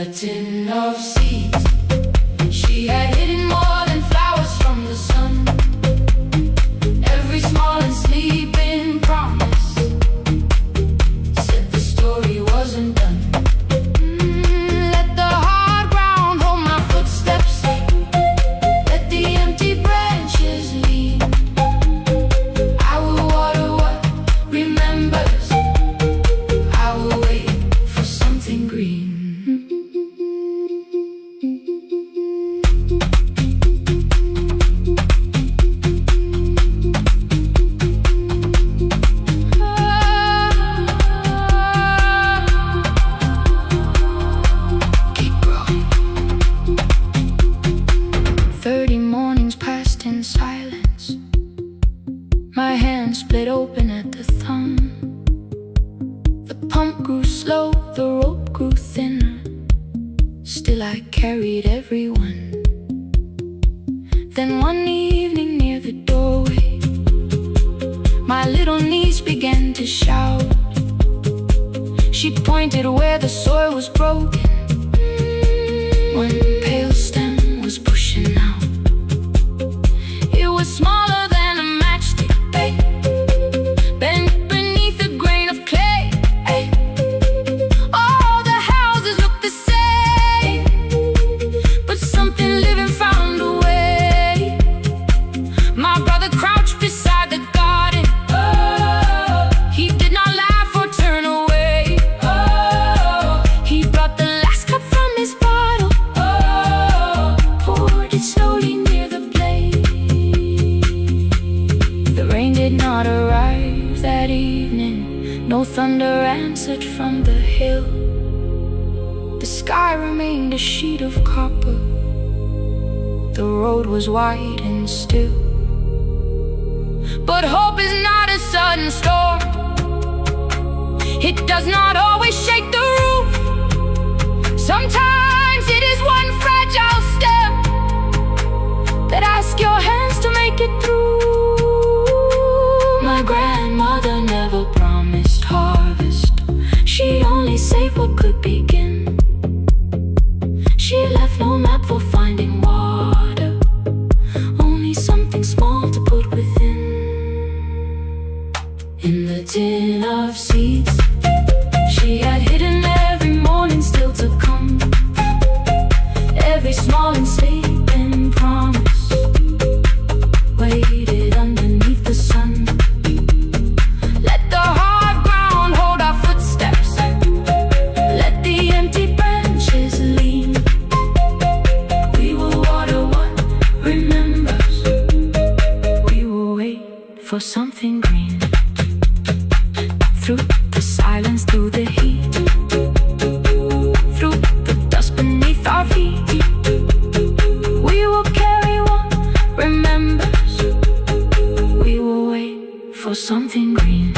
the tin of seeds. She had hidden more than flowers from the sun. Every small and sleeping promise said the story wasn't done. Let the hard ground hold my footsteps. Let the empty branches lean. I will water what remembers. I will wait for something green. 30 mornings passed in silence. My hand split open at the thumb. The pump grew slow, the rope grew thinner. Still I carried everyone. Then one evening near the doorway, my little niece began to shout. She pointed where the soil was broken. One pale stem was pushing out. It was smaller than a matchstick, babe, bent beneath a grain of clay. All the houses looked the same, but something living found a way. My brother crouched beside the garden. He did not laugh or turn away. He brought the last cup from his bottle, poured it slowly near the blaze. The rain did not arrive that evening. No thunder answered from the hill. The sky remained a sheet of copper. The road was wide and still. But hope is not a sudden storm. It does not always shake the roof. Sometimes it is one fragile step that asks your hands to make it through. My grandmother never promised harvest. She only saved what could begin. She left no map for finding water, only something small to put within. In the tin of seeds, she had hidden every morning still to come. Every small and sleeping promise waited underneath the sun. Let the hard ground hold our footsteps. Let the empty branches lean. We will water what remembers. We will wait for something green. Through the silence, through the heat, through the dust beneath our feet, we will carry what remembers. We will wait for something green.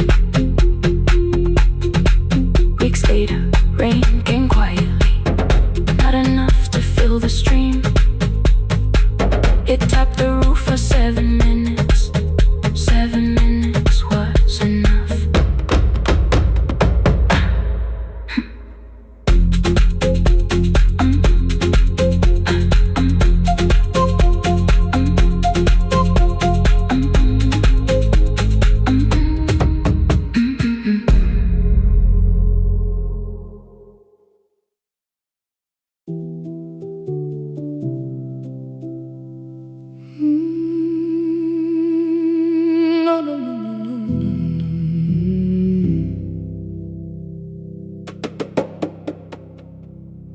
Weeks later, rain came quietly, not enough to fill the stream. It tapped the roof for 7 minutes. 7 minutes was enough.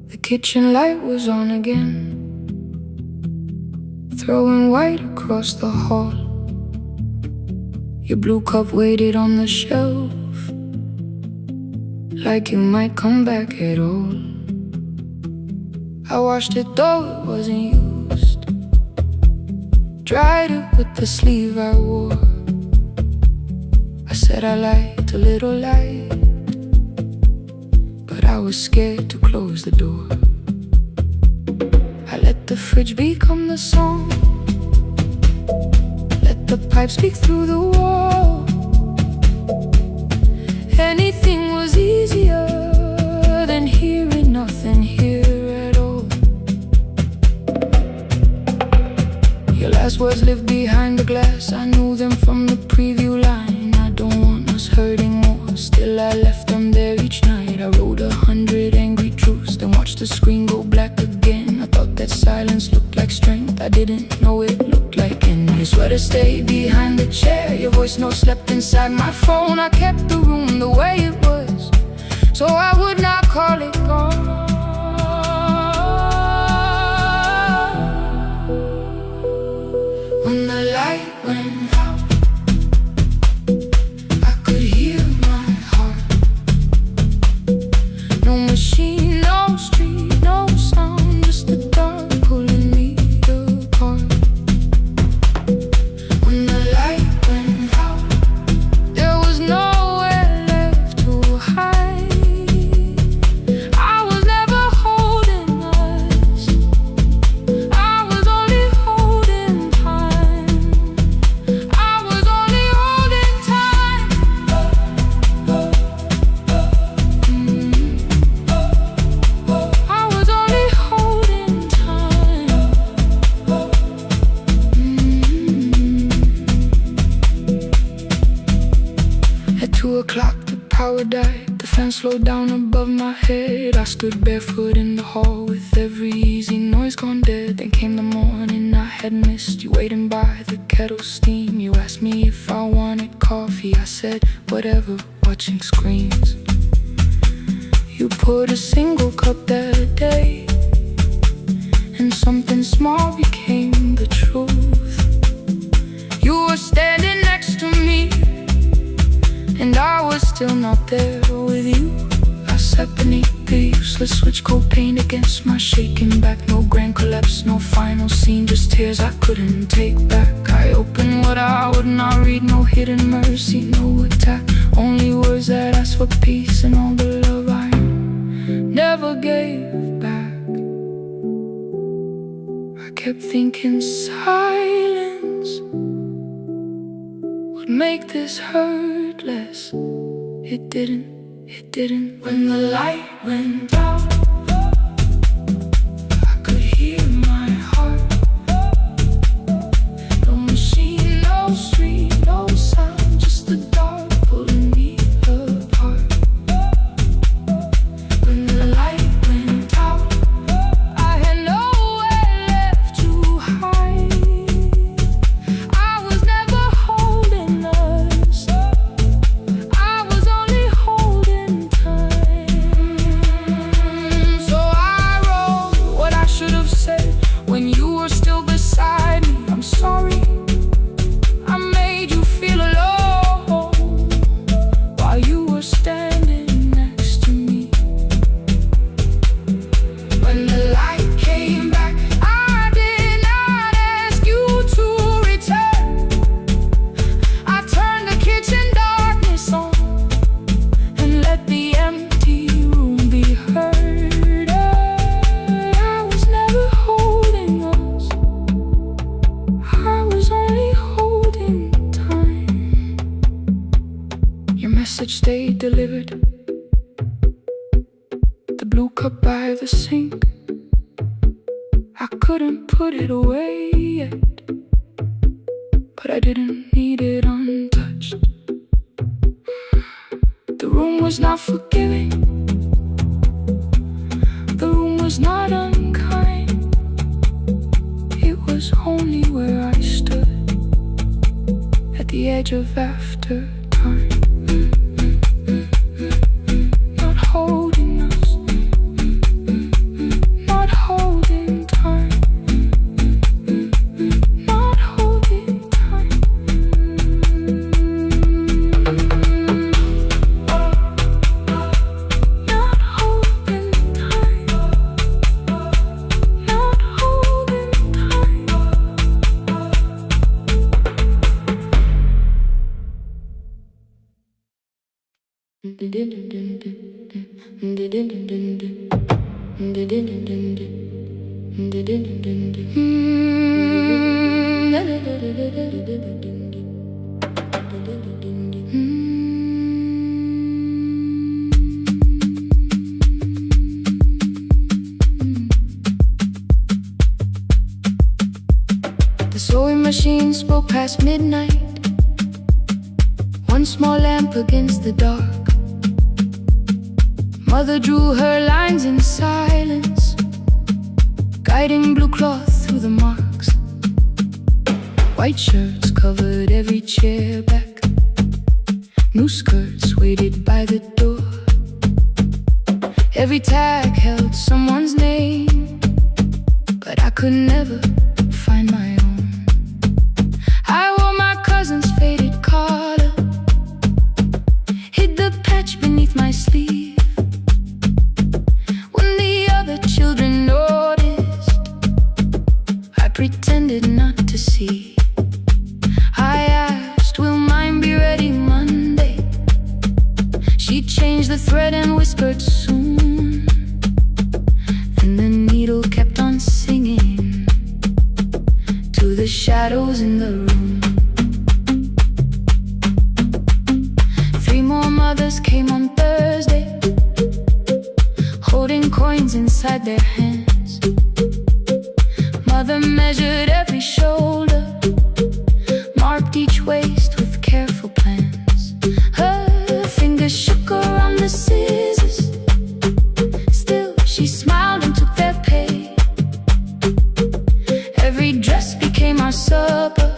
The kitchen light was on again, throwing white across the hall. Your blue cup waited on the shelf, like you might come back at all. I washed it though it wasn't used, dried it with the sleeve I wore. I said I liked a little light, but I was scared to close the door. I let the fridge become the song, let the pipe speak through the wall. Anything was easier than hearing nothing here watched the screen go black again. I thought that silence looked like strength. I didn't know it looked like end. Your sweater stayed behind the chair. Your voice note slept inside my phone. I kept the room the way it was, so I would not call it gone. When the light went out, I could hear my heart. No machine, no street, no sound, just the dark pulling me apart. When the light went out, there was nowhere left to hide. I was never holding us, I was only holding time. I was only holding time. I was only holding time. At 2 o'clock the power died. The fan slowed down above my head. I stood barefoot in the hall with every easy noise gone dead. Then came the morning I had missed. You waiting by the kettle steam. You asked me if I wanted coffee. I said whatever, watching screens. You poured a single cup that day, and something small became the truth. You were standing next to me, and I was still not there with you. I sat beneath the useless switch, cold paint against my shaking back. No grand collapse, no final scene, just tears I couldn't take back. I opened what I would not read, no hidden mercy, no attack. Only words that asked for peace and all the love I never gave back. I kept thinking silence would make this hurt less. It didn't. When the light went out, I could hear my heart. No machine, no street, no sound, just the dark pulling me apart. When the light went out, I had nowhere left to hide. I was never holding us, I was only holding time. So I wrote what I should have said when you were still beside me. I'm sorry I made you feel alone while you were standing next to me. When the light came back, I did not ask you to return. I turned the kitchen darkness on and let the empty room be heard. I was never holding us, I was only holding time. Your message stayed delivered. The blue cup by the sink, I couldn't put it away yet, but I didn't need it untouched. The room was not forgiving, the room was not unkind. It was only where I stood at the edge of after time. Not holding us, not holding time, not holding time. Not holding time, not holding time. The sewing machine spoke past midnight, one small lamp against the dark. Mother drew her lines in silence, guiding blue cloth through the marks. White shirts covered every chair back, new skirts waited by the door. Every tag held someone's name, but I could never find my own. I wore my cousin's faded collar, hid the patch beneath my sleeve. When the other children noticed, I pretended not to see. I asked, will mine be ready Monday? She changed the thread and whispered soon. Then the needle kept on singing to the shadows in the room. 3 more mothers came on Thursday, holding coins inside their hands. Mother measured every shoulder, marked each waist with careful plans. Her fingers shook around the scissors, still she smiled and took their pay. Every dress became our supper,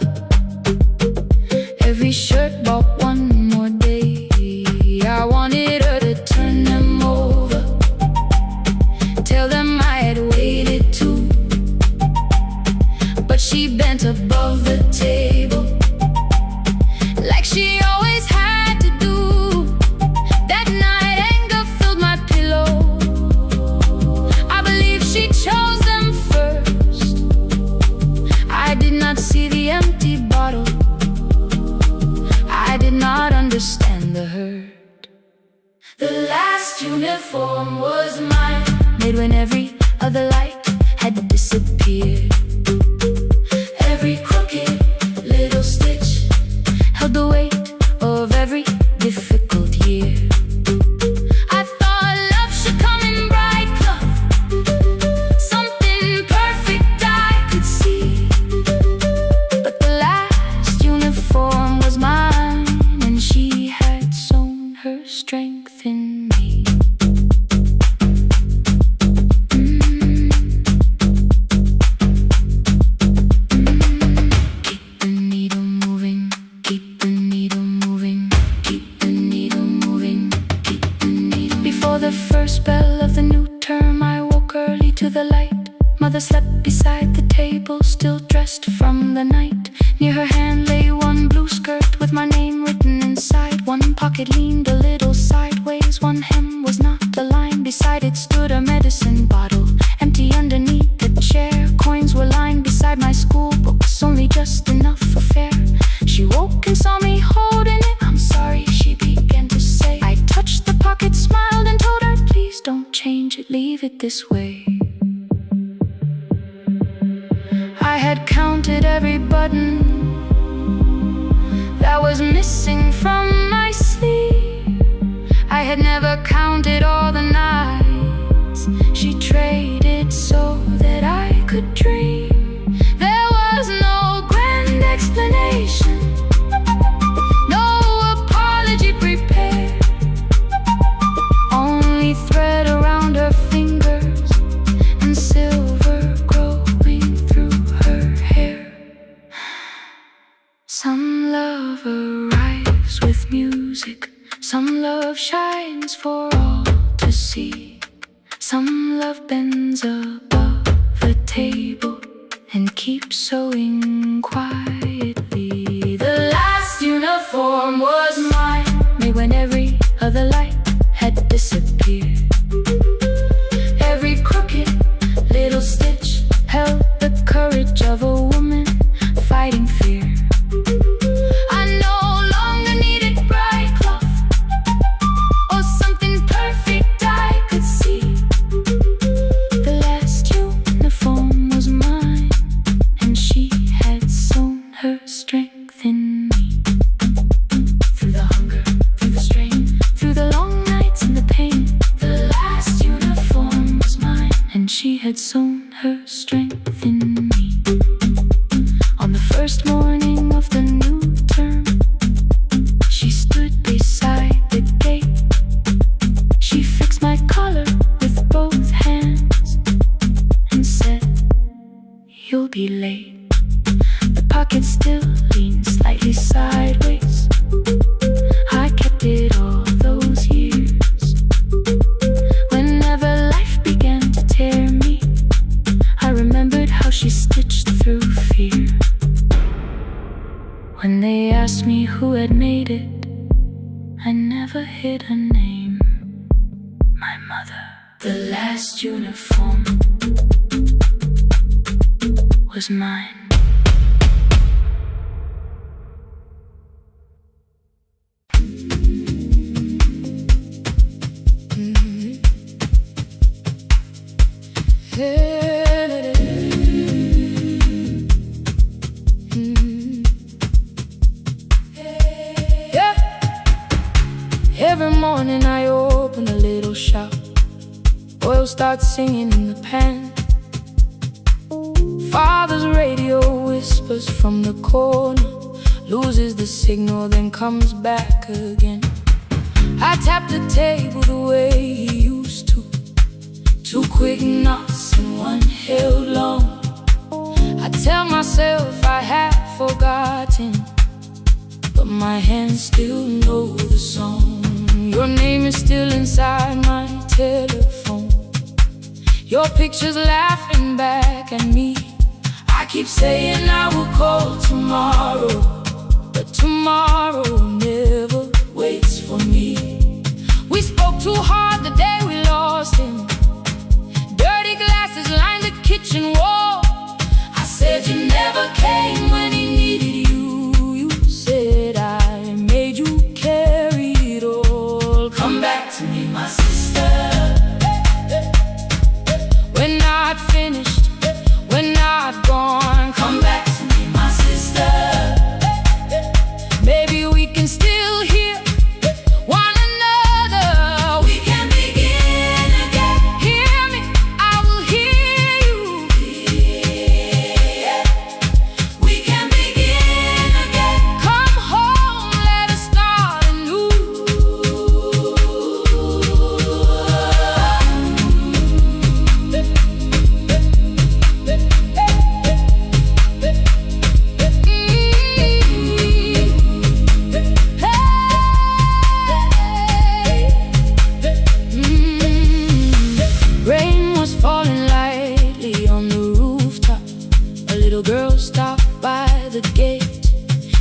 every shirt bought one more day. I wanted her to turn them over, tell them I had waited too, but she bent above the table like she always had to do. That night anger filled my pillow, I believe she chose them first. I did not see the empty bottle, I did not understand the hurt. The last uniform was mine, made when every other light had disappeared. Every crooked little stitch held the weight of every difficult year. I thought love should come in bright cloth, something perfect I could see. But the last uniform was mine, and she had sown her strength in me. Keep the needle moving, keep the needle moving, keep the needle moving, keep the needle. Before the first bell of the new term, I woke early to the light. Mother slept beside the table, still dressed from the night. Near her hand lay one blue skirt with my name written inside. One pocket leaned a little sideways, one hem was not aligned. Beside it stood a medicine bottle, empty underneath the chair. Coins were lined beside my school books, only just enough for fare. She woke and saw me holding it. I'm sorry, she began to say. I touched the pocket, smiled and told her, please don't change it, leave it this way. I had counted every button that was missing from my sleeve. I had never counted all the nights she traded so that I could dream. There was no grand explanation, no apology prepared, only thread around her fingers and silver growing through her hair. Some love arrives with music, some love shines for all to see. Some love bends above the table and keeps sewing quietly. The last uniform was mine, made when every other light had disappeared. Every crooked little stitch held the courage of a woman fighting fear. I no longer needed bright cloth or something perfect I could see. The last uniform was mine, and she had sown her strength in me. Through the hunger, through the strain, through the long nights and the pain, the last uniform was mine, and she had sown her strength in me. On the first morning of the new term, she stood beside the gate. She fixed my car hid her name, my mother. The last uniform was mine. Every morning I open a little shop. Oil starts singing in the pan. Father's radio whispers from the corner, loses the signal, then comes back again. I tap the table the way he used to. 2 quick knocks and 1 held long. I tell myself I have forgotten, but my hands still know the song. Your name is still inside my telephone. Your picture's laughing back at me. I keep saying I will call tomorrow, but tomorrow never waits for me. We spoke too hard the day we lost him. Dirty glasses lined the kitchen wall. I said you never came when he needed you. You said I made you carry it all. Come back to me, my sister. We're not finished, we're not gone. Come back to me, my sister. Maybe we can still hear one another. We can begin again. Hear me, I will hear you. Yeah. We can begin again. Come home, let us start anew. Rain was falling lightly on the rooftop. A little girl stopped by the gate.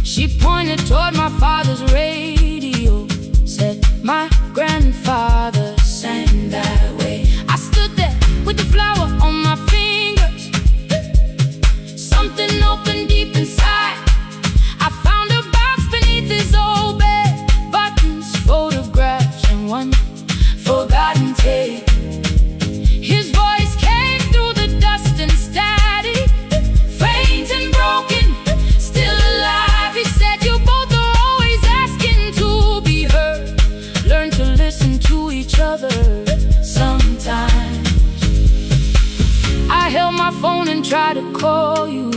She pointed toward my father's radio, said my grandfather sang that way. I stood there with the flower on my fingers. Something opened deep inside. I found a box beneath his old bed, buttons, photographs, and 1 forgotten tape. His voice came through the dust and static, faint and broken, still alive. He said you both are always asking to be heard. Learn to listen to each other sometimes. I held my phone and tried to call you,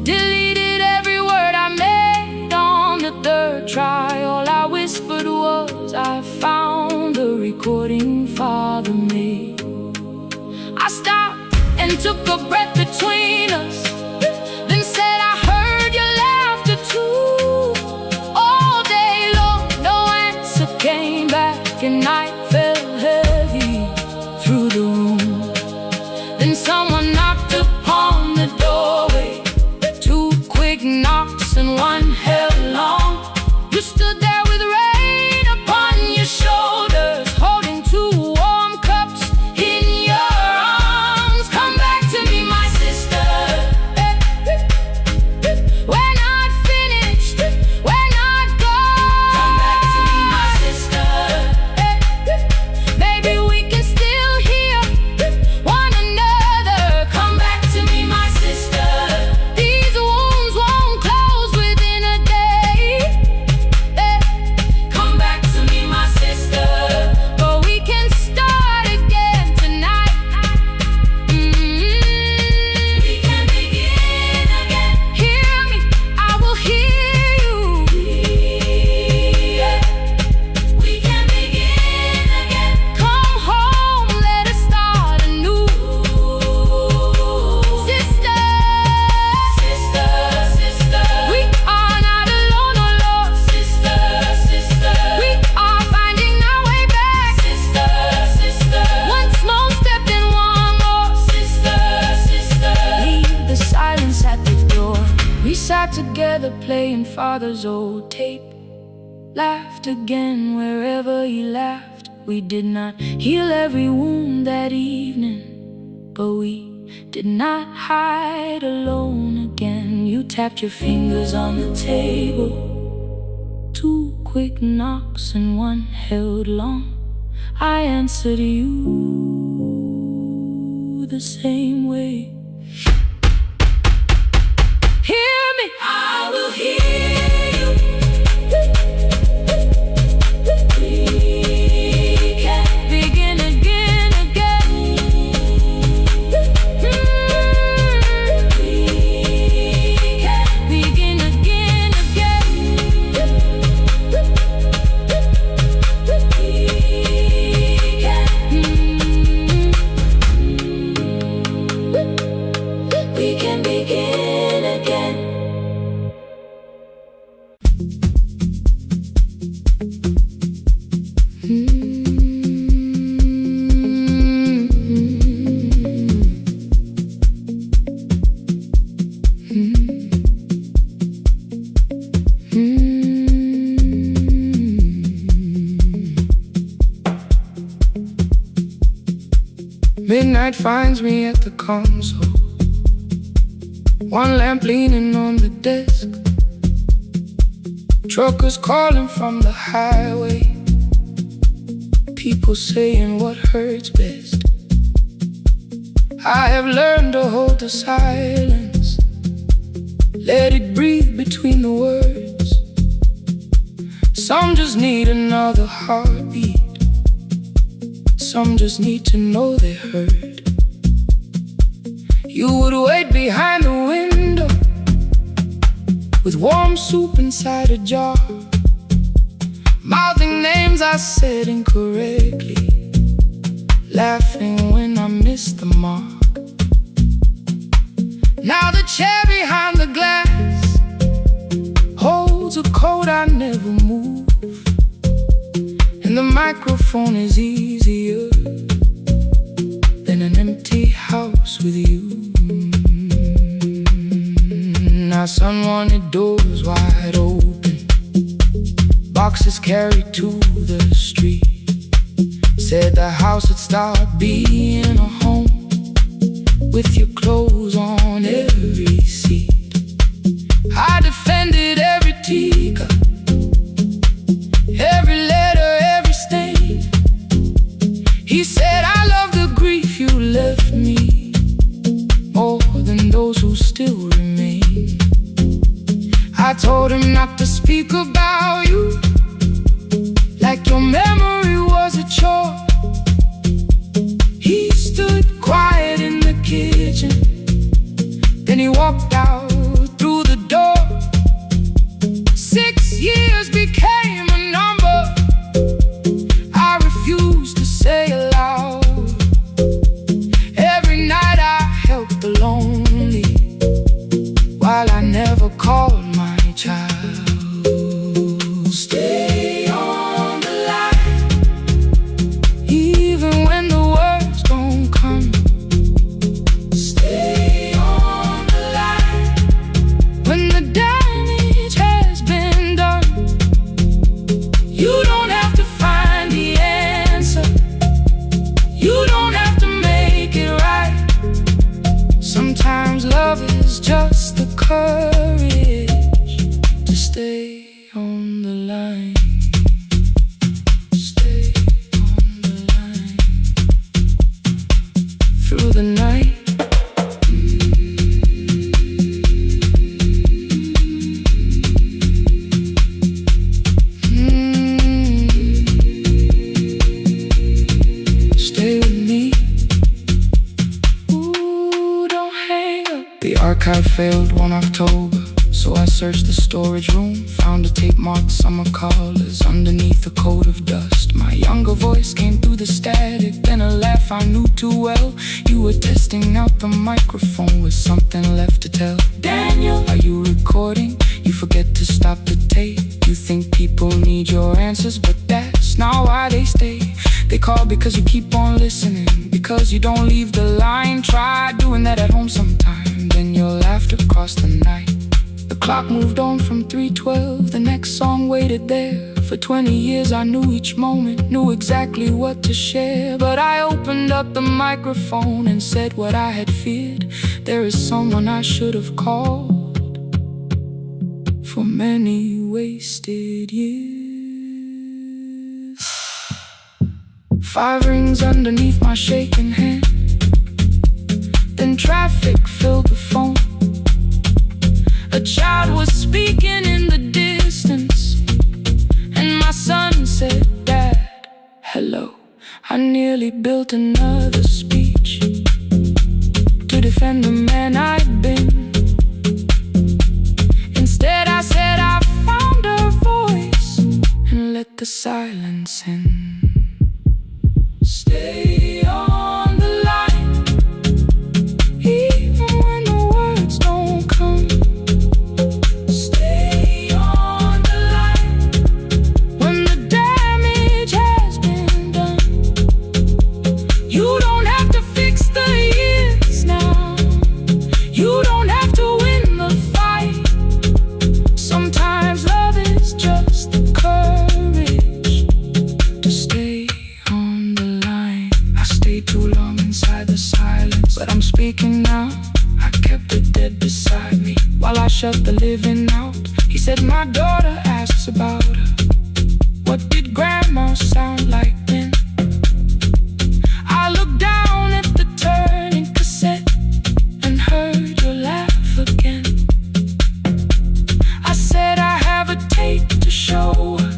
deleted every word I made on the 3rd try. All I whispered was I found the recording Father made. I stopped and took a breath between us, then said I heard your laughter too. All day long no answer came back, and night fell heavy through the room. Then someone knocked upon the doorway. 2 quick knocks and 1 held long. You stood there with rain upon your shoulders, holding 2 warm cups in your arms. Come back to me, my sister. We're not finished, we're not gone. Come back to me, my sister. Maybe we can still hear one another. Come back to me, my sister. These wounds won't close within a day. Come back to me, my sister. But we can start again tonight. We can begin again. Hear me, I will hear you. Yeah. We can begin again. Come home, let us start anew. Sister, sister, sister. We are not alone, oh Lord. Sister, sister. We are finding our way back. Sister, sister. 1 small step and 1 more. Sister, sister. Leave the silence at the door. We sat together playing Father's old tape, laughed again wherever he laughed. We did not heal every wound that evening, but we did not hide alone again. You tapped your fingers on the table, 2 quick knocks and 1 held long. I answered you the same way. Hear me, I will hear you. We can begin again, again. We can begin again, again. We can begin again. Midnight finds me at the console, 1 lamp leaning on the desk. Truckers calling from the highway, people saying what hurts best. I have learned to hold the silence, let it breathe between the words. Some just need another heartbeat, some just need to know they heard. You would wait behind the window with warm soup inside a jar, mouthing names I said incorrectly, laughing when I missed the mark. Now the chair behind the glass holds a coat I never move, and the microphone is easier than an empty house with you. Now son wanted doors wide open, boxes carried to the street. Said the house would start being a home, with your clothes on every seat. I defended every teacup, every letter, every stain. He said I love the grief you left me more than those who still remain. I told him not to speak about you like your memory was a chore. He stood quiet in the kitchen, then he walked out through the door. 6 years became a number I refused to say aloud. Every night I helped the lonely, while I never called my child. Stay on the line, even when the words don't come. Stay on the line, when the damage has been done. You don't have to find the answer, you don't have to make it right. Sometimes love is just the courage to stay on the line. Stay on the line through the night. Stay with me. Ooh, don't hang up. The archive failed 1 October, so I searched the storage room, found a tape marked summer callers underneath a coat of dust. My younger voice came through the static, then a laugh I knew too well. You were testing out the microphone with something left to tell. Daniel, are you recording? You forget to stop the tape. You think people need your answers, but that's not why they stay. They call because you keep on listening, because you don't leave the line. Try doing that at home sometime, then you'll laugh across the night. The clock moved on from 3:12, the next song waited there For 20 years I knew each moment, knew exactly what to share. But I opened up the microphone and said what I had feared. There is someone I should have called for many wasted years. 5 rings underneath my shaking hand. Then traffic filled the phone. A child was speaking in the distance, and my son said, "Dad, hello." I nearly built another speech to defend the man I'd been. Instead I said I found a voice and let the silence in. Stay on the line, even when the words don't come. Stay on the line when the damage has been done. You don't have to fix the years now. You don't have to win the fight. Sometimes love is just the courage to stay on the line. I stayed too long inside the silence, but I'm speaking now. I kept the dead beside me while I shut the living out. He said, "My daughter asks about her. What did grandma sound like then?" I looked down at the turning cassette and heard your laugh again. I said, "I have a tape to show her."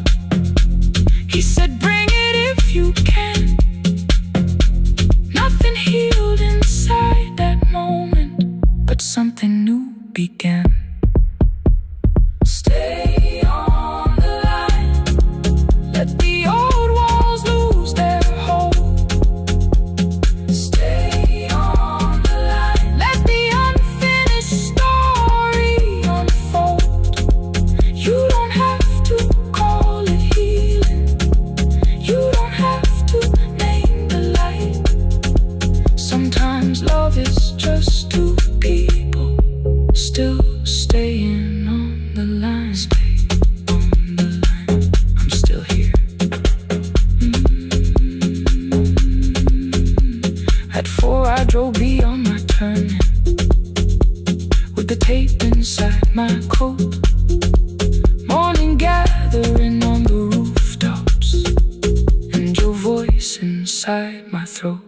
He said, "Bring it if you can." Nothing healed inside that moment, but something new began. Stay on the line. Let the old walls lose their hold. Stay on the line. Let the unfinished story unfold. You don't have to call it healing. You don't have to name the light. Sometimes love is just two people still staying on the line. Stay on the line. I'm still here. At 4 I drove beyond my turning with the tape inside my coat. Morning gathering on the rooftops and your voice inside my throat.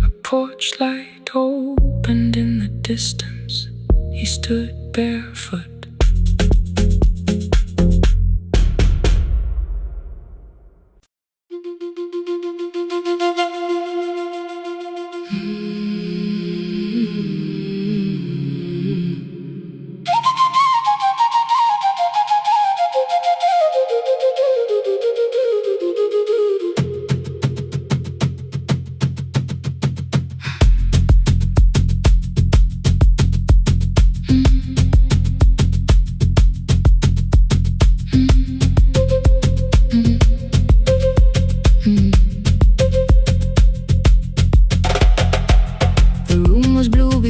A porch light opened in the distance. He stood barefoot.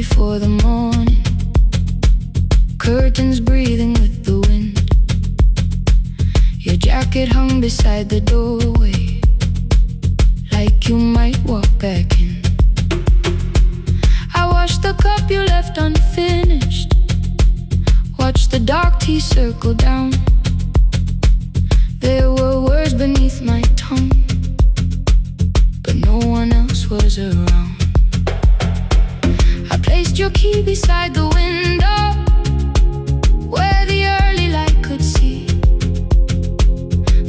Before the morning, curtains breathing with the wind. Your jacket hung beside the doorway, like you might walk back in. I washed the cup you left unfinished, watched the dark tea circle down. There were words beneath my tongue, but no one else was around. I placed your key beside the window, where the early light could see.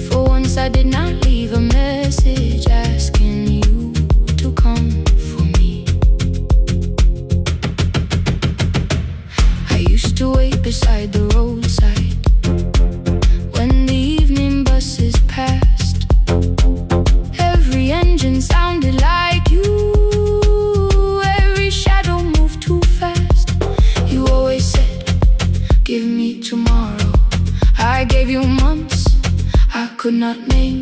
For once I did not leave a message asking you to come for me. I used to wait beside the roadside when the evening buses passed. Every engine sounded like you. Give me tomorrow. I gave you months I could not name.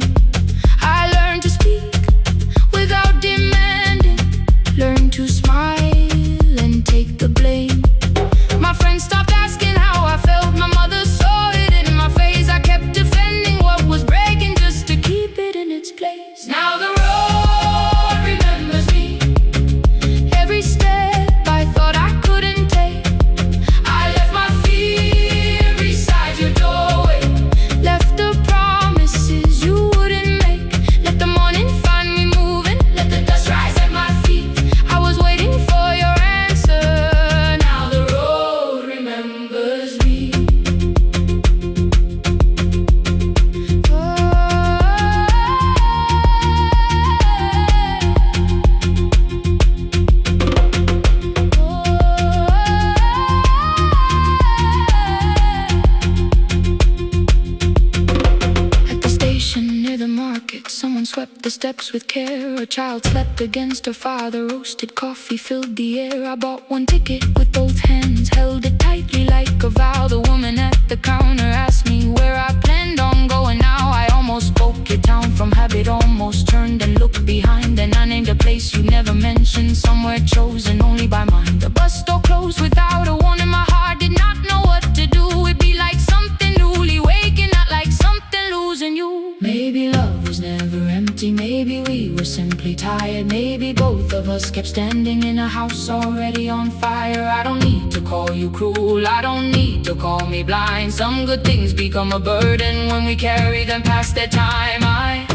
steps with care. A child slept against her father. Roasted coffee filled the air. I bought one ticket with both hands, held it tightly like a vow. The woman at the counter asked me where I planned on going now. I almost spoke it down from habit, almost turned and looked behind. Then I named a place you never mentioned, somewhere chosen only by mine. The bus store closed without a warning. My heart did not know what to do. It'd be like something newly waking, not like something losing you. Maybe love was never empty, maybe we were simply tired. Maybe both of us kept standing in a house already on fire. I don't need to call you cruel, I don't need to call me blind. Some good things become a burden when we carry them past their time. I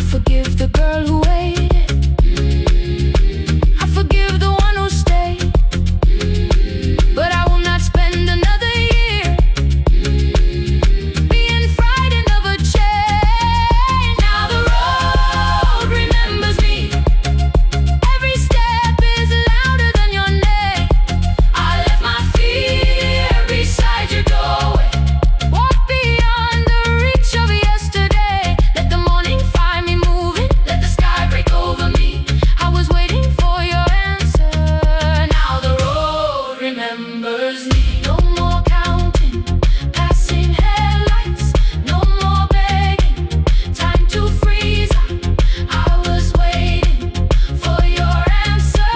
forgive the girl who waited, I forgive the one who stayed, but I will not spend another year being frightened of a change. Now the road remembers me, every step is louder than your name. I left my fear beside your doorway, walk beyond the reach of yesterday. Let the morning find me moving, let the sky break over me. I was waiting for your answer. Now the road remembers me. No more counting, passing headlights, no more begging, time to freeze. I was waiting for your answer.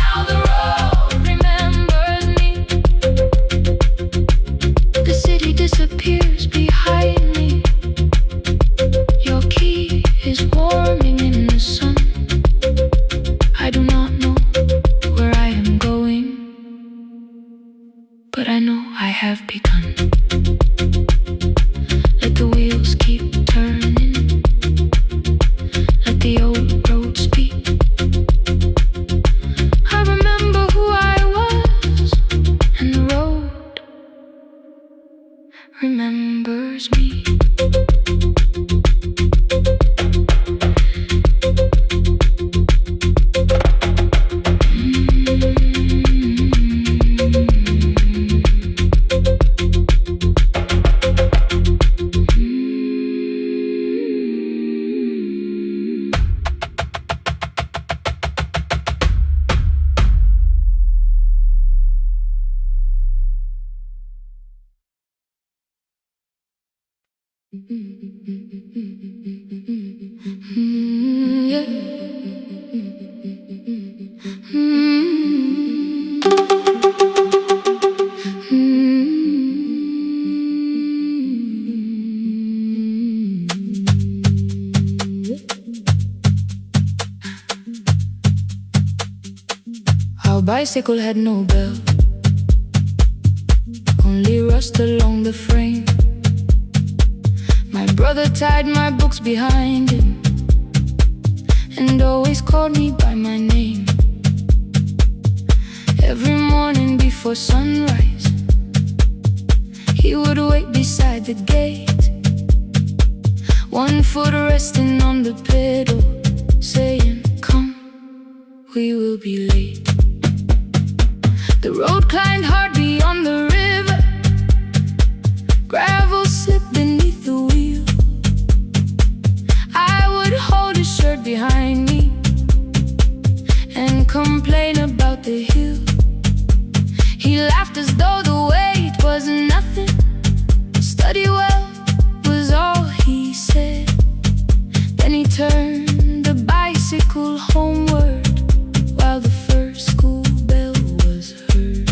Now the road remembers me. The city disappears behind me. Your key is warming in the sun. I do not know where I am going, but I know I have begun. Let the wheels keep turning, let the old road speak. I remember who I was, and the road remembers me. Yeah. Our bicycle had no bell, only rust along the frame. My brother tied my books behind him and always called me by my name. Every morning before sunrise, he would wait beside the gate, one foot resting on the pedal, saying, "Come, we will be late." The road climbed hard beyond the river, gravel slipped beneath the wheel. I would hold his shirt behind me and complain about the hill. He laughed as though the weight was nothing. Study well was all he said. Then he turned the bicycle homeward while the first school bell was heard.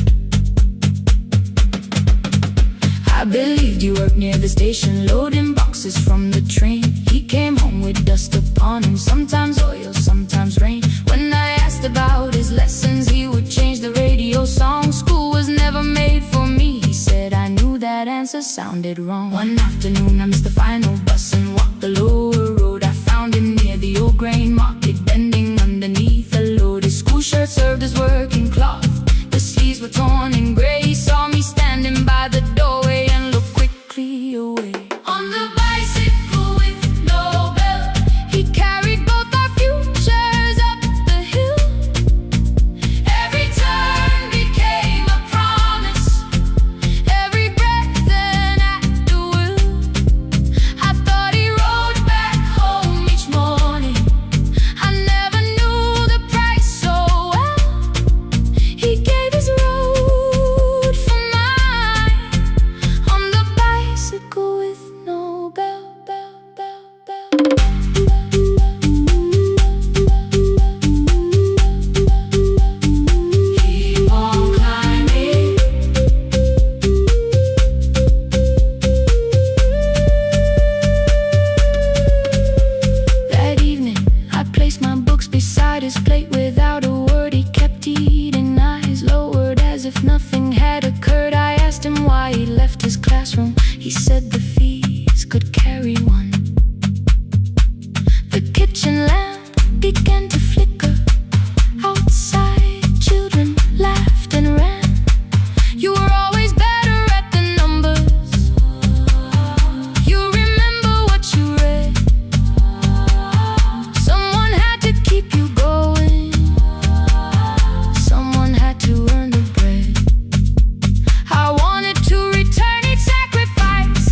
I believed you worked near the station, loading boxes from the train. He came home with dust upon him, sometimes oil, sometimes rain. When I asked about his lessons, he would change the radio song. School was never made for me, he said. I knew that answer sounded wrong. One afternoon I missed the final bus and walked the lower road. I found him near the old grain market, bending underneath a loaded school shirt served as working cloth. The sleeves were torn and gray. He saw me standing by the doorway and looked quickly away. On the bicycle with no bell, he carried both our futures up the hill. Every turn became a promise, every breath an act of will. carry one. The kitchen lamp began to flicker. Outside, children laughed and ran. You were always better at the numbers. You remember what you read. Someone had to keep you going. Someone had to earn the bread. I wanted to return each sacrifice,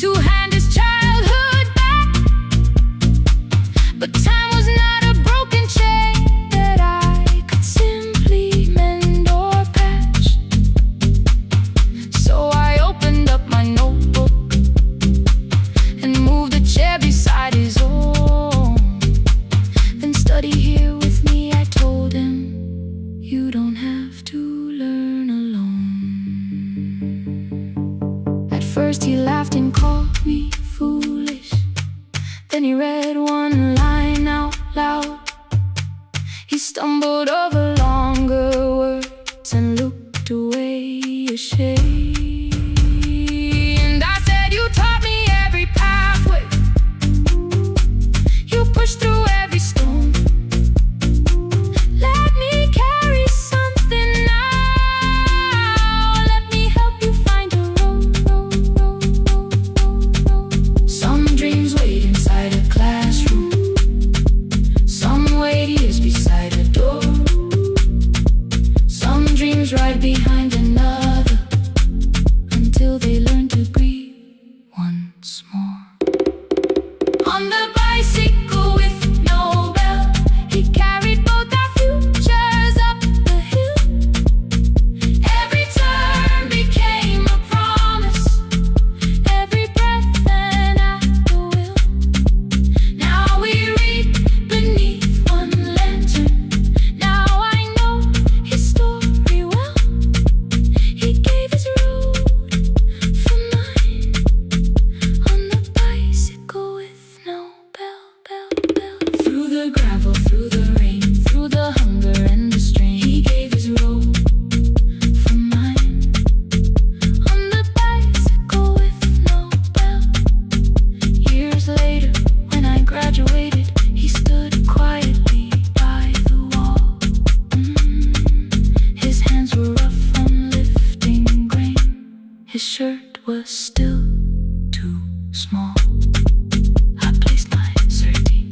to hand his childhood back. But time was not a broken chain that I could simply mend or patch. So I opened up my notebook and moved the chair beside his own. Then study here with me, I told him. You don't have to learn alone. At first he laughed and called me foolish. Then he read one line out loud. He stumbled over longer words and looked away ashamed. And I said, you taught me every pathway. You pushed through every stone. Let me carry something now. Let me help you find a road. Some dreams wait inside a classroom. Some wait years beside a door. Some dreams right behind another, until they learn to breathe once more. On the bicycle with no bell, he carried both our futures up the hill. Every turn became a promise, every breath an act of will. Now we read beneath one lantern. Now I know his story well. He gave his road for mine. On the bicycle with no bell. Through the gravel, through the rain, through the hunger and the strain, he gave his road for mine. On the bicycle with no bell. Years later, when I graduated, he stood quietly by the wall. His hands were rough from lifting grain. His shirt was still too small. I placed my sardine.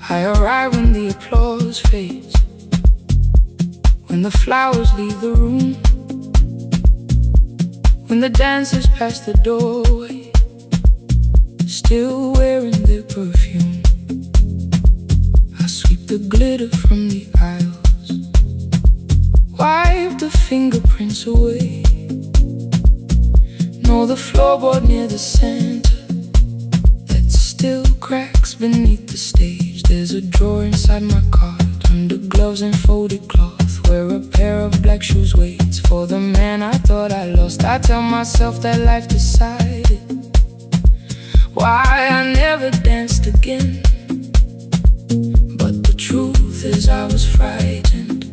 I arrive when the applause fades, when the flowers leave the room, when the dancers pass the doorway, still wearing their perfume. I sweep the glitter from the aisles, wipe the fingerprints away. Know the floorboard near the center that still cracks beneath the stage. There's a drawer inside my cart, under gloves and folded cloth, where a pair of black shoes waits for the man I thought I lost. I tell myself that life decided why I never danced again. But the truth is I was frightened.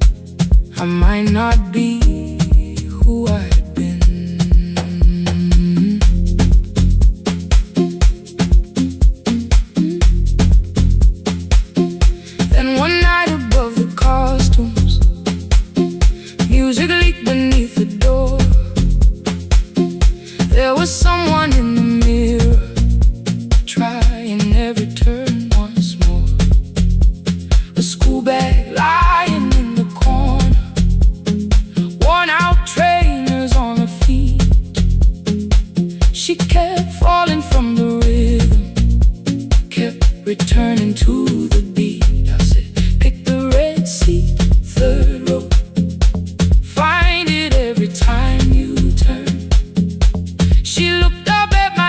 I might not be who I'd been. Then one night above the costumes, music leaked beneath the door. There was someone in the mirror, trying every turn once more. A school bag lying in the corner, worn out trainers on her feet. She kept falling from the rhythm, kept returning to the beat. I said, pick the red seat, third row, find it every time you turn. She looked up at my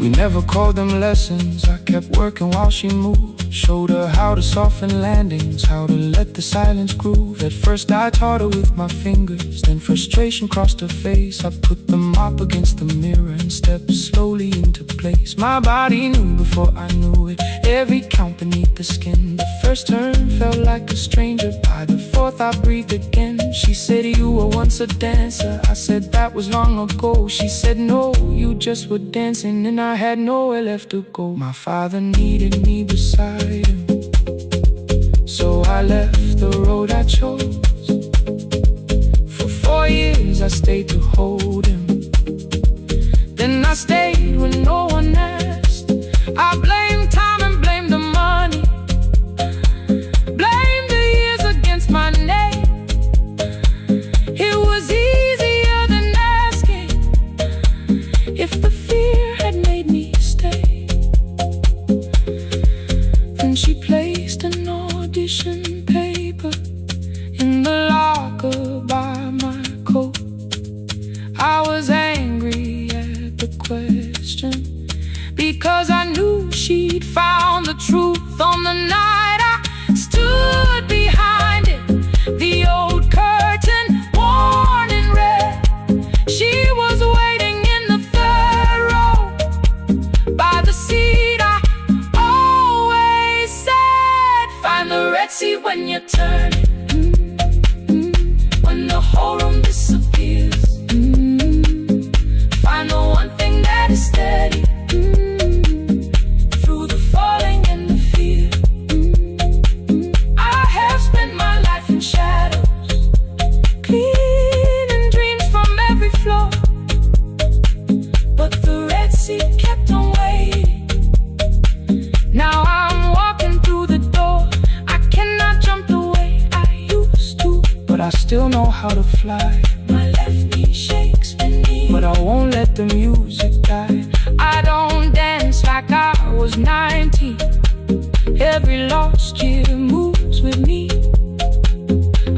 We never called them lessons. I kept working while she moved. Showed her how to soften landings, how to let the silence groove. At first I taught her with my fingers, then frustration crossed her face. I put the mop against the mirror and stepped slowly into place. My body knew before I knew it, every count beneath the skin. The first turn felt like a stranger. By the fourth I breathed again. She said, you were once a dancer. I said, that was long ago. She said, no, you just were dancing, and I had nowhere left to go. My father needed me beside him, so I left the road I chose. For 4 years I stayed to hold him. Then I stayed when no one asked. I blamed time and blamed the money, blamed the years against my name. It was easier than asking if the fear had made me stay. Then she placed an audition paper in the locker by my coat. I was angry at the question, because I knew she'd found the truth on the night I stood behind it. The old curtain, worn in red. She was waiting in the third row by the seat I always said, find the red seat when you turn it. When the whole room disappears, find the one thing that is steady through the falling and the fear. I have spent my life in shadows, cleaning dreams from every floor, but the red seat kept on waiting. Now I'm walking through the door. I cannot jump the way I used to, but I still know how to fly. My left knee shakes beneath, but I won't let the music die. I don't dance like I was 19. Every lost year moves with me.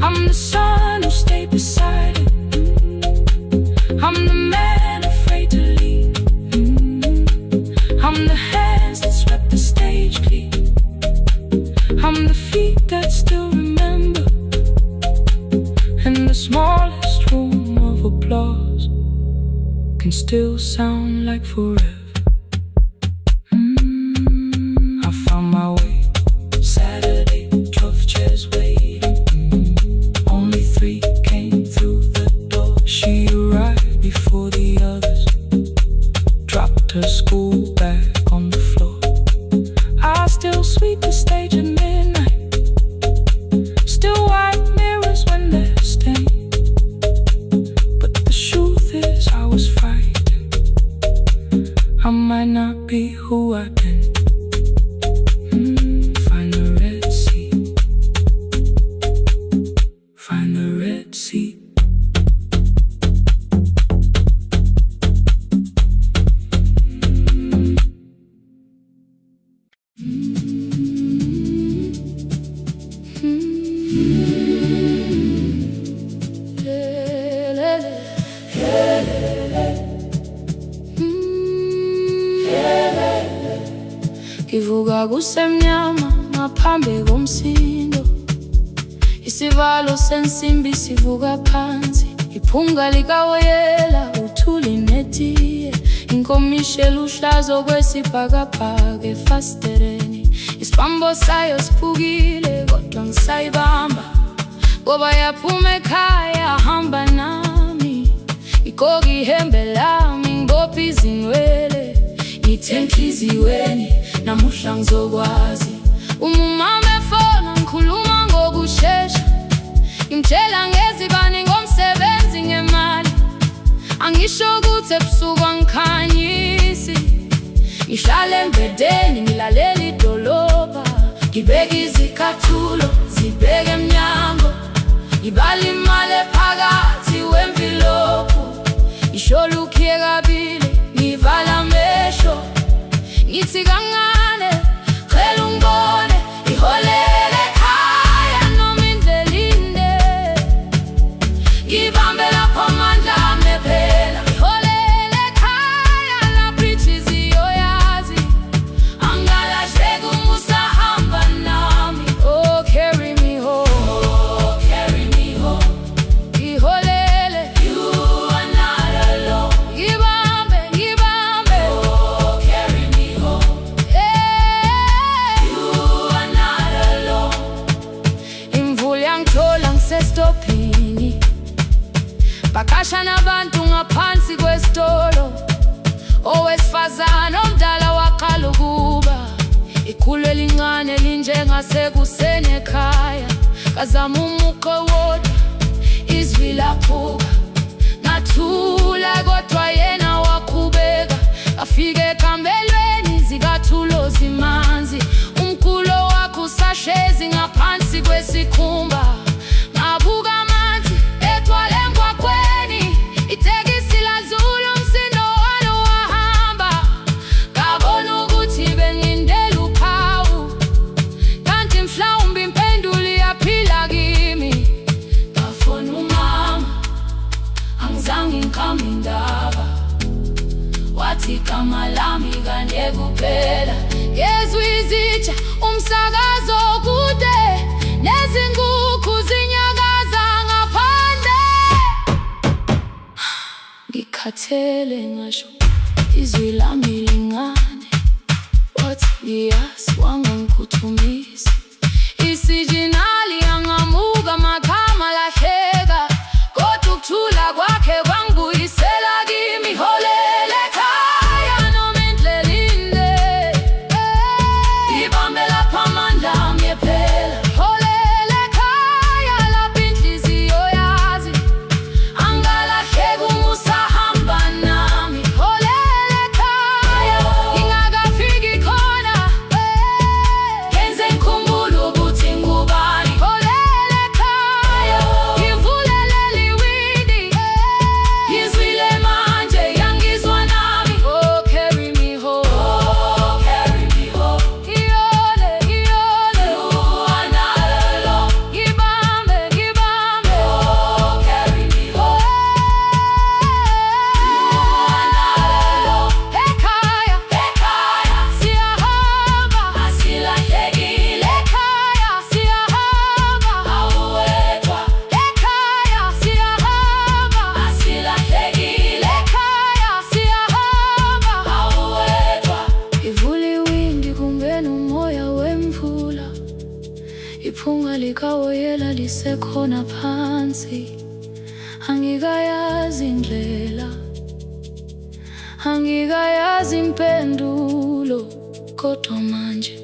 I'm the son who stayed beside it. I'm the man afraid to leave. I'm the hands that swept the stage clean. I'm the feet that still remember, and the smallest room of applause can still sound like forever. I found my way. Saturday, 12 chairs waiting. Only 3 came through the door. She arrived before the others, dropped her school bag on the floor. I still sweep the stage at midnight, still wipe mirrors when they're stained. But the truth is I was frightened. I might not be who I've been. Find the red seat. Find the red seat. Kivuga kusemnyama ngaphambi komsindo, isivalo sensimbi sivuka phansi. Iphunga likawoyela uthuli netiye, inkomishe luhlazo kwesibhakabhaka efasitereni. Isibambo sayo siphukile kodwa ngisayibamba, ngoba yaphuma ekhaya hamba nami. Ikoki ihembe lami ngibopha izinwele, ngithe enhliziyweni namuhla ngizokwazi. Umama efona ngikhuluma ngokushesha, ngimtshela ngezibani ngomsebenzi ngemali. Angisho ukuthi ebusuku angikhanyisi, ngihlala embedeni ngilalela idolobha. Ngibeka izicathulo zibheke emnyango, ngibala imali ephakathi wemvilophu. Isho lukhiye kabili ngivala amehlo, ngithi kancane cela ungibone. Iholele ekhaya noma indlela inde, ngibambe lapho amandla ami ephela. Iholele ekhaya lapho inhliziyo yami Ngasha nabantu ngaphansi kwesitolo, owesifazana omdala waqala ukuba ikhulu elincane linjengasekuseni ekhaya. Kazama umuqo wodwa, izwi laphuka, ngathula kodwa yena waqhubeka. Afike ekambelweni zikathulo zimanzi, umkhulo wakhe usahlezi ngaphansi kwesikhumba. Ngabuka amanzi egcwale emgwaqweni, itekisi ladlula umsindo walo wahamba. Ngabona ukuthi bengindela uphawu, kanti mhlawumbe impendulo iyaphila kimi. Ngafona umama, angizange ngiqambe indaba, wathi igama lami kanye kuphela. Ngezwe izitsha, umsakazo kude, nezinkukhu zinyakaza ngaphandle. Ngikhathele ngasho izwi lami lingane, wathi ngiyazi wangangikhuthumisa. Isijinali angamuka amakhama lahleka, kodwa ukuthula kwakhe kwangibuyisela kimi. Holela ekhaya noma indlela inde, ibambe lapha amandla ami ephela. Holela ekhaya lapha inhliziyo yazi, angalahleki uma usahamba nami. Holela ekhaya ngingakafiki khona, ngenze ngikhumbule ukuthi ngubani. Holela ekhaya ngivulelele iwindi, ngizwile manje yangizwa nami. Oh, carry me home, oh, carry me home. Iyole, iyole, you are not alone. Ngibambe, ngibambe, oh, carry me home. You are not alone. Ekhaya, ekhaya siyahamba, asilahlekile. Ekhaya siyahamba, awuwedwa. Ekhaya siyahamba, asilahlekile. Ekhaya siyahamba, awuwedwa. Ivula iwindi kungena umoya wemvula, iphunga likawoyela lisekhona phansi. Angikayazi indlela, angikayazi impendulo, kodwa manje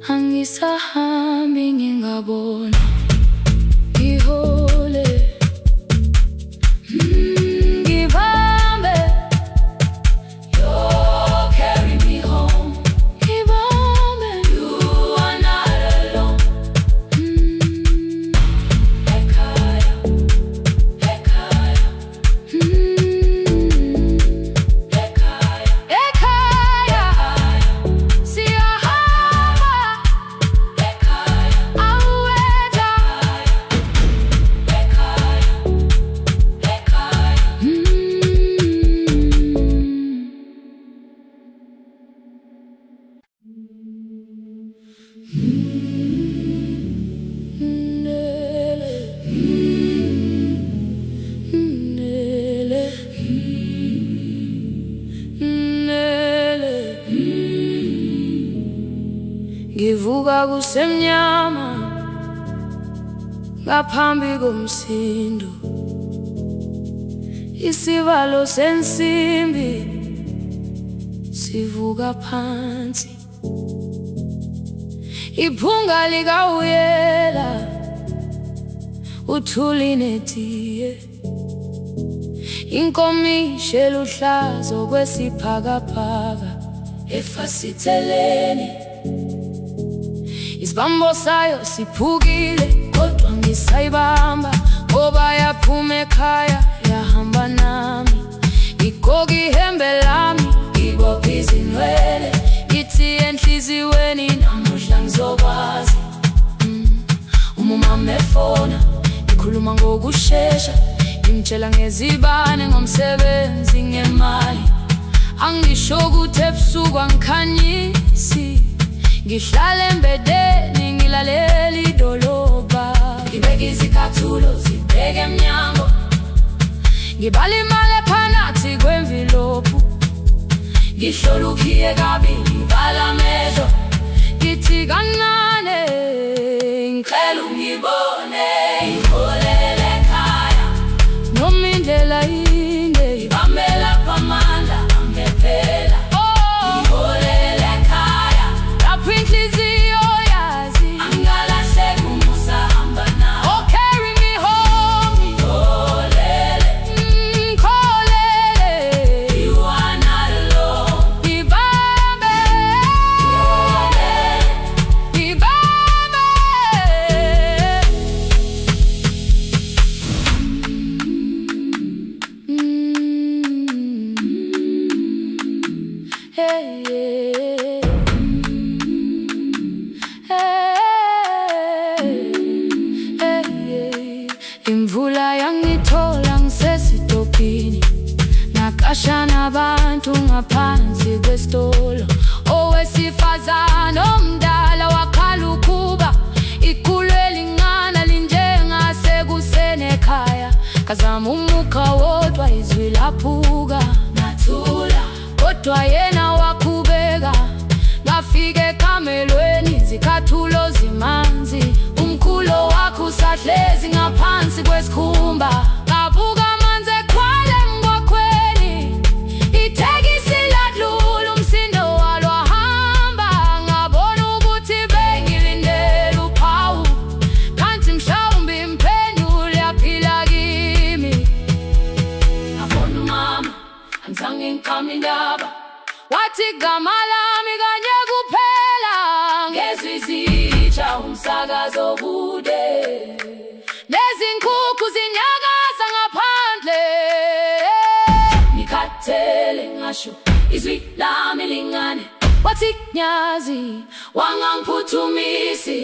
angisahambi ngingabona. Ngihole, ngibambe, you carry me home. Ngibambe, you are not alone. Ekhaya, ekhaya, ekhaya, ekhaya siyahamba. Ekhaya, awuwedwa. Ekhaya, ekhaya. Nele, nele, nele. Ngivuka kusemnyama, ngaphambi komsindo, isivalo sensimbi sivuka phansi. Iphunga likawuyela, uthuli netiye, inkomishi eluhlaza okwesiphakapaka efasiteleni. Isibambo sayo siphukile, kodwa ngisayibamba, ngoba yaphuma ekhaya yahamba nami. Igqoka ihembe lami, ibopha izinwele, ithi enhliziyweni namuhla ngizokwazi. Umama efona, ikhuluma ngokushesha, imtshela ngezibane, ngomsebenzi, ngemali. Angisho ukuthi ebusuku angikhanyisi, ngihlala embedeni ngilalela idolobha. Ngibeka izicathulo zibheke emnyango, ngibala imali ephakathi kwemvilophu. Ngihlola ukhiye kabili, ngivala amehlo, ngithi kancane ngicela ungibone. Ngikholele ekhaya noma indlela Hey, hey, hey, hey. Imvula yangithola ngisesitopini, nakasha nabantu ngaphansi kwesitolo. Owesifazane omdala wakhala ukuba ikhulu elingana linjengasekuseni ekhaya. Kazama umukha wodwa izwi laphuka, ngathula kodwa yena wakhubeka. Ngafika ekamelweni zikhathulo zimanzi, umkhulo wakhe usahlezi ngaphansi kwesikhumba. Ngabuka amanzi ekhwale mgwaqweni, itekisi ladlula umsindo walo wahamba. Ngabona ukuthi bengilindele uphawu, kanti mhlawumbe imphenduli yaphila kimi. Ngabona umama angizange ngiqame indaba, wathi igama lami kanye kuphela. Ngezwi zitsha umsakazo kude, nezinkukhu zinyakaza ngaphandle. Ngikhathele ngasho izwi lami lingane, wathi nyazi wangangiphuthumisi.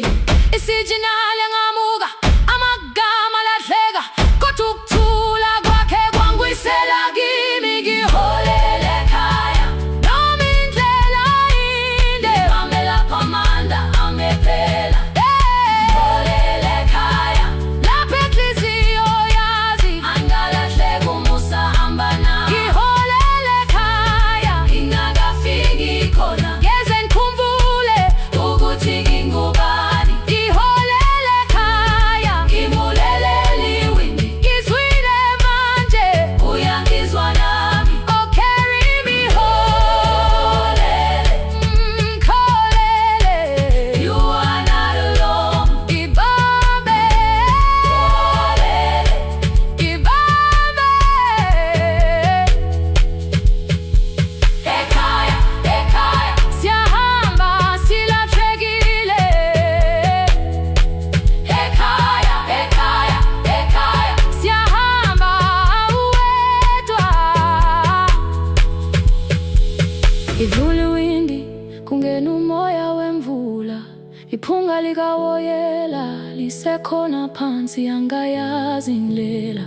Isijinali ngamuka, amagama lahleka, kodwa ukuthula kwakhe kwangwisela kimi. Ngiholele ekhaya noma indlela inde, ngihamba lapho amanda amephela. Ngiholele ekhaya lapho inhliziyo yazi angalahleka umusa hamba nami. Ngiholele ekhaya ingakafiki khona, ngeze ngikhumbule ukuthi ngingubani. Ngiholele ekhaya ngibulelele iwindi, ngizwile manje uyangizwa nami. Oh carry me holele, kholele, you are not alone. Ibambe holele, ibambe. Ekhaya, ekhaya siyahamba silahlekile. Ekhaya, ekhaya, ekhaya siyahamba uwedwa. Idlula iwindi kungena umoya wemvula, iphunga likawoyela lisekhona phansi. Angayazi indlela,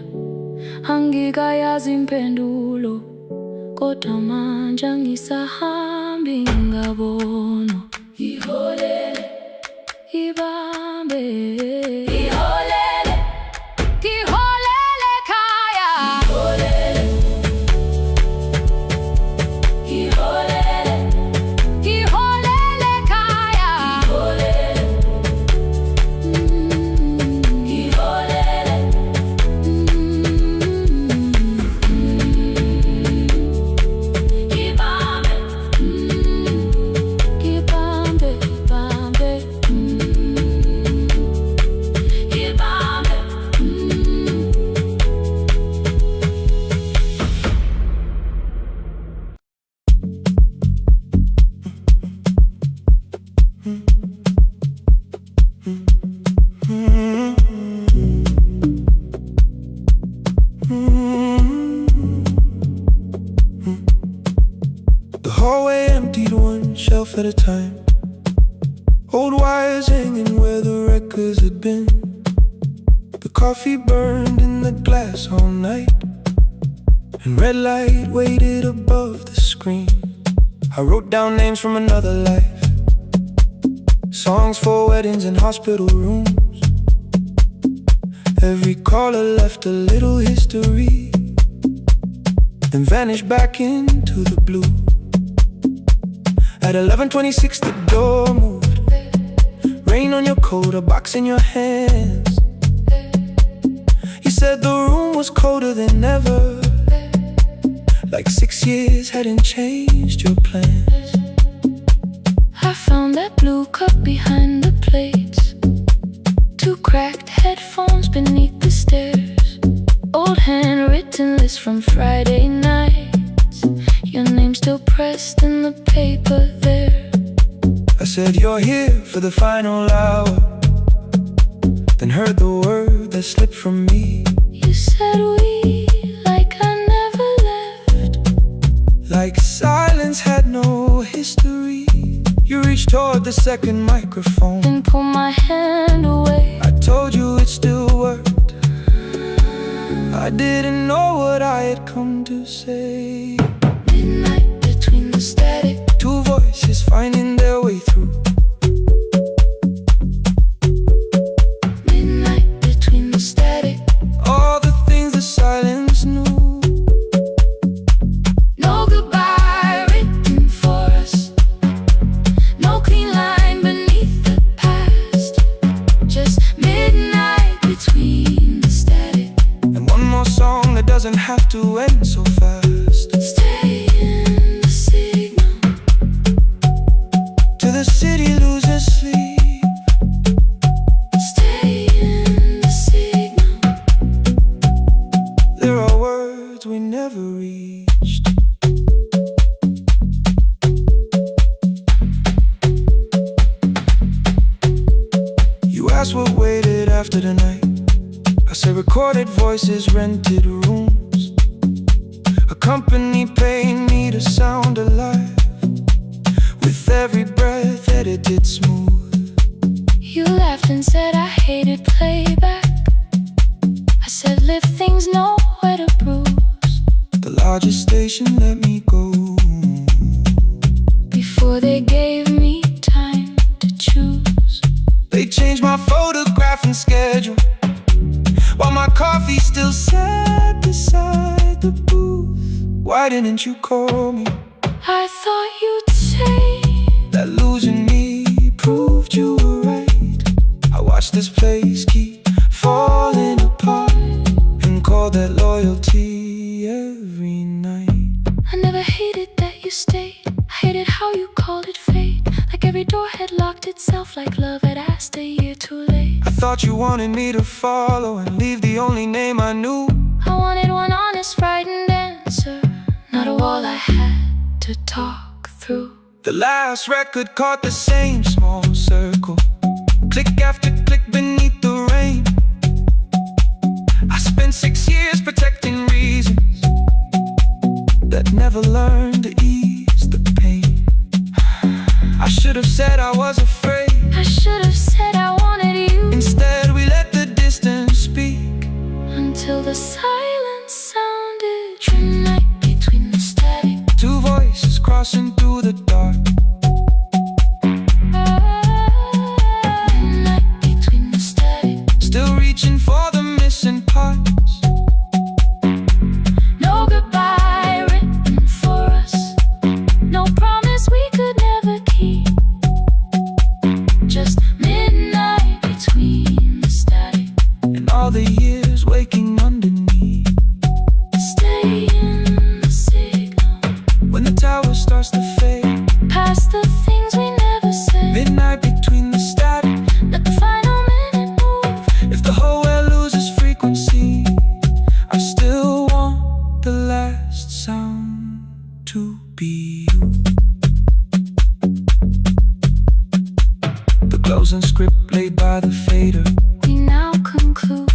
angikayazi impendulo, kodwa manje angisahambi ngabona. Ngiholele, ibambe, ngiholele, ngiholele ekhaya. Ngiholele, ngiholele, ngiholele ekhaya. Ngiholele, ngiholele, ibambe, ibambe, ibambe, ibambe. The hallway emptied one shelf at a time, old wires hanging where the records had been. The coffee burned in the glass all night, and red light waited above the screen. I wrote down names from another life, songs for weddings and hospital rooms. Every caller left a little history, then vanished back into the blue. At 11:26 the door moved, rain on your coat, a box in your hands. You said the room was colder than ever, like 6 years hadn't changed your plans. I found that blue cup behind the plates, 2 cracked headphones beneath the stairs, old handwritten list from Friday nights, your name still pressed in the paper there. I said you're here for the final hour, then heard the word that slipped from me. You said we, like I never left, Like silence had no history. You reached toward the second microphone and pull my hand away. I told you it still worked. I didn't know what I had come to say. Midnight between the static. Two voices finding their way through. Midnight between the static. All the things the silence knew. No goodbye written for us. No clean line beneath the past. Just midnight between the static. And one more song that doesn't have to end so fast. Stay in the signal Till the city loses sleep. Stay in the signal. There are words we never reached. You asked what waited after the night. I said recorded voices, rented rooms. A company paying me to sound alive. With every breath edited smooth. You laughed and said I hated playback. I said live things nowhere to bruise. The largest station let me go. Before they gave me time to choose. They changed my photograph and schedule, while my coffee still sat beside the booth. Why didn't you call me? I thought you'd say That losing me proved you were right. I watched this place keep falling apart and called that loyalty every night. I never hated that you stayed. I hated how you called it fate. Like every door had locked itself, like love had asked a year too late. I thought you wanted me to follow and leave the only name I knew. I wanted one honest, frightened answer, not a wall I had to talk through. The last record caught the same small circle, click after click beneath the rain. I spent 6 years protecting reasons that never learned to ease the pain. I should have said I was afraid. I should have said I wanted you. Instead we let the distance speak. Until the silence sounded. Midnight between the static. Two voices crossing through the dark. Midnight between the static. Still reaching for the missing parts. No goodbye written for us. No promise we could never keep. Just midnight between the static. And all the years waking underneath. Stay in the signal. When the tower starts to fade. Past the things we never said. Midnight between the static. Let the final minute move. If the whole world loses frequency, I still want the last sound to be you. The closing script laid by the fader. We now conclude.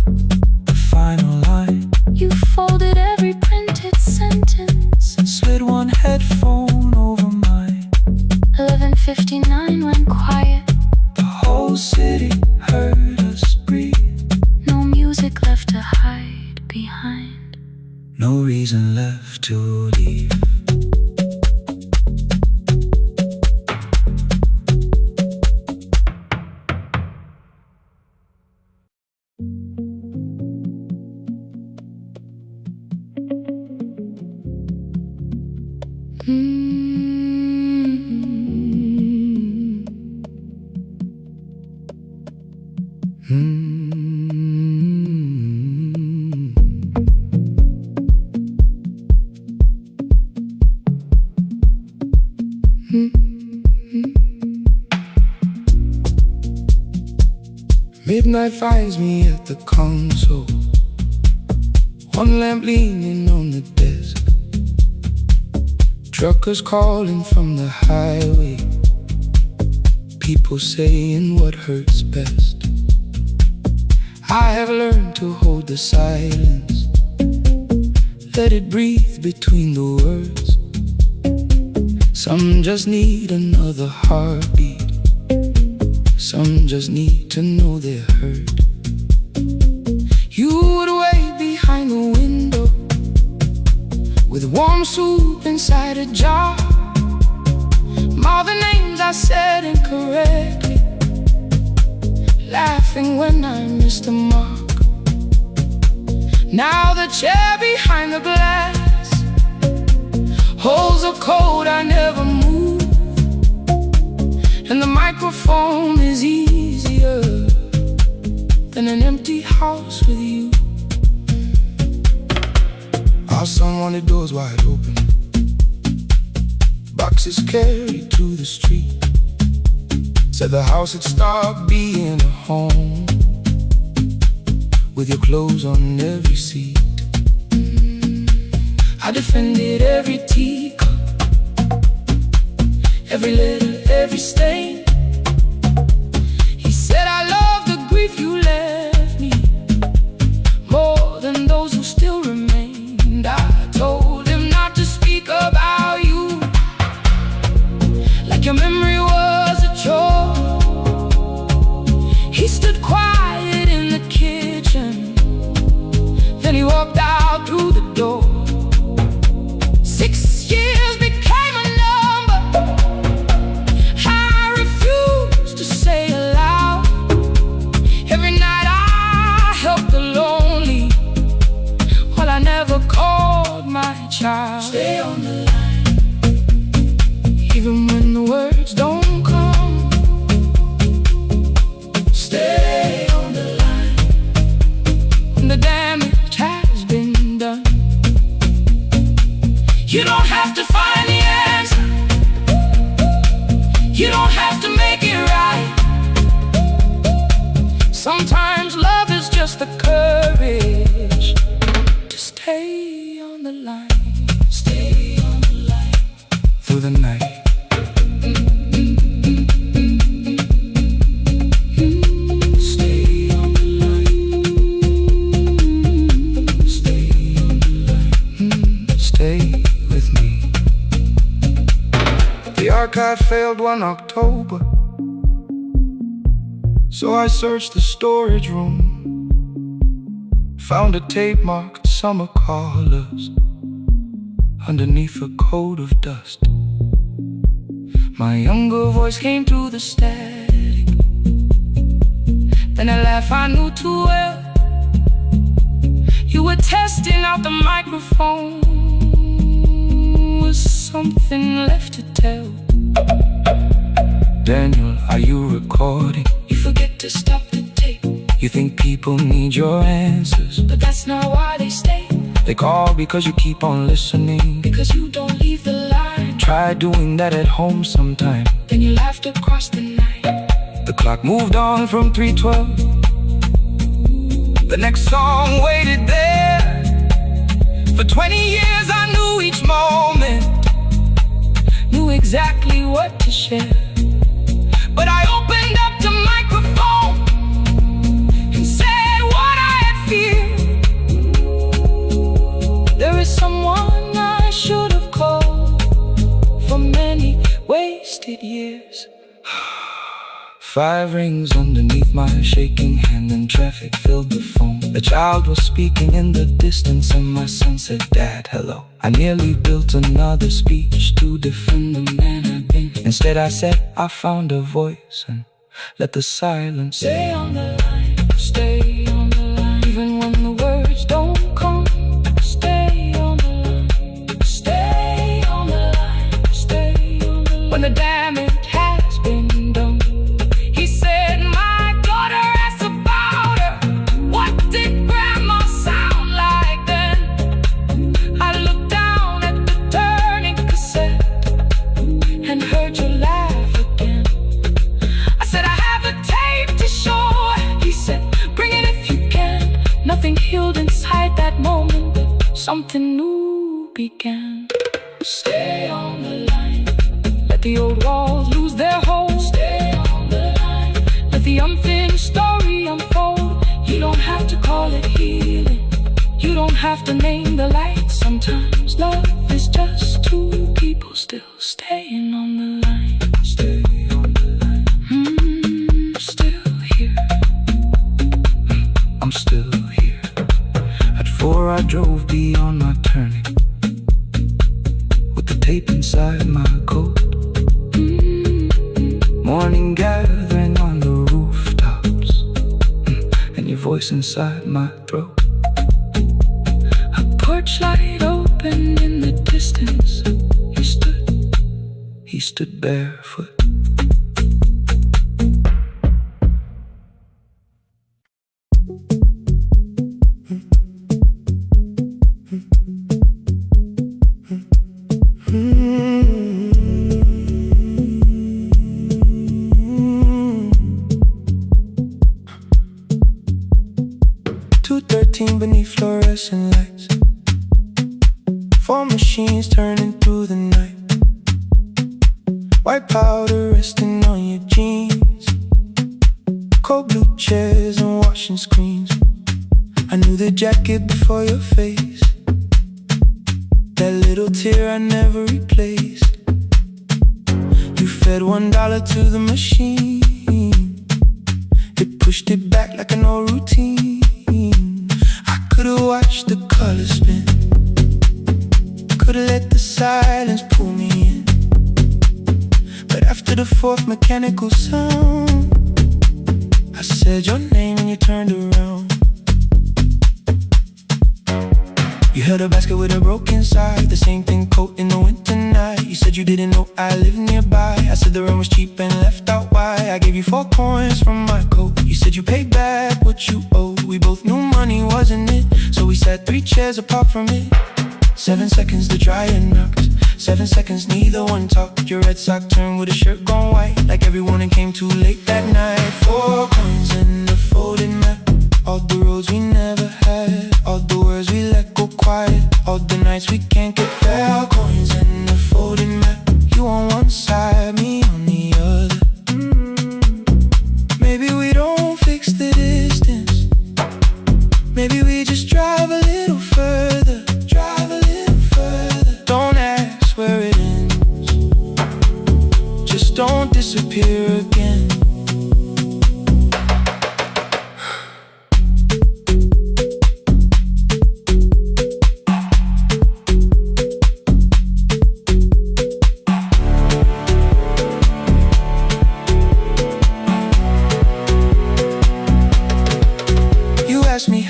The final line. You folded every printed sentence And slid one headphone over mine. 11:59 went quiet. The whole city heard us breathe. No music left to hide behind. No reason left to leave. Midnight finds me at the console, one lamp leaning on the desk. Truckers calling from the highway, people saying what hurts best. I have learned to hold the silence, let it breathe between the words. Some just need another heartbeat. Some just need to know they're heard. You would wait behind the window with warm soup inside a jar. All the names I said incorrectly, laughing when I missed the mark. Now the chair behind the glass holds a code I never moved, and the microphone is easier than an empty house with you. Our son wanted doors wide open, boxes carried to the street. Said the house had stopped being a home with your clothes on every seat. I defended every teacup, every letter, every stain. He said I love the grief you left me more than those who still remained. I told him not to speak about you like your memory was a chore. He stood quiet in the kitchen, then he walked out through the door. 6 years became a number I refused to say aloud. Every night I helped the lonely while I never called my child. Stay on the line, even when the words don't come. Stay on the line when the damage has been done. You don't have to find the answer, you don't have to make it right. Sometimes love is just the courage to stay on the line. Stay on the line through the night. Stay on the line. Stay on the line. Stay with me. The archive failed one October, so I searched the storage room, found a tape marked summer callers underneath a coat of dust. My younger voice came through the static, then a laugh I knew too well. You were testing out the microphone, was something left to tell? Daniel, are you recording? You forget to stop the tape. You think people need your answers, but that's not why they stay. They call because you keep on listening, because you don't leave the line. Try doing that at home sometime, then you laughed across the night. The clock moved on from 3:12. The next song waited there. For 20 years I knew each moment, knew exactly what to share. But I opened up the microphone and said what I had feared. There is someone I should have called for many wasted years. 5 rings underneath my shaking hand, and traffic filled the phone. A child was speaking in the distance, and my son said, "Dad, hello." I nearly built another speech to defend the man I've been. Instead I said, I found a voice, and let the silence stay on the line. Stay on the line, even when the words don't come. Stay on the line. Stay on the line. Stay on the line. When the damage has been done. He said, my daughter asked about her. What did grandma sound like then? I looked down at the turning cassette and heard you laugh again. I said, I have a tape to show. He said, bring it if you can. Nothing healed inside that moment, but something new began. Stay on the line. Let the old walls lose their hold. Stay on the line. Let the unfinished story unfold. You don't have to call it healing, you don't have to name the light. Sometimes love is just two people still staying on the line. Stay on the line. Still here. I'm still here. At 4 I drove beyond my turning, with the tape inside my coat. Morning gathering on the rooftops, and your voice inside my throat. A porch light opened in the distance. He stood barefoot. Beneath fluorescent lights, 4 machines turning through the night. White powder resting on your jeans, cold blue chairs and washing screens. I knew the jacket before your face, that little tear I never replaced. You fed $1 to the machine, it pushed it back like an old routine. Could've watched the colors spin, could've let the silence pull me in. But after the 4th mechanical sound, I said your name and you turned around. You held a basket with a broken side, the same thing coat in the winter night. You said you didn't know I lived nearby. I said the rent was cheap and left out why. I gave you 4 coins from my coat. You said you paid back what you owed. We both knew money wasn't it, so we sat 3 chairs apart from it. 7 seconds the dryer knocked, 7 seconds neither one talked. Your red sock turned with a shirt gone white, like everyone and came too late that night. 4 coins in the folded map, all the roads we never had, all the words we let go quiet, all the nights we can't get fair. Coins in the folded map, you on one side, me on the other. Maybe we don't fix the distance, maybe we just drive a little further, drive a little further. Don't ask where it ends, just don't disappear again.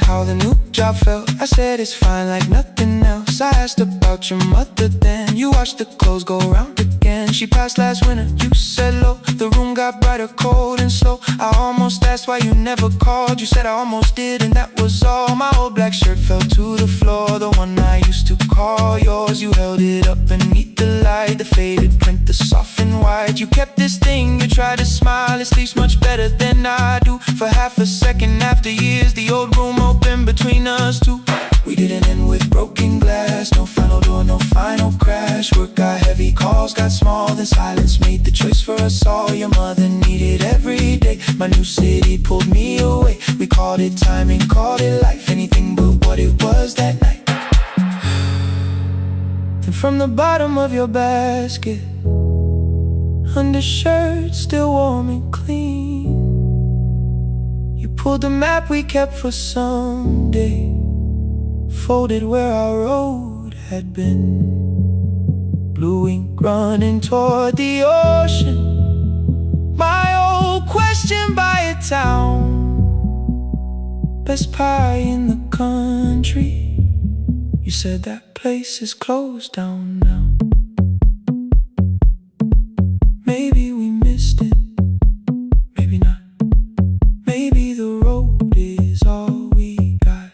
How the new job felt, I said it's fine like nothing else. I asked about your mother then, you watched the clothes go round again. She passed last winter, you said low, the room got brighter, cold and slow. I almost asked why you never called, you said I almost did and that was all. My old black shirt fell to the floor, the one I used to call yours. You held it up beneath the light, the faded print, the soft and white. You kept this thing, you tried to smile, it sleeps much better than I do. For half a second after years, the old room opened between us two. We didn't end with broken glass, no final door, no final crash. Work got heavy, calls got small, then silence made the choice for us all. Your mother needed every day, my new city pulled me away. We called it timing, called it life, anything but what it was that night. And from the bottom of your basket, undershirt still warm and clean, you pulled the map we kept for someday, folded where our road had been. Blue ink running toward the ocean, my old question by a town. Best pie in the country, you said that place is closed down now. Maybe we missed it, maybe not. Maybe the road is all we got.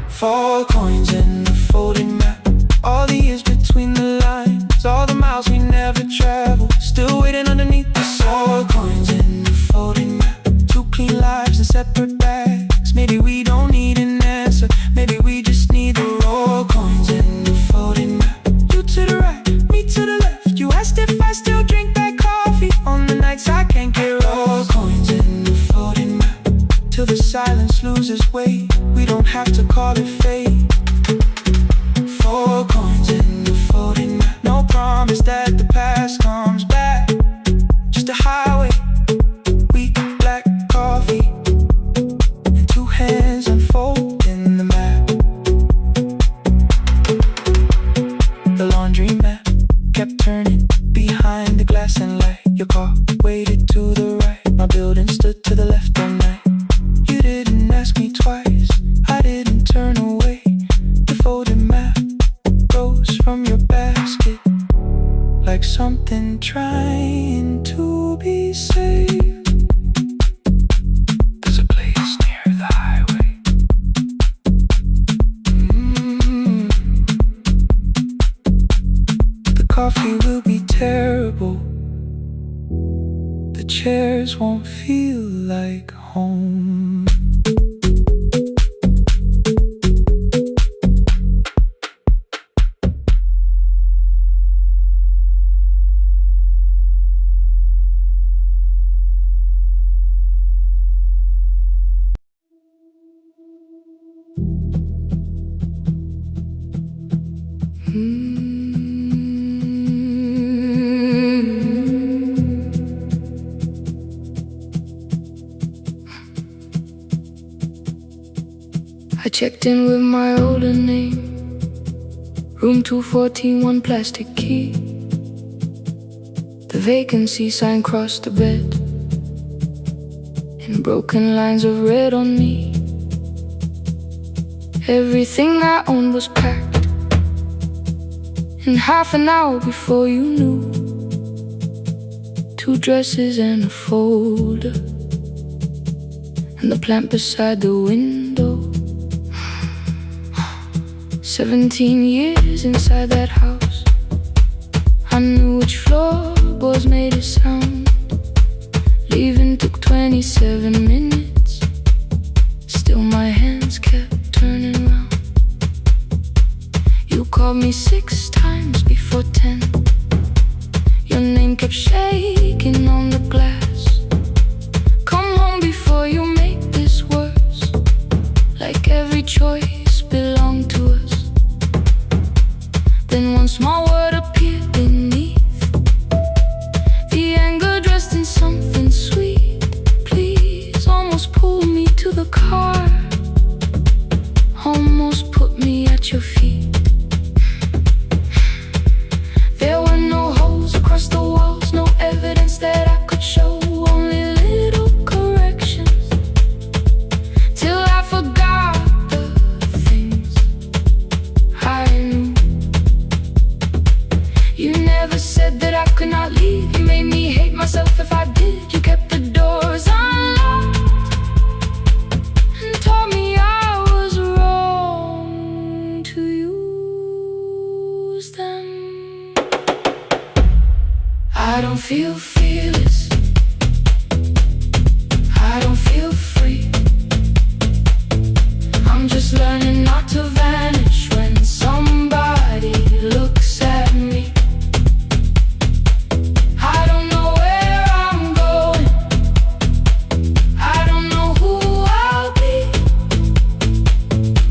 4 coins in the folded map, all the years between the lines, all the miles we never traveled, still waiting underneath the 4 coins in the folded map. 2 clean lives in separate bags. Maybe we don't need an answer, maybe we just need the raw coins in the folded map. You to the right, me to the left. You asked if I still drink that coffee on the nights I can't get raw coins in the folded map. Till the silence loses weight, we don't have to call it fate. 4 coins in the folded map, no promise behind the glass and light. Your car waited to the right. My building stood to the left all night. You didn't ask me twice, I didn't turn away. The folded map rose from your basket like something trying to be saved. There's a place near the highway. The coffee will be terrible. The chairs won't feel like home. I checked in with my older name, room 214, one plastic key. The vacancy sign crossed the bed, and broken lines of red on me. Everything I owned was packed in half an hour before you knew. 2 dresses and a folder, and the plant beside the window. 17 years inside that house, I knew which floorboards made a sound. Leaving took 27 minutes, still my hands kept turning round. You called me 6 times before 10. Your name kept shaking on the glass. Come home before you make this worse, like every choice belonged to us. Then one small word appeared beneath, the anger dressed in something sweet. Please, almost pulled me to the car, almost put me at your feet. There were no holes across the walls, no evidence that I could show, only little corrections, till I forgot the things I knew. You never said that I could not leave. You made me hate myself if I did. You kept the doors unlocked and taught me I was wrong to use them. I don't feel fearless, I don't feel free. I'm just learning not to vanish when somebody looks at me. I don't know where I'm going, I don't know who I'll be,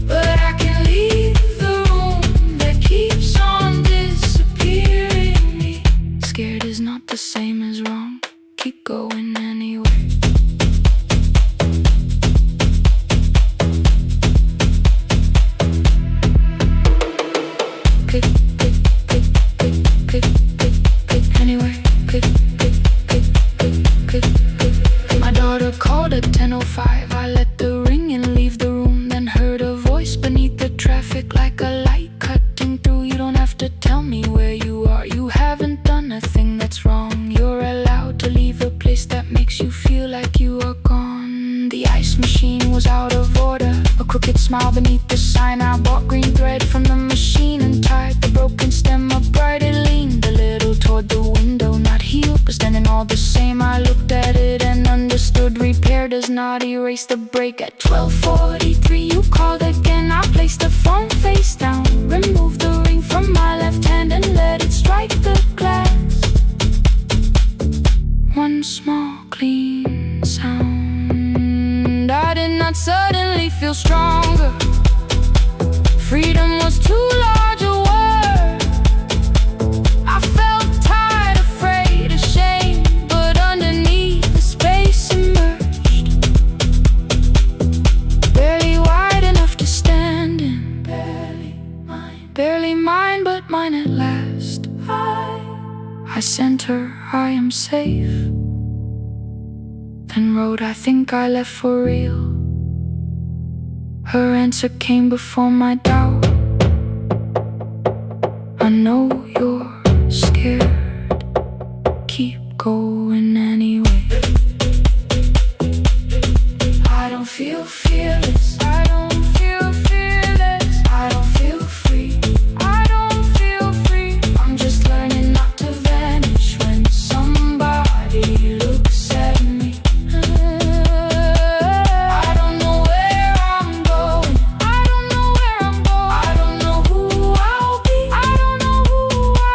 but I can leave the room that keeps on disappearing me. Scared is not the same as wrong, keep going anyway. Click, click, click, click, click, click, click, anyway. Click, click, click, click, click, click, click. My daughter called at 10:05. I let the ring and leave the room, then heard a voice beneath the traffic like a light cutting through. You don't have to tell me where you are, you haven't done a thing that's wrong. You're allowed to leave a place that makes you feel like you are gone. The ice machine was out of order, a crooked smile beneath the sign. I bought green thread from the machine and tied the broken stem upright. It leaned a little toward the window, not healed but standing all the same. I looked at it and understood repair does not erase the break. At 12:43 you called again. I placed the phone face down, removed the ring from my left hand and let it strike the glass. One small clean sound. I did not suddenly feel stronger. Freedom was too large a word. I felt tired, afraid, ashamed, but underneath the space emerged, barely wide enough to stand in. Barely mine, but mine at last. I sent her, I am safe. Then wrote, I think I left for real. Her answer came before my doubt. I know you're scared. Keep going anyway. I don't feel fearless. I don't feel fearless. I don't feel free. I don't feel free. I'm just learning not to vanish when somebody looks at me. I don't know where I'm going. I don't know where I'm going. I don't know who I'll be. I don't know who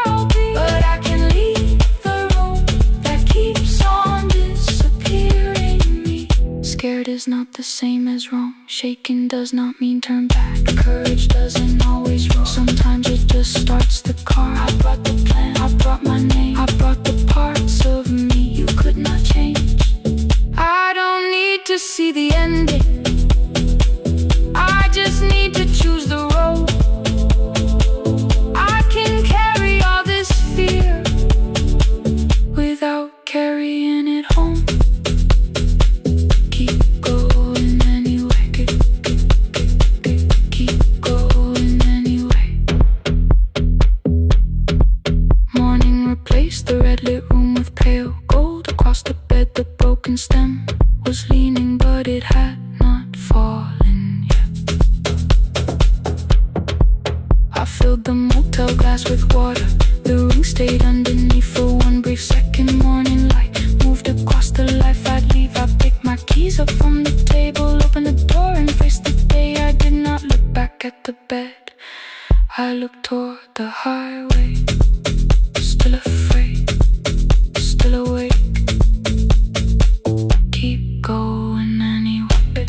I'll be. But I can leave the room that keeps on disappearing me. Scared is not the same as wrong. Shaken does not mean turn back. Courage doesn't always roll. Sometimes it just starts the car. I brought the plan, I brought my name, I brought the parts of me you could not change. I don't need to see the ending. I just need to choose the road. I can carry all this fear without carrying it home. Keep going anyway. Keep going anyway. Morning replaced the red lit room with pale gold. Across the bed the broken stem was leaning, but it had not fallen yet. I filled the motel glass with water. The ring stayed underneath for one brief second. Morning light moved across the life I'd leave. I picked my keys up from the table, opened the door and faced the day. I did not look back at the bed. I looked toward the highway. Still afraid, still awake. Keep going anyway.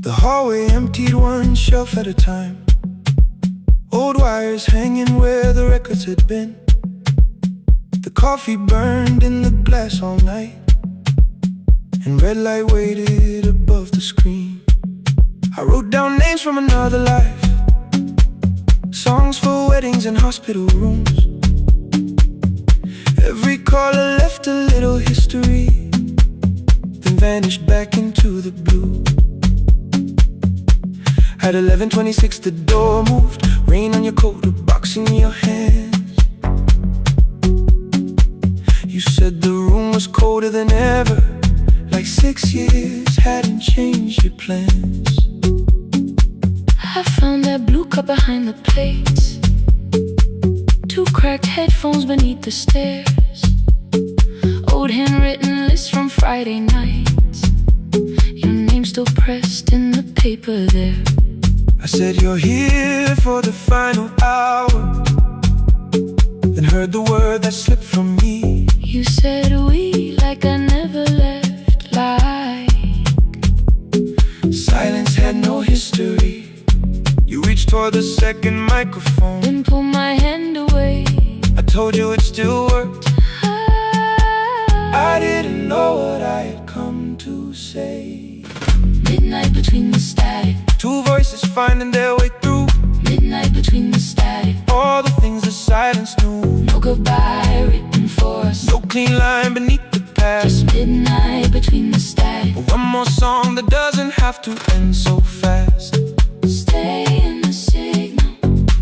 The hallway emptied one shelf at a time. Old wires hanging where the records had been. The coffee burned in the glass all night, and red light waited above the screen. I wrote down names from another life, songs for weddings and hospital rooms. Every caller left a little history, then vanished back into the blue. At 11:26 the door moved. Rain on your coat, a box in your hands. You said the room was colder than ever, like 6 years hadn't changed your plans. I found that blue cup behind the plates, 2 cracked headphones beneath the stairs, old handwritten lists from Friday nights, your name still pressed in the paper there. I said you're here for the final hour, then heard the word that slipped from me. You said we like I never left, like silence had no history. You reached toward the second microphone, then pulled my hand away. I told you it still worked. I didn't know what I had come to say. Midnight between the static, 2 voices finding their way through. midnight between the static, All the things the silence knew. no goodbye written for us, No clean line beneath the past. just midnight between the static. One more song that doesn't have to end so fast. Stay in the signal,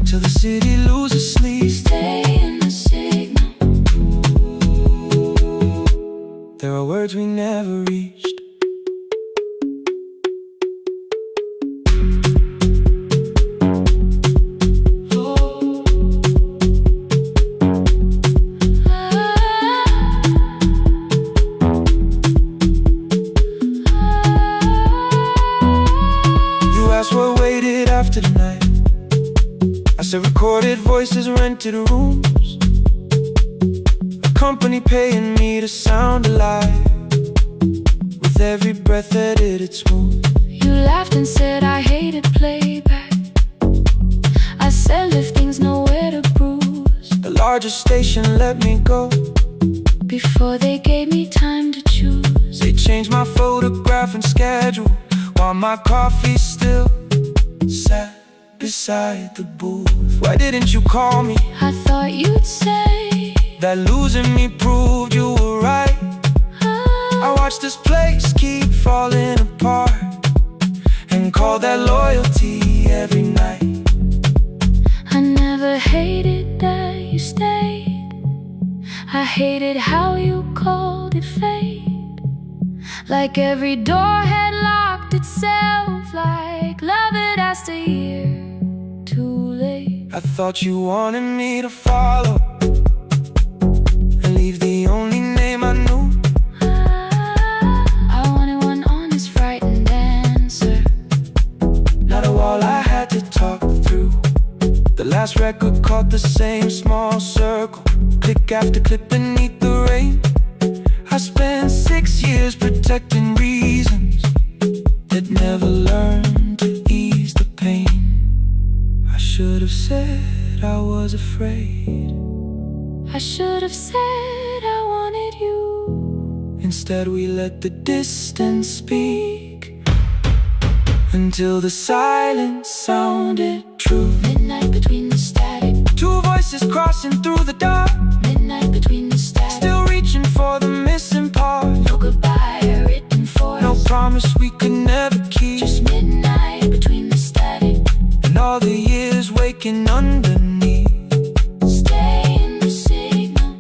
Till the city loses sleep. stay in the signal. There are words we never reached. You asked what waited after the night. mix of recorded voices, rented rooms, a company paying me to sound alive, with every breath edited smooth. You laughed and said I hated playback. I said if things nowhere to bruise. The largest station let me go before they gave me time to choose. They changed my photograph and schedule, while my coffee still sat beside the booth. Why didn't you call me? I thought you'd say that losing me proved you were right. I watched this place keep falling apart and call that loyalty every night. I never hated that you stayed. I hated how you called it fate. Like every door had locked itself, like love had asked a year too late. I thought you wanted me to follow and leave the only name I knew. I wanted one honest, frightened answer, not a wall I had to talk through. The last record caught the same small circle, click after click beneath the rain. I spent 6 years protecting reasons that never learned to ease the pain. I should have said I was afraid. I should have said I wanted you. Instead we let the distance speak until the silence sounded true. Midnight between the static, two voices crossing through the dark. Midnight between the static, still reaching for the missing part. no goodbye written for us, no promise we could never keep. just midnight between the static and all the years waking underneath. Stay in the signal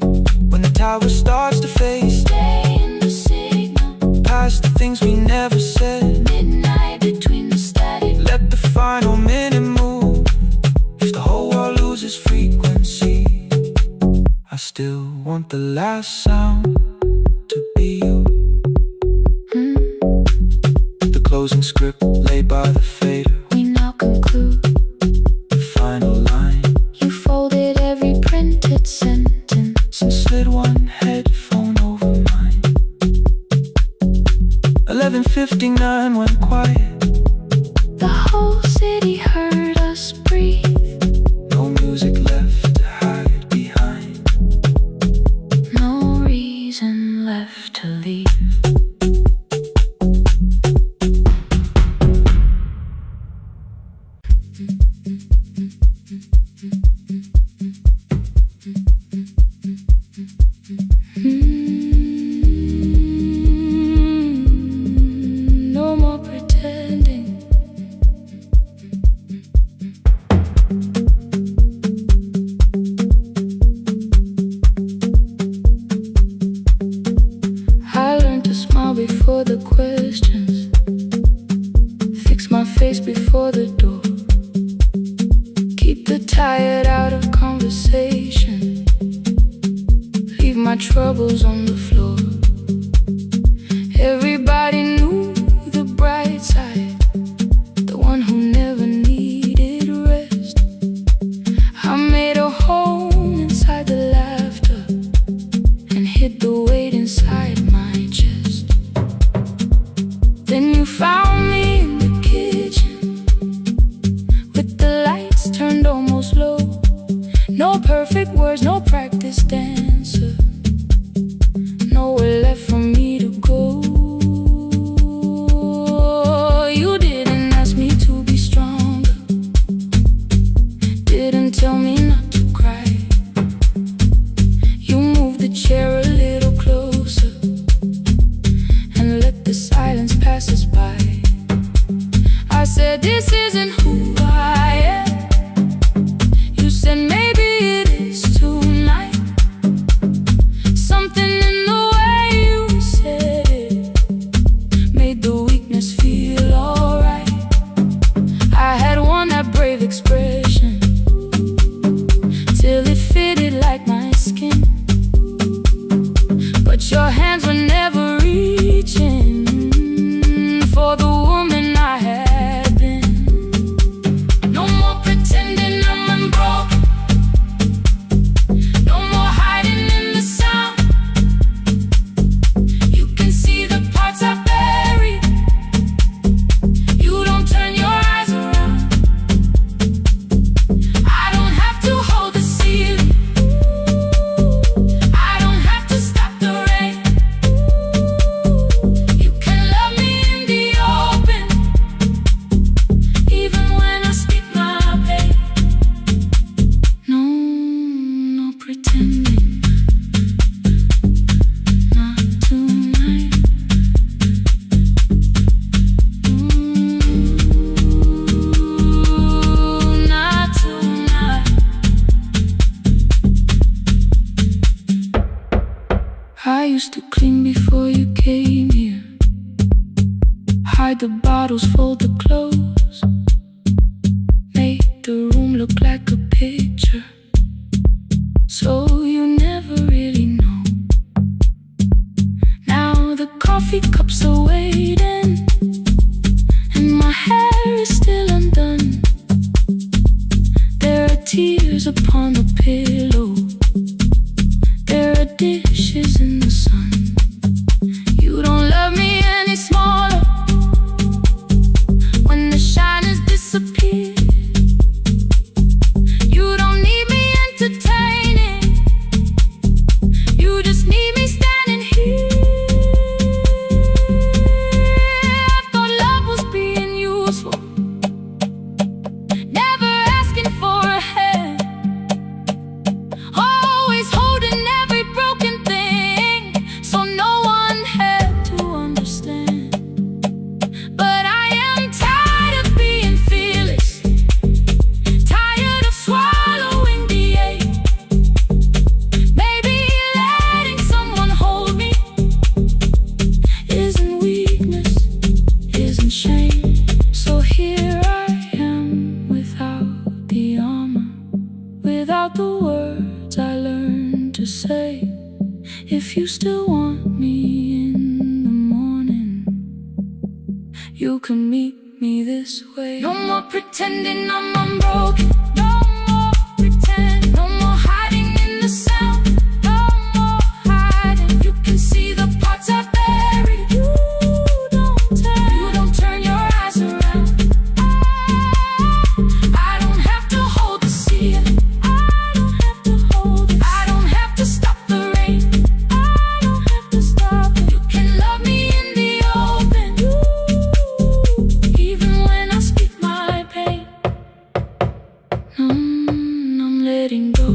When the tower starts to fade, stay in the signal, past the things we never said. midnight between the static. Let the final minute move. If the whole world loses frequency, I still want the last sound to be you. The closing script laid by the fader, We now conclude. the final line. You folded every printed sentence And slid one headphone over mine. 11:59 went quiet. The whole city heard us breathe. No music left to hide behind. No reason left to leave. No more pretending. I learned to smile before the questions, fix my face before the door, keep the tired out of conversation, leave my troubles on the floor. Everybody knew the bright side, the one who never needed rest. I made a home inside the laughter and hid the weight inside my chest. Then you found me in the kitchen with the lights turned almost low. No perfect words, no practice dancer, nowhere left for me to go. You didn't ask me to be stronger, didn't tell me not to cry. You moved the chair a little closer and let the silence pass us by. I said, this isn't who I am. You said, maybe it is tonight. Something in the way you said it made the weakness feel alright. I had worn that brave expression used to clean before you came here. Hide the bottles, fold the clothes, make the room look like a picture, so you never really know. Now the coffee cups are waiting, and my hair is still undone. There are tears upon the pillow, there are dishes in the sun. You don't love me any smaller when the shine has disappeared. You don't need me entertaining, you just need me standing here. I thought love was being useful, never asking for a hand, always holding every broken thing, so no one had to understand. But I am tired of being fearless, tired of swallowing the ache. Maybe letting someone hold me isn't weakness, isn't shame. So here I am without the armor, without the words I learned to say. If you still want me in the morning, you can meet me this way. No more pretending I'm unbroken, no more pretend, no more hiding in the sound, no more hiding. You can see the parts I buried, you don't turn your eyes around. I don't have to hold the ceiling, I don't have to hold it, I don't have to stop the rain, I don't have to stop it. You can love me in the open, even when I speak my pain. I'm letting go,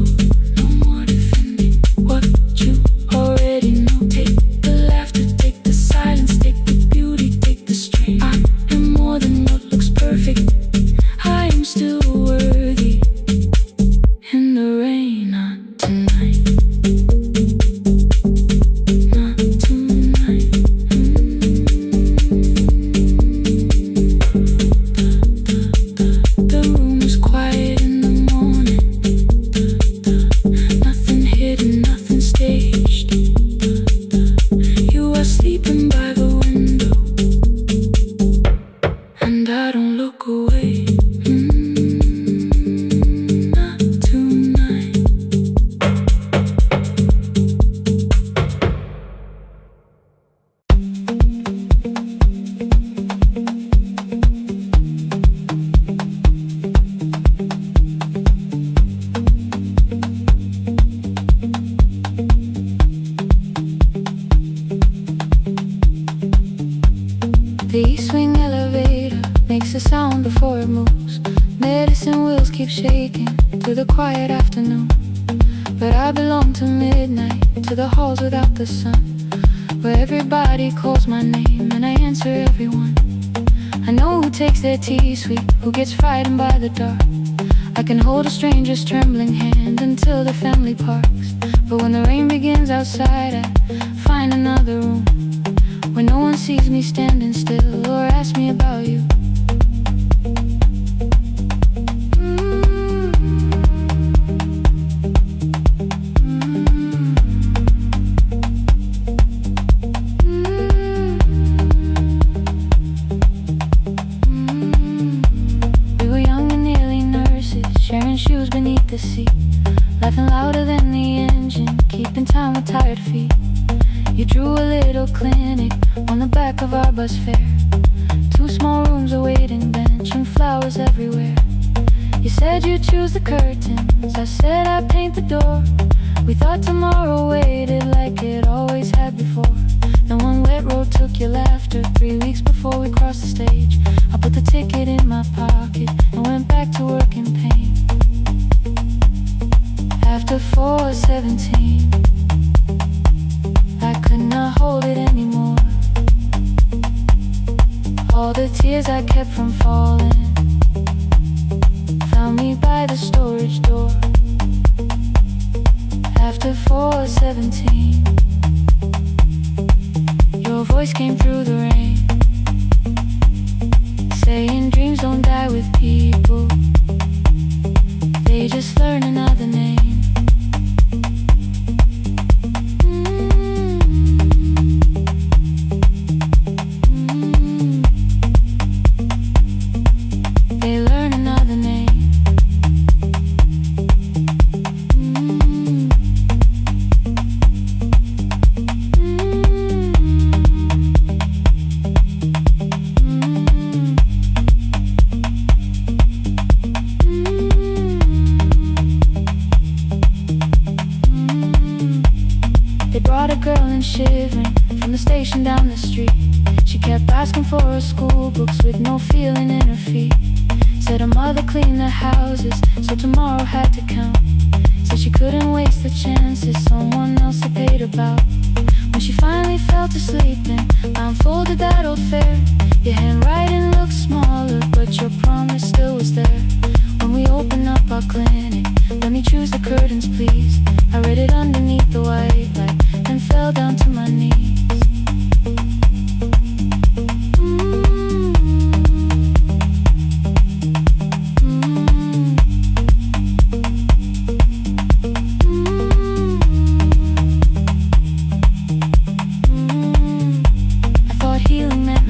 no more defending what you already know. Take the laughter, take the silence, take the beauty, take the strain. I am more than what looks perfect, I am still worthy. In the rain, not tonight, not tonight. The room is quiet in the morning, nothing hidden, nothing staged. You are sleeping by the window, and I don't look away. Not tonight. The east wing elevator makes a sound before it moves. Medicine wheels keep shaking through the quiet afternoon. But I belong to midnight, to the halls without the sun, where everybody calls my name and I answer everyone. I know who takes their tea sweet, who gets frightened by the dark. I can hold a stranger's trembling hand until the family parks. But when the rain begins outside, I find another room where no one sees me standing still or asks me about you. We were young and nearly nurses, sharing shoes beneath the seat, laughing louder than the engine, keeping time with tired feet. You drew a little clinic on the back of our bus fare, 2 small rooms, a waiting bench, and flowers everywhere. You said you'd choose the curtains, I said I'd paint the door. We thought tomorrow waited like it always had before. Then one wet road took your laughter, 3 weeks before we crossed the stage. I put the ticket in my pocket and went back to work in pain. After 4:17, I could not hold it anymore. All the tears I kept from falling found me by the storage door. After 4:17, voice came through the rain, saying dreams don't die with people, they just learn another name. They learn another name. They brought a girl in shivering from the station down the street. She kept asking for her school books with no feeling in her feet. Said her mother cleaned the houses, so tomorrow had to count. Said she couldn't waste the chances someone else had paid about. When she finally fell to sleep and unfolded that old fare, your handwriting looked smaller, but your promise still was there. When we opened up our clinic, let me choose the curtains please. I read it underneath the white light, then fell down to my knees.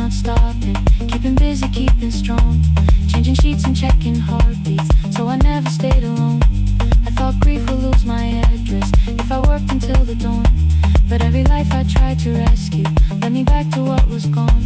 Stopping, keeping busy, keeping strong, changing sheets and checking heartbeats, so I never stayed alone. I thought grief would lose my address if I worked until the dawn, but every life I tried to rescue led me back to what was gone.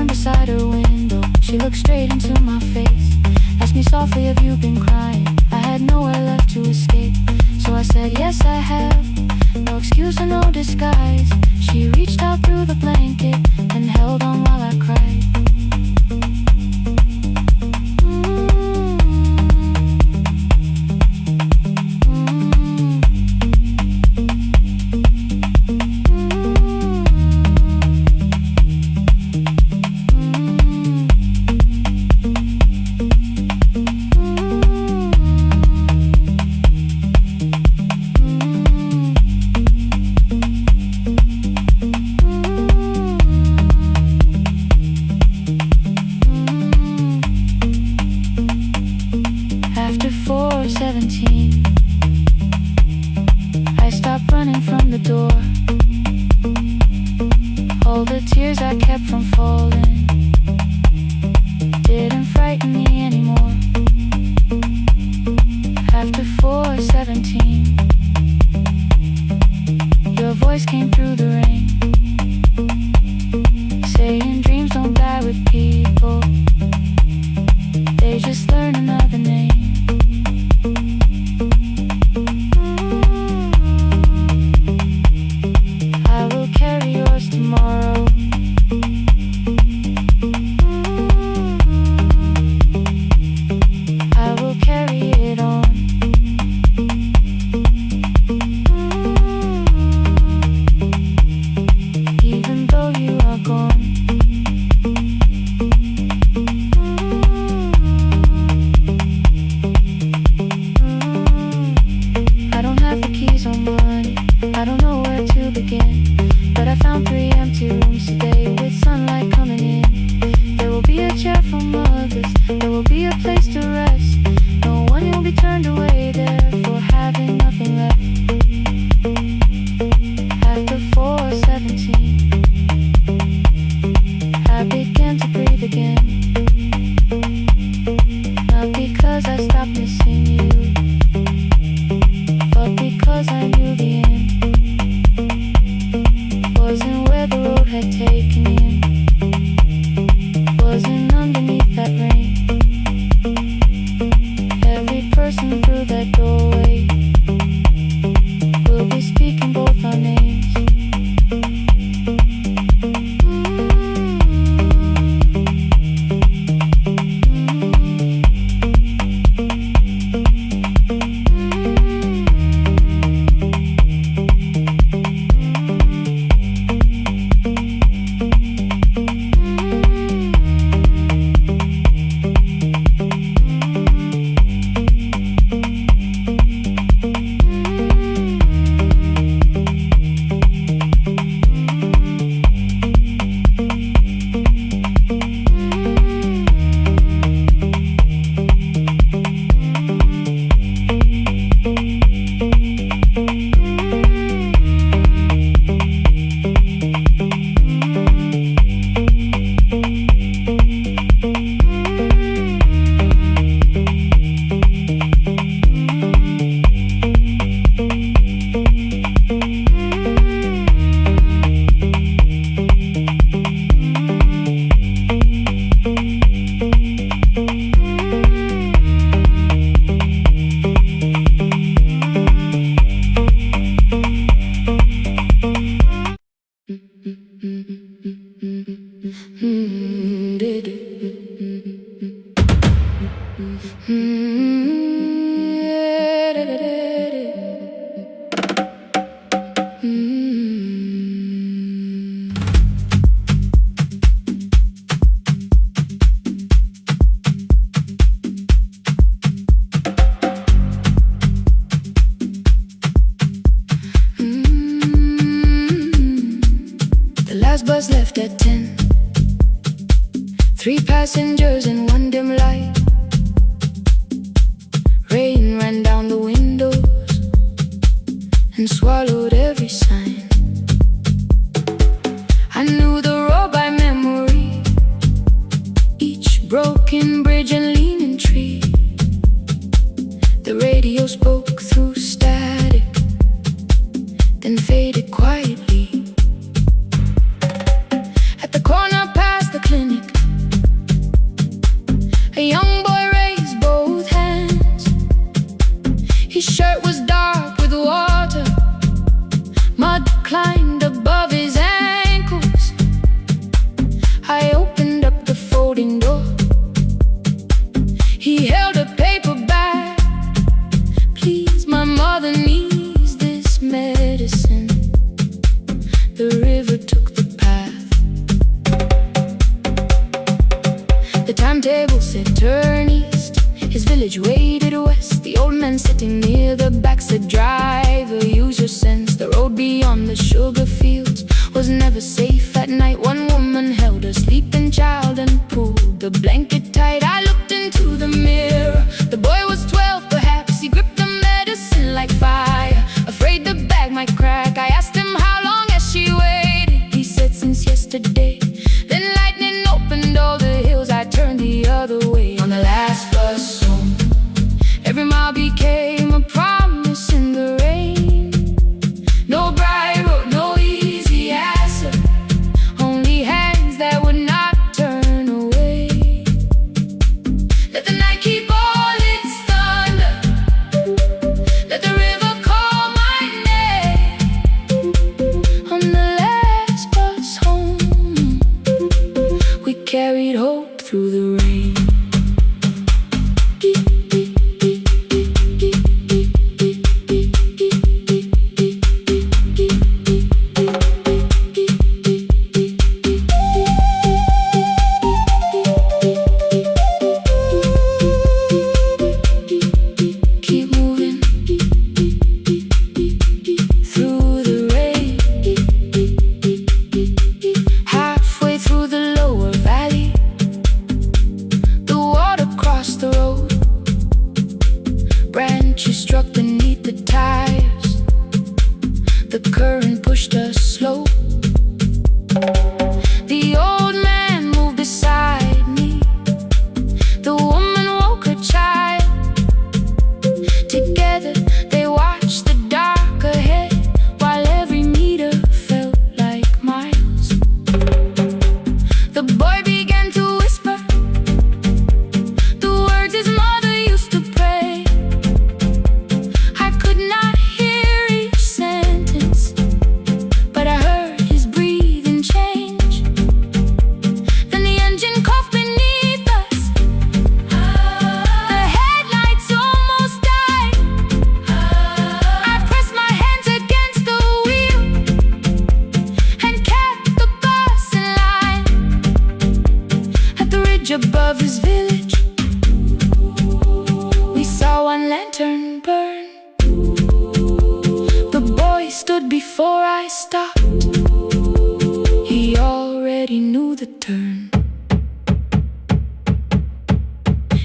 Beside her window, she looked straight into my face, asked me softly, have you been crying? I had nowhere left to escape, so I said, yes I have, no excuse or no disguise. She reached out through the blanket and held on while I cried. After 4:17, I stopped running from the door. All the tears I kept from falling didn't frighten me anymore. After 4:17, your voice came through the rain, saying dreams don't die with people, they just learn another name. I will carry yours tomorrow. I will carry it on. Even though you are gone. I don't have the keys or money, I don't know where to begin, but I found 3 empty rooms today with sunlight coming in. There will be a chair for mothers, there will be a place to rest. No one will be turned away there for having nothing left. After 4:17, I began to breathe again. Not because I stopped missing you, but because I knew the end wasn't where the road had taken me, wasn't underneath that rain. Every person through that doorway will be speaking both our names. The last bus left at 10. 3 passengers and 1 dim light. Rain ran down the windows and swallowed every sign. I knew the road by memory, each broken bridge and leaning tree. The radio spoke through static, then faded quietly. At the corner past the clinic, a young boy raised both hands. His shirt was dark with water, mud climbed above his ankles. I opened up the folding door. He held a paper bag. Please, my mother needs this medicine. The river took the path. The timetable said turn east. His village waited west. The old man sitting near the back said driver, use your sense. The road beyond the sugar fields was never safe at night. One woman held her sleeping child and pulled the blanket tight. I looked into the mirror. The boy was 12 perhaps. He gripped the medicine like fire, afraid the bag might crack. I asked him how long has she waited. He said since yesterday. Then lightning opened all the hills. I turned the other way on the last bus home. Every mile became a promise in the rain. No bright road, no easy answer, only hands that would not turn away. Let the night keep all its thunder, let the river call my name. On the last bus home, we carried hope through the rain. Keep moving through the rain. Halfway through the lower valley, the water crossed the road. Branches struck beneath the tires. The current pushed us slow. The old man moved beside me. The woman woke her child. Together they watched the dark ahead, while every meter felt like miles. The boy began to whisper the words his mother used to pray. I could not hear each sentence, but I heard his breathing change. Then the engine coughed beneath us. The headlights almost died. I pressed my hands against the wheel and kept the bus in line. At the ridge above his village, we saw one lantern burn. The boy stood before I stopped. He already knew the turn.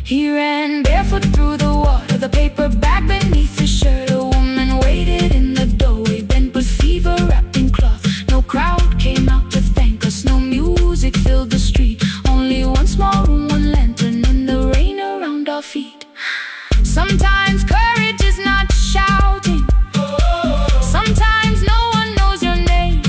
He ran barefoot through the water, the paper bag beneath his shirt. A woman waited in the doorway, bent with fever wrapped in cloth. No crowd came out to thank us, no music filled the street. Only one small room, one lantern, and the rain around our feet. Sometimes courage is not shouting. Sometimes no one knows your name.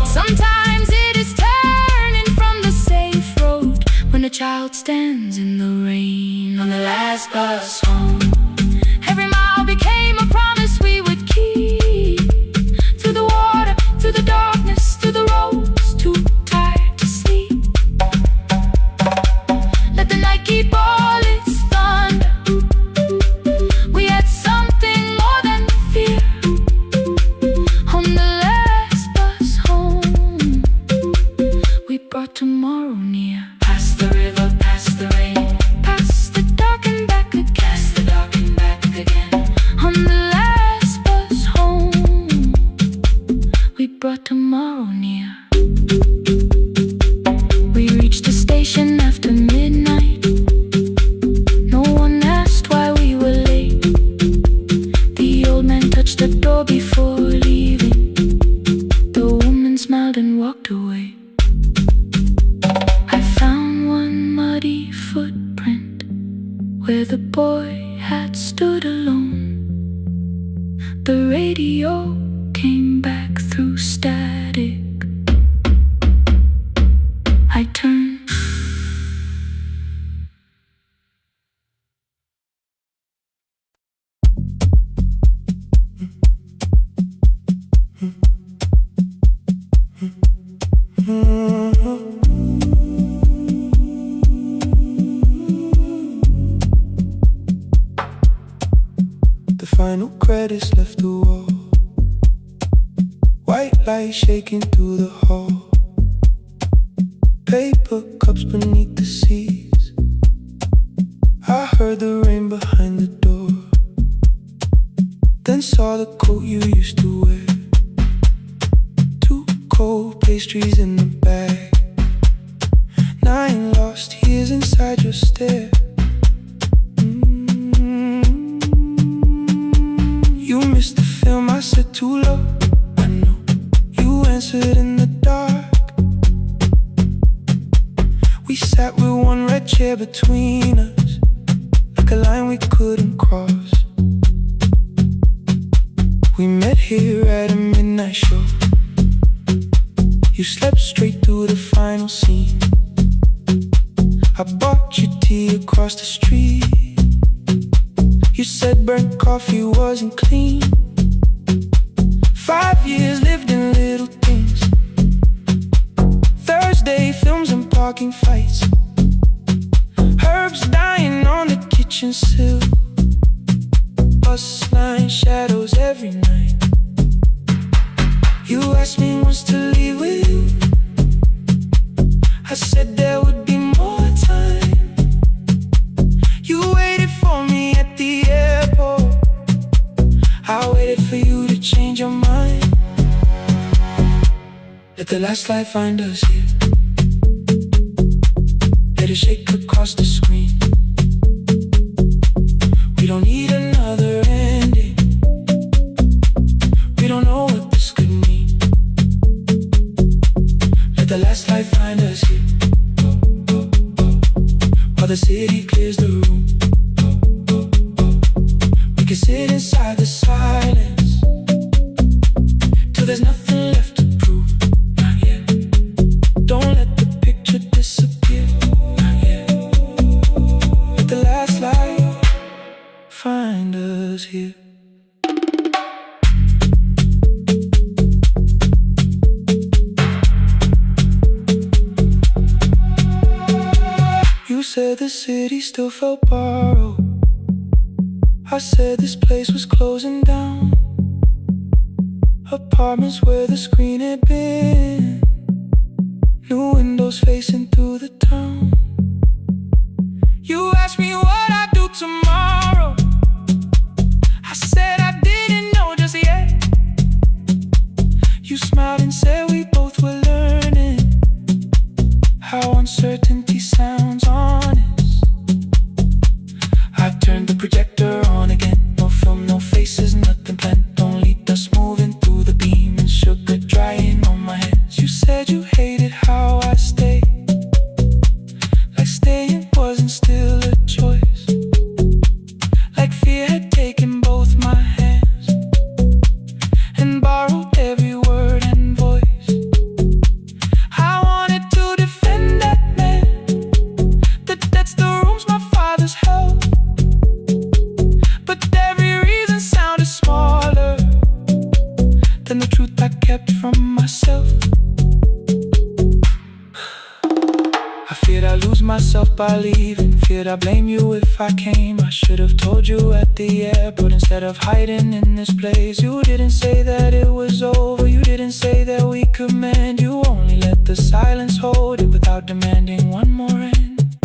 Sometimes it is turning from the safe road when a child stands in the rain on the last bus home. Every mile became a promise we would keep. Through the water, through the darkness, through the roads too tired to sleep. Let the night keep all its where the boy had stood alone. The radio came back through static. I turned. The final credits left the wall, white light shaking through the hall, paper cups beneath the seats. I heard the rain behind the door, then saw the coat you used to wear, two cold pastries in the bag, 9 lost years inside your stare. You missed the film, I said too low. I know you answered in the dark. We sat with one red chair between us, like a line we couldn't cross. We met here at a midnight show. You slept straight through the final scene. I bought you tea across the street. You said burnt coffee wasn't clean. 5 years lived in little things, Thursday films and parking fights, herbs dying on the kitchen sill, bus line shadows every night. You asked me once to leave with you. I said there would be more time. You waited for me at the airport. I waited for you to change your mind. Let the last light find us here. Let it shake across the screen. We don't need another ending. We don't know what this could mean. Let the last light find us here, while the city clears the room. We can sit inside the silence till there's nothing left to prove. Not yet. Don't let the picture disappear. Not yet. Let the last light find us here. You said the city still felt borrowed. I said this place was closing down. Apartments where the screen had been, new windows facing through the town. You asked me what I'd do tomorrow. I said I didn't know just yet. You smiled and said we both were learning how uncertainty sounds honest. I turned the projector on again. No film, no faces, nothing planned. Only dust moving through the beam and sugar drying on my hands. You said you hated how I stayed, like staying wasn't still a choice, like fear had taken both my hands and borrowed every word and voice. I wanted to defend that man, that's the rooms my father's held, but every reason sounded smaller than the truth I kept from myself. I feared I'd lose myself by leaving, feared I'd blame you if I came. I should have told you at the airport instead of hiding in this place. You didn't say that it was over, you didn't say that we could mend. You only let the silence hold it without demanding one more end.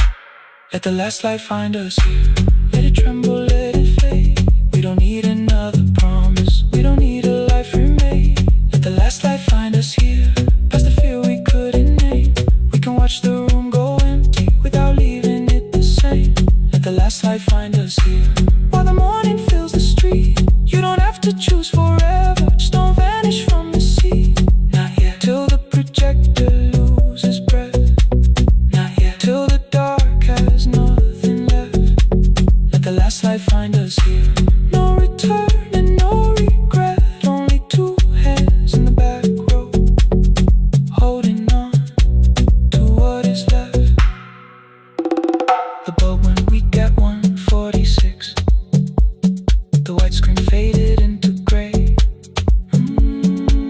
Let the last light find us here. Let it tremble, let it fade. We don't need another promise, we don't need a life remade. Let the last light find us here, past the fear we couldn't name. We can watch the room go empty without leaving it the same. Let the last light find us here, while the morning fills the street. You don't have to choose forever, just don't vanish from the sea. Not yet. Till the projector loses breath. Not yet. Till the dark has nothing left. last light find us here. No return and no regret. Only two hands in the back row, holding on to what is left. The bulb when we get 146. The white screen faded into gray.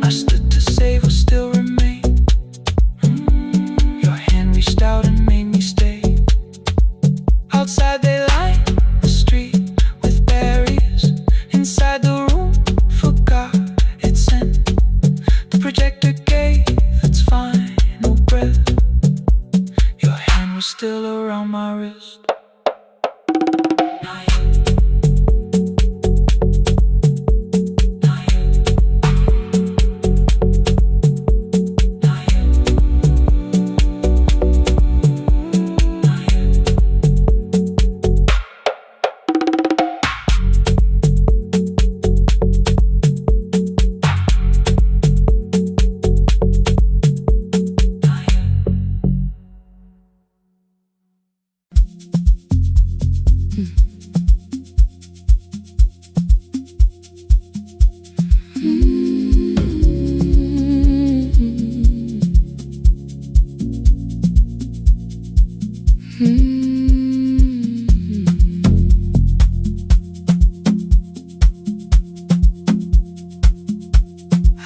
I stood to save what still remained. Your hand reached out and made me stay. Outside they line the street with barriers. Inside the room, forgot its scent. The projector gave its final breath. Your hand was still around my wrist. Not yet. Not yet. Not yet. Not yet.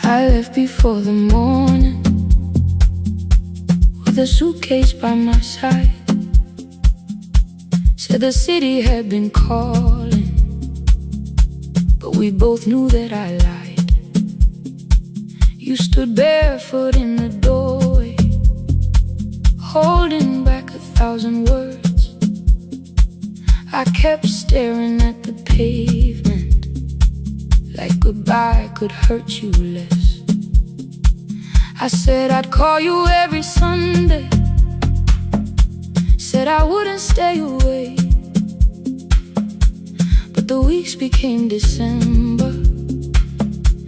I left before the morning with a suitcase by my side. Said the city had been calling, but we both knew that I lied. You stood barefoot in the doorway, holding back 1,000 words. I kept staring at the pavement, like goodbye could hurt you less. I said I'd call you every Sunday, said I wouldn't stay away. But the weeks became December,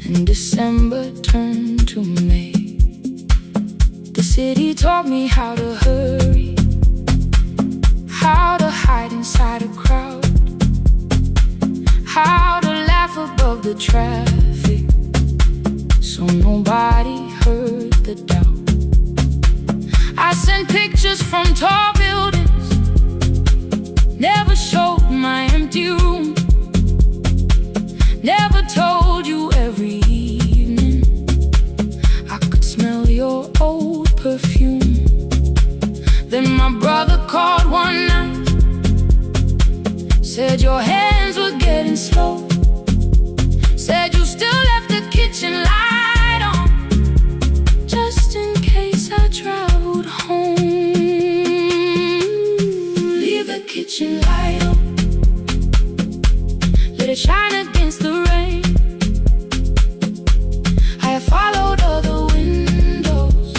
and December turned to May. The city taught me how to hurry, how to hide inside a crowd, how to laugh above the traffic, so nobody heard the doubt. I sent pictures from tall buildings, never showed my empty room, never told you every evening I could smell your old perfume. Then my brother called one night, said your hands were getting slow, said you still left the kitchen light on, just in case I traveled home. Leave the kitchen light on, let it shine against the rain. I have followed other windows,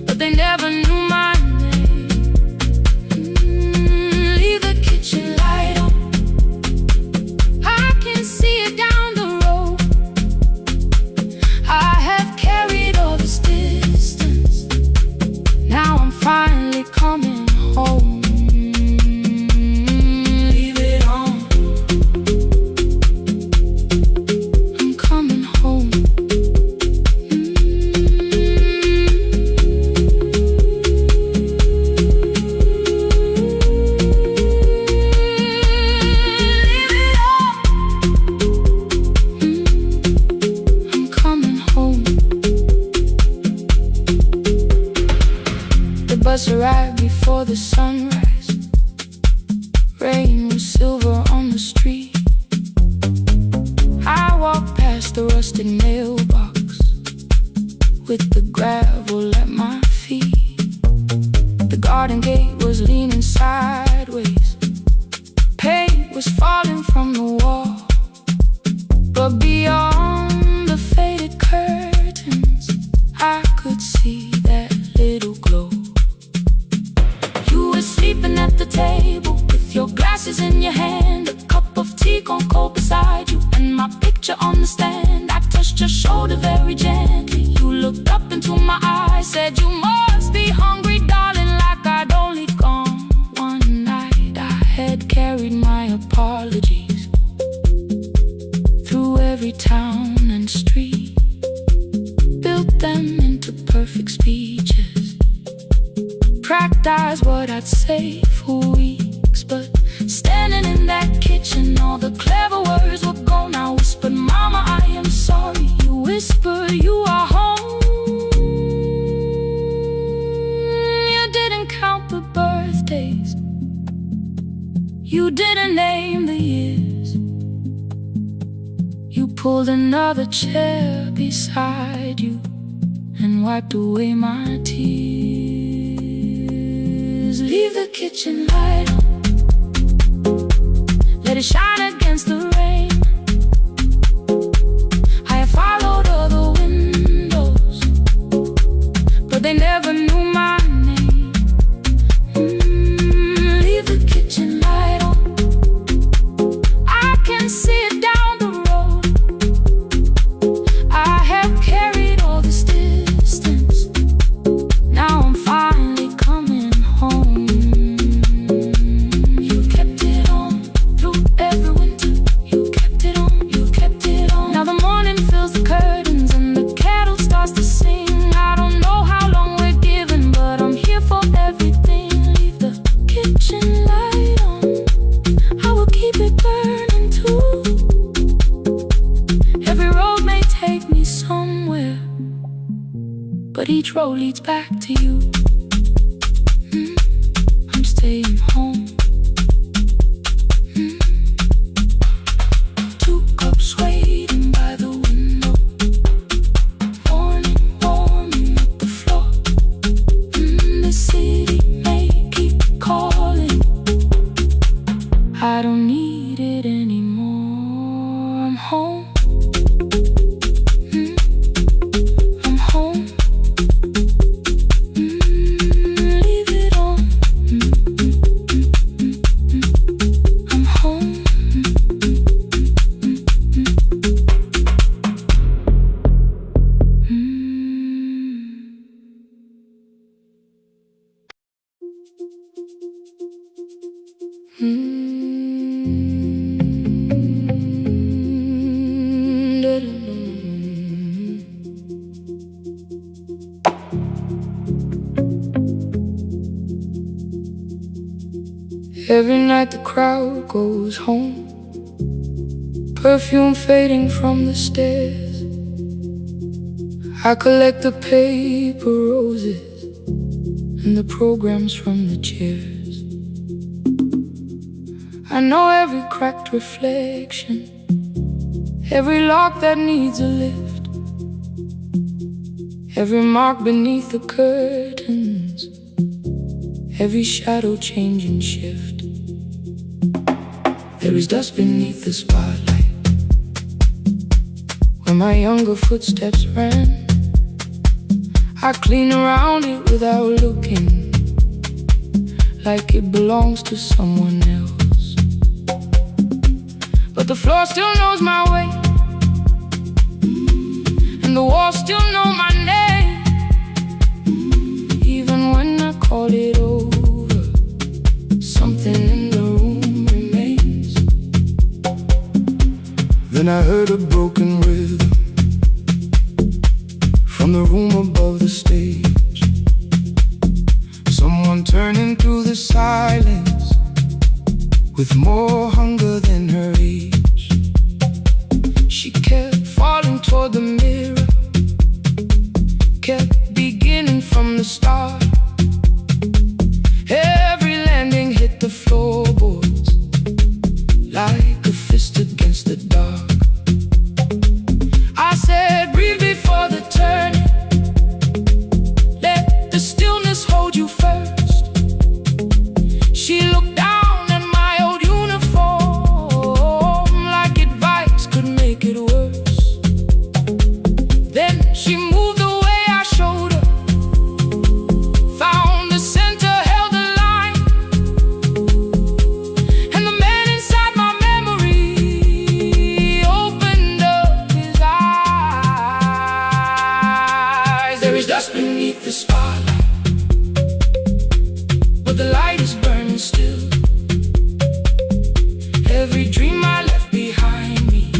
but they never knew my name. Leave the kitchen light on, I can see it down the road. I have carried all this distance, now I'm finally coming home. Leave it on, I'm coming home. Leave it on, I'm coming home. The bus arrived before the sunrise. Rain was silver on the street. I walked past the rusted mailbox with the gravel at my feet. The garden gate was leaning sideways, paint was falling from the wall, but beyond the faded curtains I could see that little glow. You were sleeping at the table with your glasses in your hand, a cup of tea gone cold beside you, and my picture on the stand. I touched your shoulder very gently. You looked up into my eyes, said you must be hungry, darling, like I'd only gone one night. I bed carried my apologies through every town and street, built them into perfect speeches, practiced what I'd say for weeks. But standing in that kitchen, all the clever words were gone. I whispered, Mama, I am sorry. You whispered, you are home. You didn't count the birthdays, you didn't name the years. You pulled another chair beside you and wiped away my tears. Leave the kitchen light on, let it shine against the rain. I have followed other windows, but they never knew my name. Leave the kitchen light on, I can see it down the road. I have carried all this distance, now I'm finally coming home. You kept it on through every winter, you kept it on, you kept it on. Now the morning fills the curtains and the kettle starts to sing. I don't know how long we're given, but I'm here for everything. Leave the kitchen light on, I will keep it burning too. Every road may take me somewhere, but each road leads back to you. I'm staying home. 2 cups waiting by the window, morning warming up the floor. The city may keep calling, I don't need it anymore. I'm home. I'm home. Leave it on. I'm home. Every night the crowd goes home, perfume fading from the stairs. I collect the paper roses and the programs from the chairs. I know every cracked reflection, every lock that needs a lift, every mark beneath the curtains, every shadow change and shift. There is dust beneath the spotlight where my younger footsteps ran. I clean around it without looking, like it belongs to someone else. But the floor still knows my way, and the walls still know my name. Even when I call it over, something in the room remains. Then I heard a broken rhythm from the room above the stage. Someone turning through the silence with more hunger than her age. She kept falling toward the mirror, kept beginning from the start. Every landing hit the floorboards like a fist against the dark. I said, breathe before the turning, let the stillness hold you first. She looked down at my old uniform like advice could make it worse. Then she moved the way I showed her, Every dream I left behind me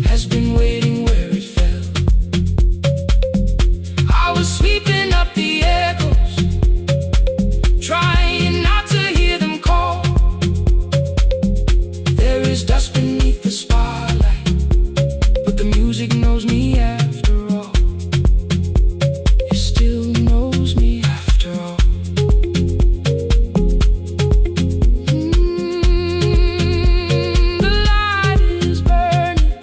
has been waiting where it fell. I was sweeping up the echoes, trying not to hear them call. There is dust beneath the spotlight, but the music knows me after all. It still knows me after all. The light is burning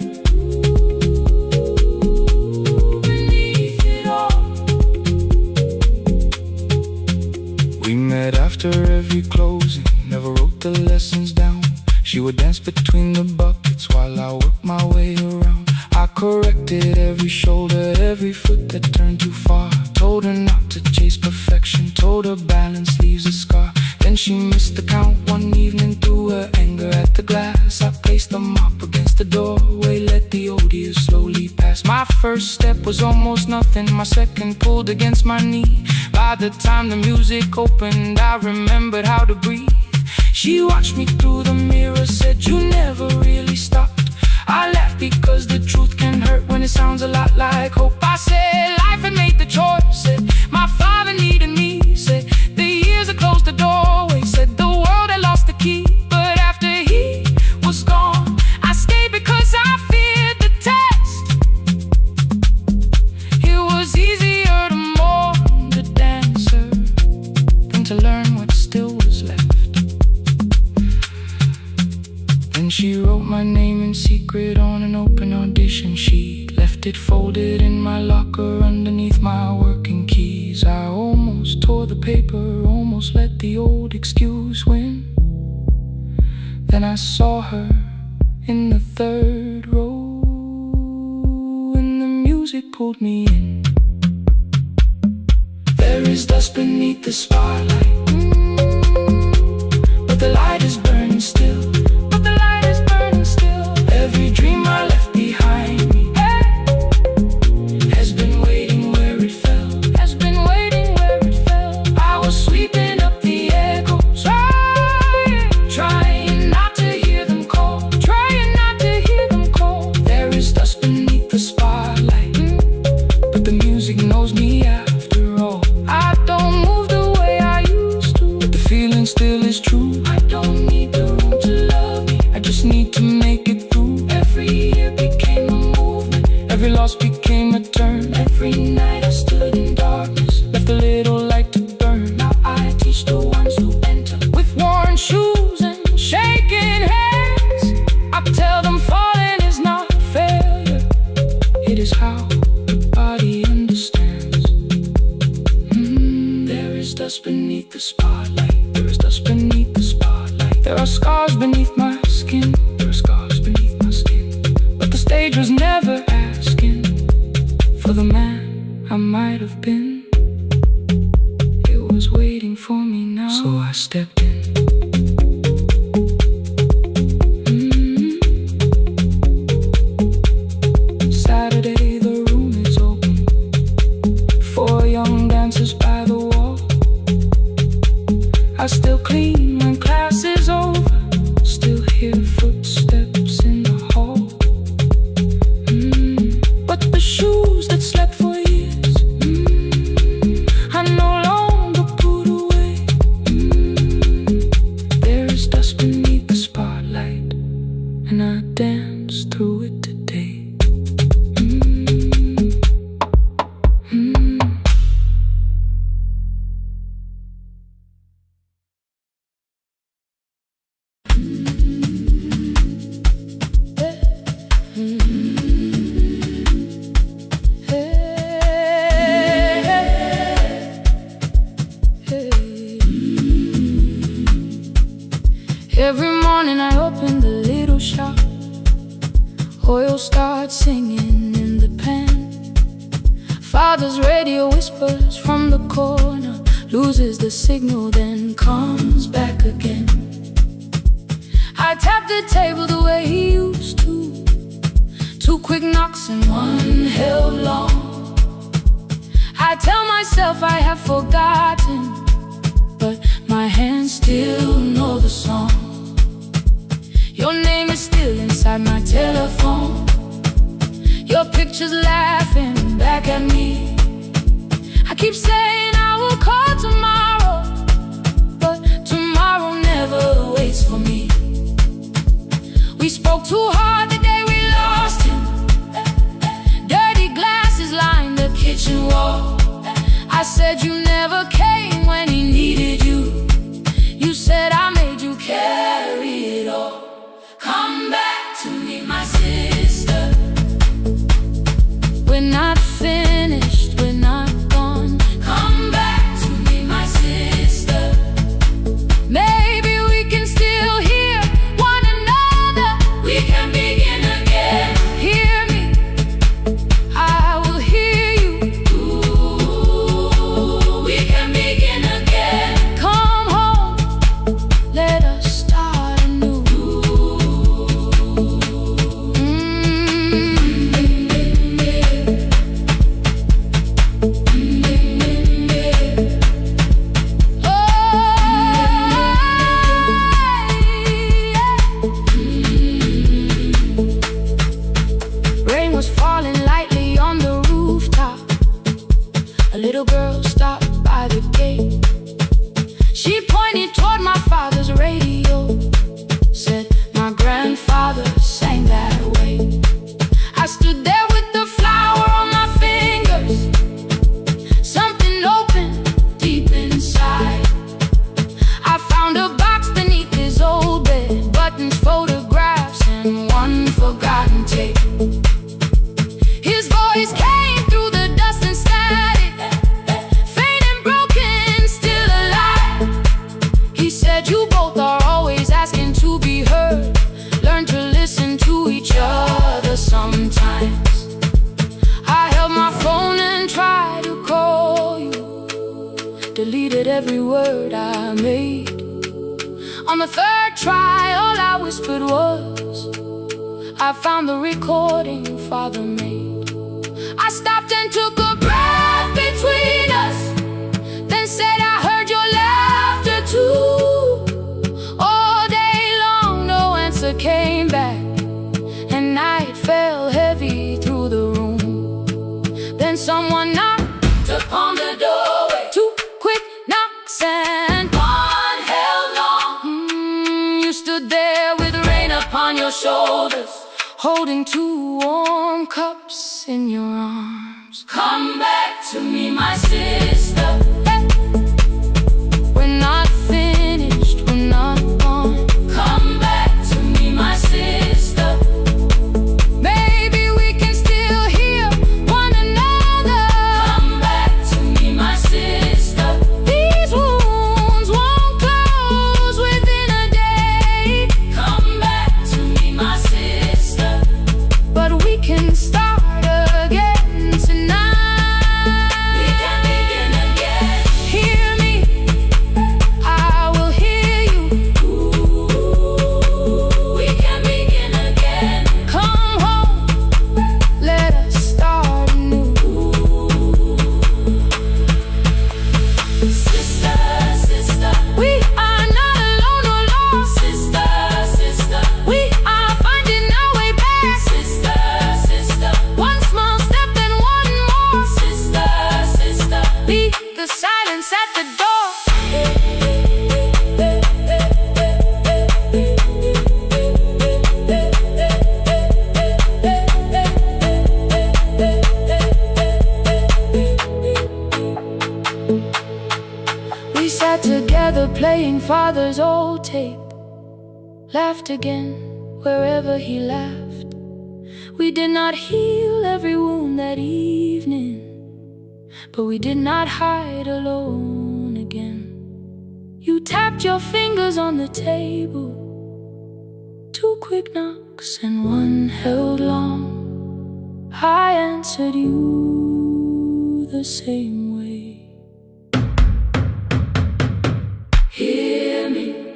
beneath it all. We met after every closing, never wrote the lessons down. She would dance between the buckets while I worked my way around. I corrected every shoulder, every foot that turned too far. Told her not to chase perfection, told her balance leaves a scar. Then she missed the count one evening, threw her anger at the glass. I placed the mop against the doorway, let the odious slowly pass. My first step was almost nothing, my second pulled against my knee. By the time the music opened, I remembered how to breathe. She watched me through the mirror, said, "You never really stopped." I laughed because the truth can hurt when it sounds a lot like hope. I said life had made the choice, said my father needed me, said the years had closed the doorway, said the world had lost the key. But after he was gone, I stayed because I feared the test. It was easier to mourn the dancer than to learn what still was left. Then she wrote my name in secret on an open audition sheet, left it folded in my locker underneath my working keys. I almost tore the paper, almost let the old excuse win. Then I saw her in the third row, and the music pulled me in. There is dust beneath the spotlight, but the light is burning still. Every dream I left behind me has been waiting where it fell, has been waiting where it fell. I was sweeping up the echoes, trying not to hear them call, trying not to hear them call. There is dust beneath the spotlight, but the music knows me after all. I don't move the way I used to, but the feeling still is true. I don't need the room to love me, I just need to make it through. Every year became a movement, every loss became a turn. Every night I stood in darkness, left a little light to burn. Now I teach the ones who enter with worn shoes and shaking hands. I tell them falling is not failure, it is how the body understands. There is dust beneath the spotlight, there is dust beneath the spotlight. There are scars beneath my skin, there are scars beneath my skin. But the stage was never asking for the man I might have been. It was waiting for me now, so I stepped in. Saturday, the room is open, 4 young dancers by the wall. I still clean when class is over, still hear footsteps in the hall. But the shoes that slept for years, I no longer put away. There is dust beneath the spotlight, and I dance through it today. Every morning I open the little shop, oil starts singing in the pan. Father's radio whispers from the corner, loses the signal, then comes back again. I tap the table the way he used to, 2 quick knocks and 1 held long. I tell myself I have forgotten, but my hands still know the song. pictures laughing back at me. I keep saying I will call tomorrow, but tomorrow never waits for me. We spoke too hard the day we lost him. Dirty glasses lined the kitchen wall. I said you never came when he needed you. You said I made you carry it all. Come back to me, my sister. We're not finished, we're not gone. Come back to me, my sister. Maybe we can still hear one another. We can begin again. Hear me, I will hear you. Ooh, we can begin again. Come home, let us start anew. Rain was falling lightly on the rooftop. A little girl stopped by the gate. She pointed toward my father's radio, said my grandfather sang that way. I stood there with the flower on my fingers. Something opened deep inside. I found a box beneath his old bed, buttons, photographs, and one forgotten tape. His voice came through the dust and static, faint and broken, still alive. He said you both are always asking to be heard. Learn to listen to each other sometimes. I held my phone and tried to call you, deleted every word I made. On the third try, all I whispered was, I found the recording Father made. I stopped and took a breath between us, then said I heard your laughter too. All day long no answer came back, and night fell heavy through the room. Then someone knocked upon the doorway. Two quick knocks and one held long. You stood there with rain upon your shoulders, holding two warm cups in your arms. Come back to me, my sister. We're not finished, we're not gone. Come back to me, my sister. Maybe we can still hear one another. Come back to me, my sister. These wounds won't close within a day. Come back to me, my sister. But we can start again tonight. We can begin again. Hear me, I will hear you. Ooh, we can begin again. Come home, let us start anew. Sister, sister, we are not alone or lost. Sister, sister, we are finding our way back. Sister, sister, one small step and one more. Sister, sister, leave the silence at the door. We sat together playing Father's old tape, laughed again wherever he laughed. We did not heal every wound that evening, but we did not hide alone again. You tapped your fingers on the table, two quick knocks and one held long. I answered you the same way. Hear me,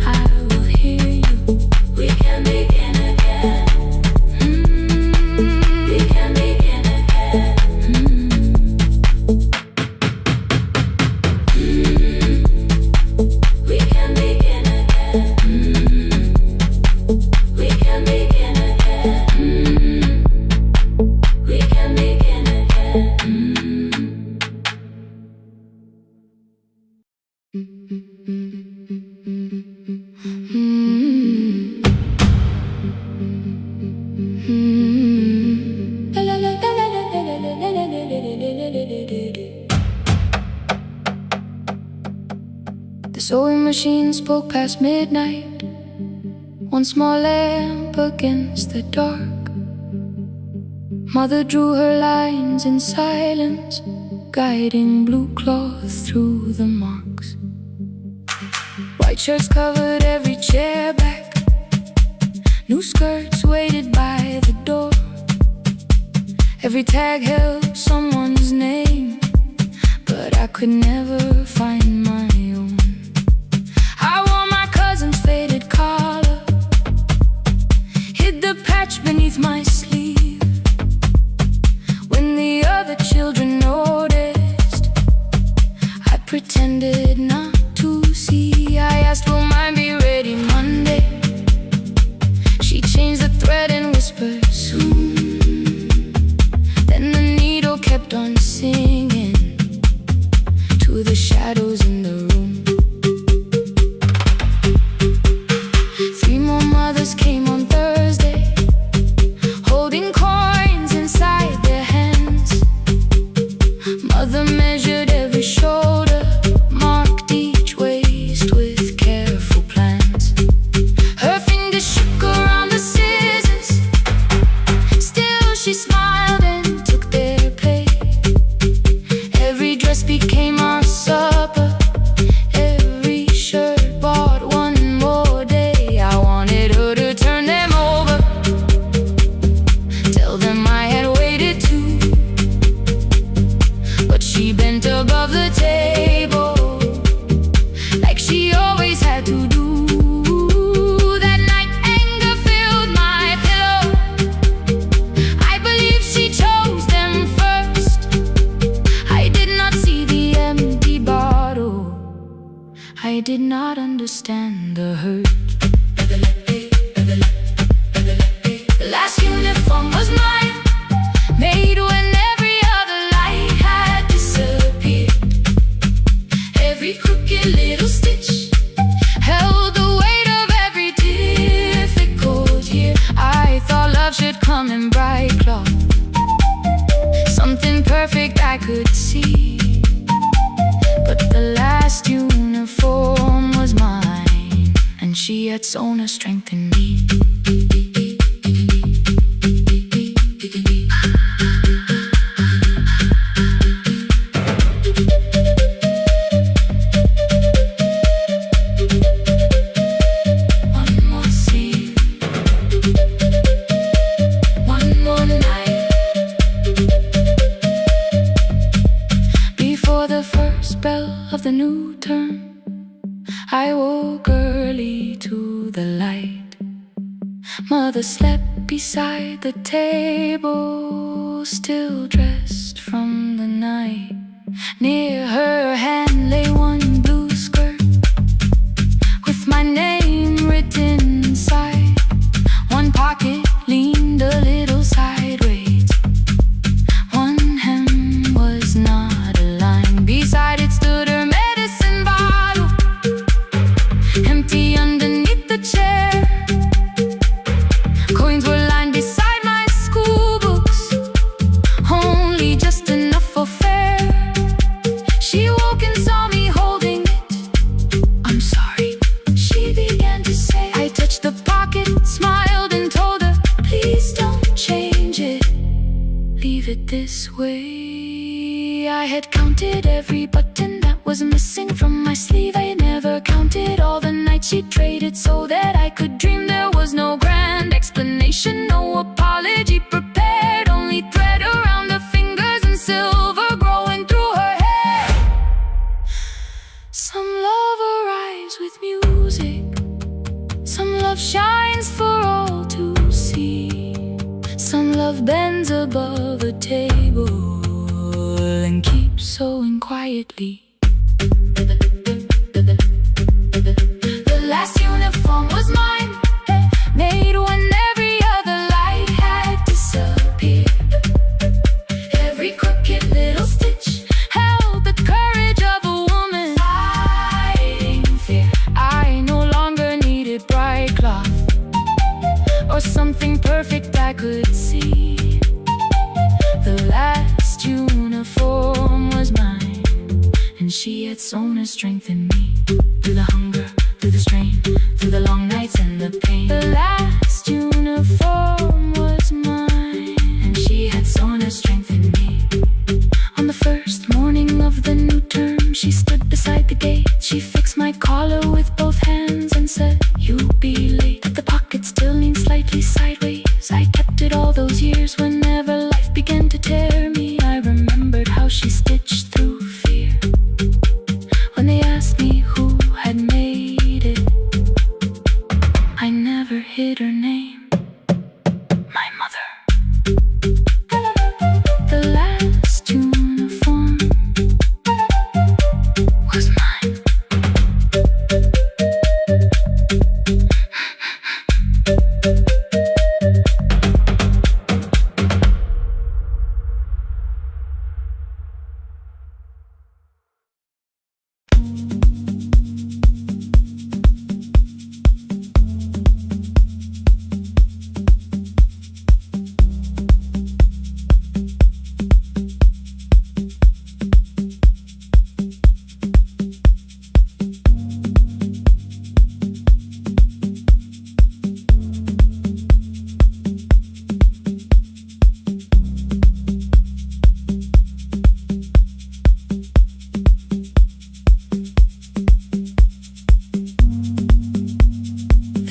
I will hear you. We can begin again. We can begin again. We can begin again. We can begin again. machine spoke past midnight, one small lamp against the dark. Mother drew her lines in silence, guiding blue cloth through the marks. White shirts covered every chair back, new skirts waited by the door. Every tag held someone's name, but I could never find my own. I wore my cousin's faded collar, hid the patch beneath my sleeve. When the other children noticed, I pretended not to see. I asked, will mine be ready Monday? She changed the thread and whispered, soon. Then the needle kept on singing to the shadows in the room. 3 more mothers came on Thursday, holding coins inside their hands. Mother measured every shoulder, marked each waist with careful plans. Her fingers shook around the scissors, still she smiled and took their pay. Every dress became our supper, every shirt bought one more day. I wanted her to turn them over, tell them I had waited too. But she bent above the table, like she always had to do. That night anger filled my pillow, I believe she chose them first. I did not see the empty bottle, I did not understand the hurt. The last uniform was mine, made when every other light had disappeared. Every crooked little stitch held the weight of every difficult year. I thought love should come in bright cloth, something perfect I could see. But the last uniform was mine, and she had sewn her strength in me. One more scene, one more night. Before the first bell of the new term, I woke early to the light. Mother slept beside the table, still dressed from the night. Near her hand lay one blue skirt with my name written inside. One pocket leaned a little sideways, one hem was not aligned. Beside it stood her medicine bottle, empty underneath the chair. Coins were lined beside my school books, only just enough for fare. She woke and saw me holding it. I'm sorry, she began to say. I touched the pocket, smiled and told her, please don't change it, leave it this way. I had counted every button that was missing from my sleeve. I never counted all the nights she traded so that I could dream. There was no grand explanation, no apology prepared, only thread around her fingers and silver growing through her hair. Some love arrives with music, some love shines for all to see. Some love bends above a table and keeps sewing quietly. The last uniform was mine, made when every other light had disappeared. Every crooked little stitch held the courage of a woman fighting fear. I no longer needed bright cloth or something perfect I could see. The last uniform was mine, and she had sewn her strength in me. Through the hunger, the pain. The last uniform was mine, and she had so much strength in me. On the first morning of the new term, she stood beside the gate. She fixed my collar with both hands and said, "You'll be late." But the pocket still leaned slightly sideways. I kept it all those years. Whenever life began to tear me, I remembered how she stitched through fear. When they asked me who had made it, I never hid her name. My mother. The last uniform was mine.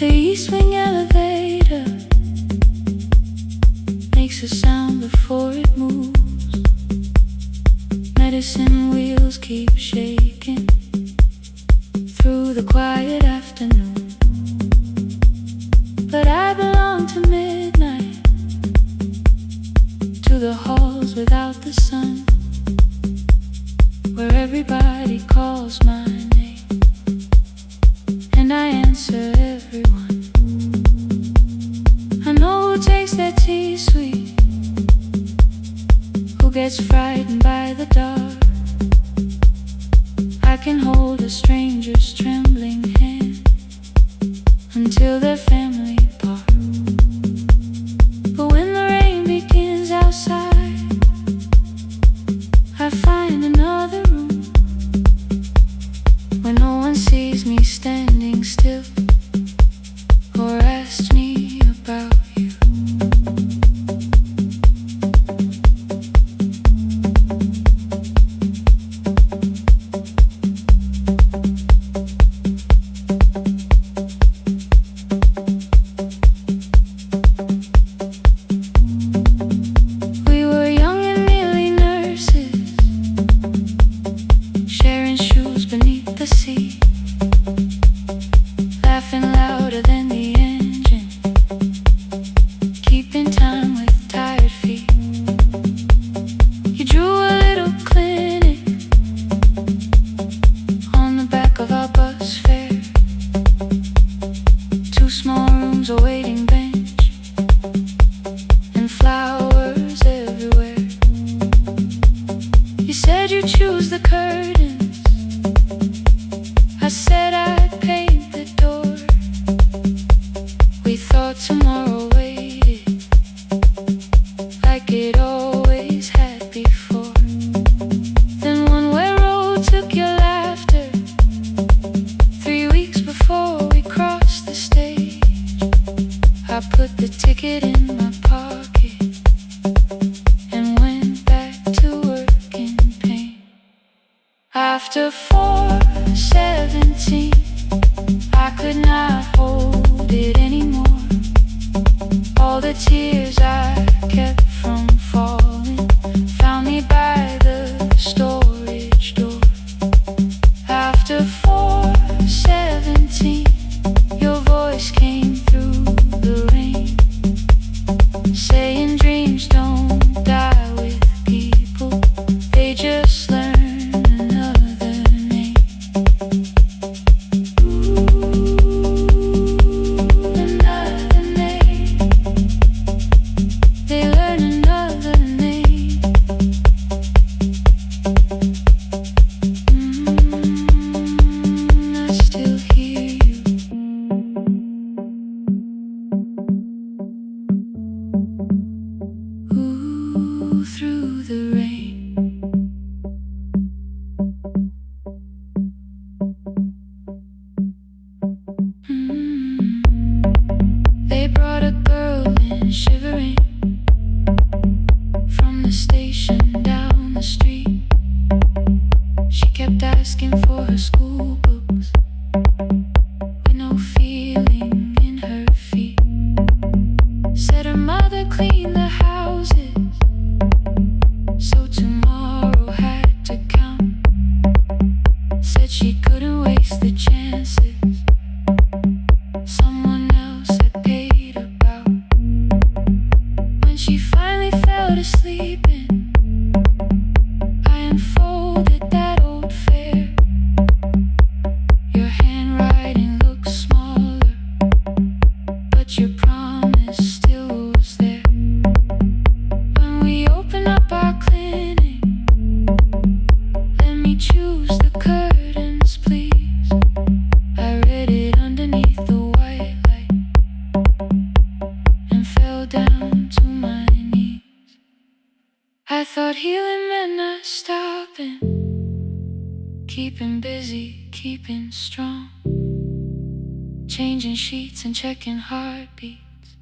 The East Wing elevator makes a sound before it moves. Medicine wheels keep shaking through the quiet afternoon. But I belong to midnight, to the halls without the sun, where everybody calls my name, and I answer everyone. I know who takes their tea sweet, who gets frightened by the dark. I can hold a stranger's trembling hand until their family part. But when the rain begins outside, I find another room where no one sees me standing still or asks me about you. We were young and nearly nurses, sharing shoes beneath the sea, laughing louder than the engine, keeping time with tired feet. You drew a little clinic on the back of our bus fare, 2 small rooms, a waiting bench, and flowers everywhere. You said you'd choose the curtains, I said I'd paint the door. We thought tomorrow waited like it always had before. Then one way road took your laughter, 3 weeks before we crossed the stage. I put the ticket in my pocket and went back to work in pain. After 4:17, I could not hold it anymore. All the tears I kept from falling found me by the storage door. After 4:17, your voice came through the rain, saying dreams don't die with people, they just learn another name. keeping busy, keeping strong, changing sheets and checking heartbeats,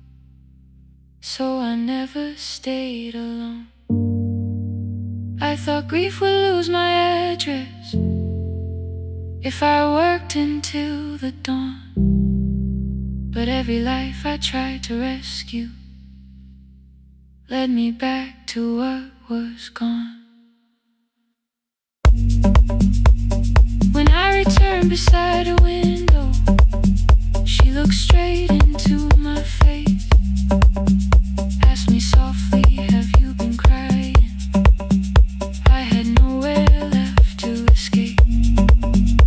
so I never stayed alone. I thought grief would lose my address if I worked until the dawn, but every life I tried to rescue led me back to what was gone. When I returned beside a window, she looked straight into my face, asked me softly, have you been crying? I had nowhere left to escape,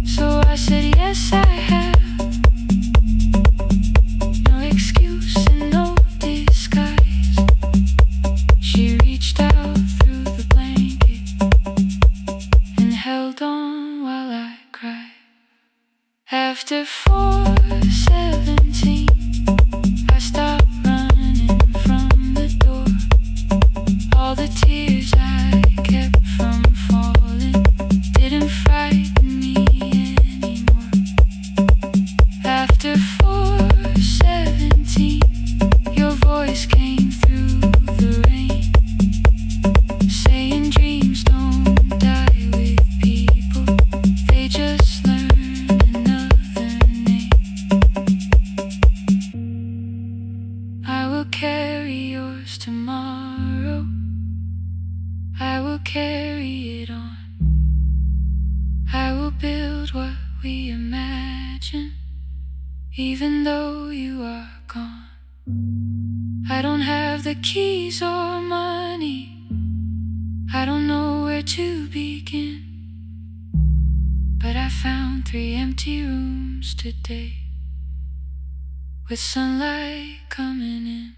so I said yes I have. No excuse and no disguise. She reached out through the blanket and held on while I cried. After 4:17, I stopped running from the door. All the tears I kept from falling didn't frighten me anymore. After 4:17, your voice came through the rain, saying dreams don't die with people, they just learn another name. I will carry yours tomorrow, I will carry it on. I will build what we imagine, even though you are gone. I don't have the keys or money, I don't know where to begin, but I found 3 empty rooms today, with sunlight coming in.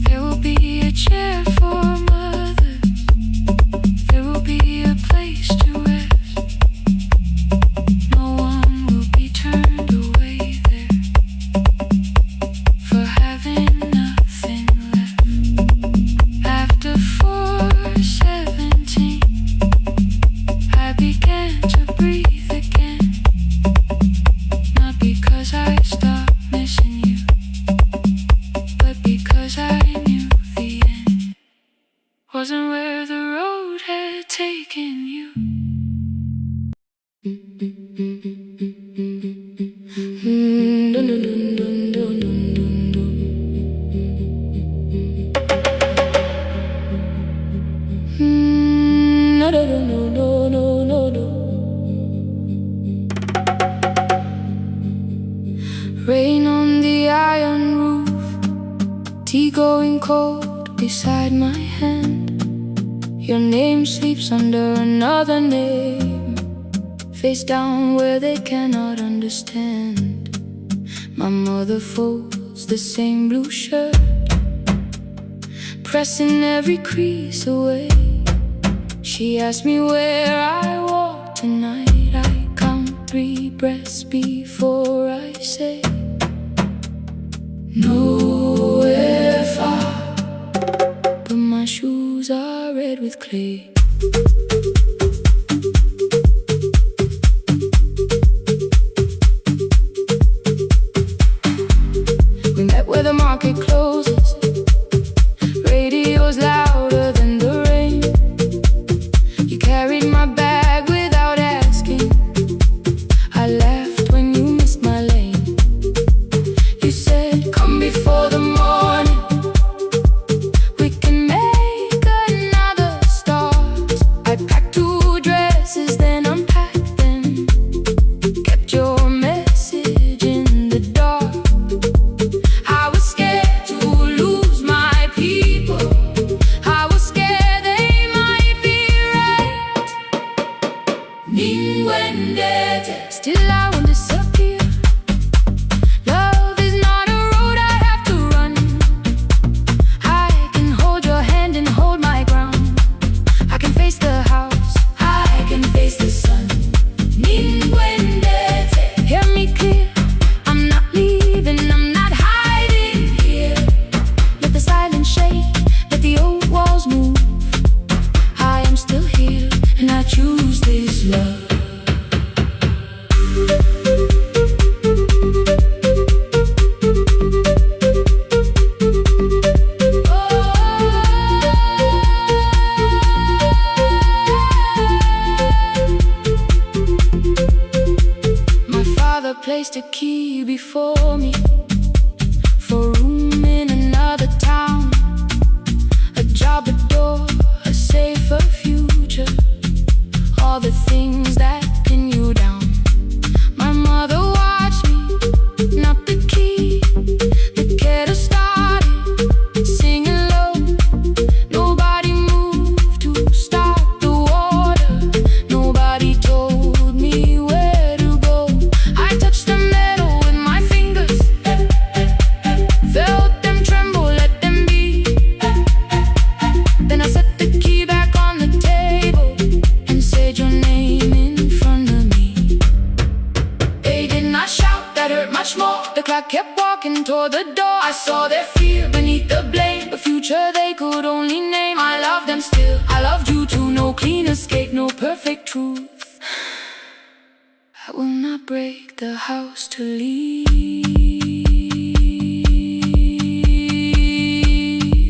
There will be a chair for mothers, there will be a place to rest. No one will be turned away there for having nothing left. After 4:17, I began to breathe again, not because I stopped missing you, but because I knew the end wasn't where the road had taken you. Rain on the iron roof, tea going cold beside my hand. Your name sleeps under another name, face down where they cannot understand. My mother folds the same blue shirt, pressing every crease away. She asked me where I walk tonight. I count 3 breaths before I say nowhere far, but my shoes are red with clay. We met where the market closes, radio's louder than the rain. You carried my bag without asking, I laughed when you missed my lane. You said, come before the morning, we can make another start. I packed 2 dresses, then unpacked them, kept your message in the dark. I was scared to lose my people, I me for room in another town, a job, a door, a safer future, all the things that pin you down. My mother watched me, not the key, the kettle started singing low. Nobody moved to stop the water, nobody told me where to go. I touched the metal with my fingers, felt them tremble, let them be. Then I set the key back on the table and said your name in front of me. They did not shout, that hurt much more. The clock kept walking toward the door. I saw their fear beneath the blame, a future they could only name. I love them still, I loved you too. No clean escape, no perfect truth. I will not break the house to leave,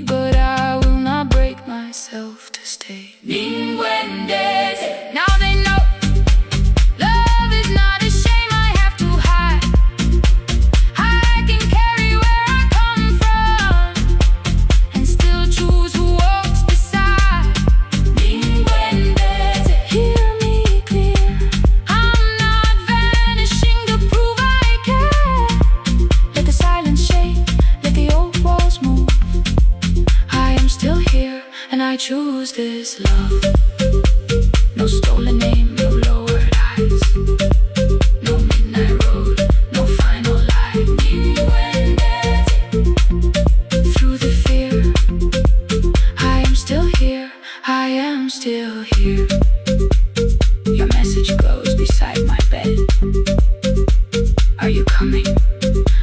but I will not break myself to stay. Now they know love is not a shame I have to hide. I can carry where I come from and still choose who walks beside. Hear me clear, I'm not vanishing to prove I care. Let the silence shake, let the old walls move. I am still here and I choose this love. No stolen name, no lowered eyes, no midnight road, no final lie. Through the fear, I am still here, I am still here. Your message glows beside my bed. Are you coming?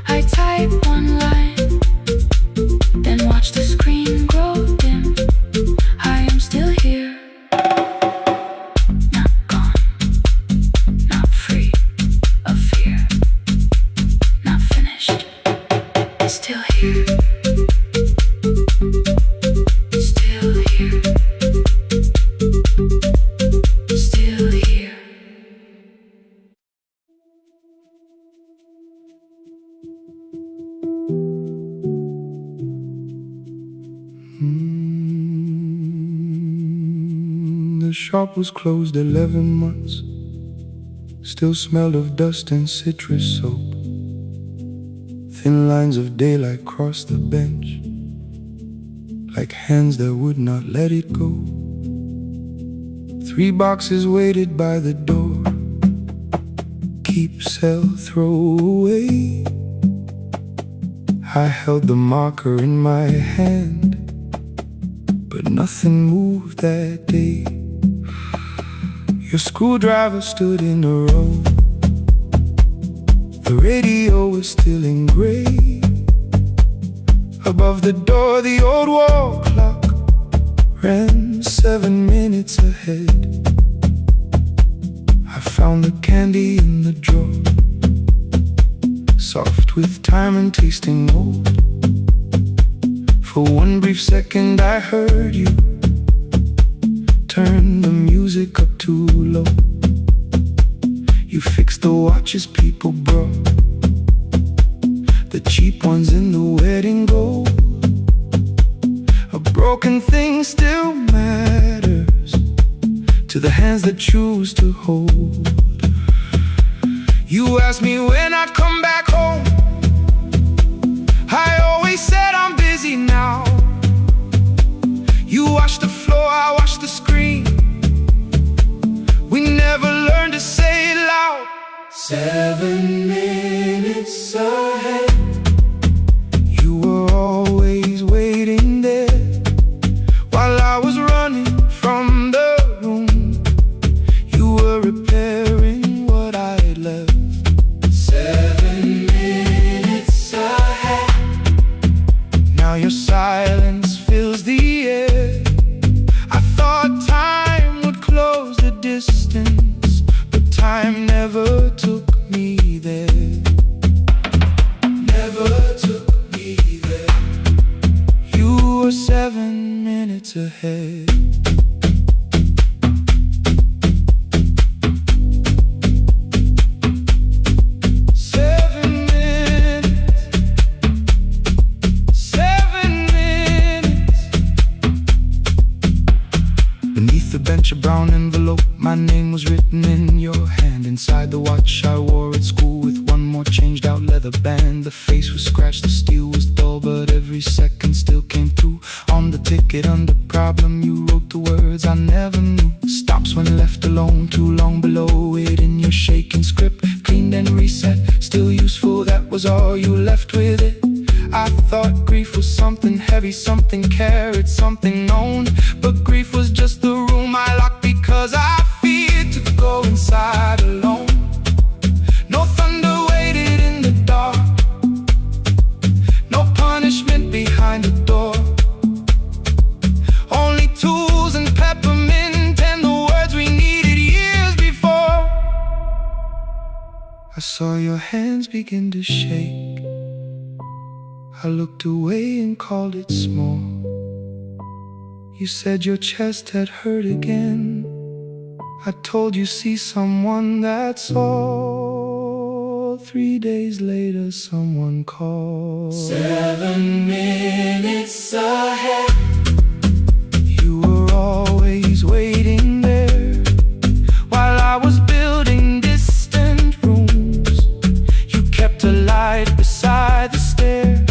I type one line, then watch the screen grow dim. I am still here, not gone, not free of fear, not finished, still here, still here, still here. The shop was closed 11 months. Still smelled of dust and citrus soap. Thin lines of daylight crossed the bench, like hands that would not let it go. 3 boxes waited by the door. Keep, sell, throw away. I held the marker in my hand, but nothing moved that day. Your screwdriver stood in a row. The radio was still in gray. Above the door, the old wall clock ran 7 minutes ahead. I found the candy in the drawer, soft with time and tasting old. For one brief second I heard you turn the music up too low. You fixed the watches people brought, the cheap ones in the wedding gold. A broken thing still matters to the hands that choose to hold. You asked me when I'd come back home. I always said I'm busy now. You washed the floor, I washed the screen. We never learned to say it loud. 7 minutes ahead. You were always waiting there while I was running from the room. You were repairing what I had left. 7 minutes ahead. Now your silence fills the air. I thought time would close the distance, but time never took me there. Never took me there. You were 7 minutes ahead. was scratched, the steel was dull, but every second still came through. On the ticket under problem, you wrote the words I never knew. Stops when left alone, too long below it in your shaking script. Cleaned and reset, still useful, that was all you left with it. I thought grief was something heavy, something carried, something known. But grief was just the room I locked because I feared to go inside alone. No thunder waited in the dark, no punishment behind the door. Only tools and peppermint and the words we needed years before. I saw your hands begin to shake. I looked away and called it small. You said your chest had hurt again. I told you see someone, that's all. 3 days later someone called. 7 minutes ahead. You were always waiting there while I was building distant rooms. You kept a light beside the stairs.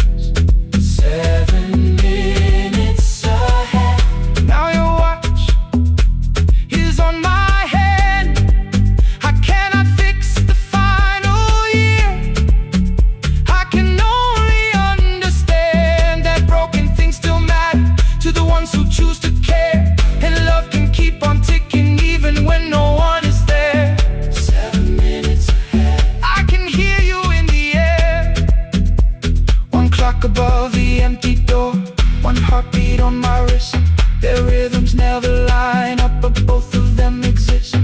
7 minutes ahead. Now your watch is on my head. I cannot fix the final year. I can only understand that broken things still matter to the ones who choose to care. And love can keep on ticking even when no one is there. 7 minutes ahead. I can hear you in the air. One clock above the empty door, one heartbeat on my wrist. Their rhythms never line up, but both of them exist.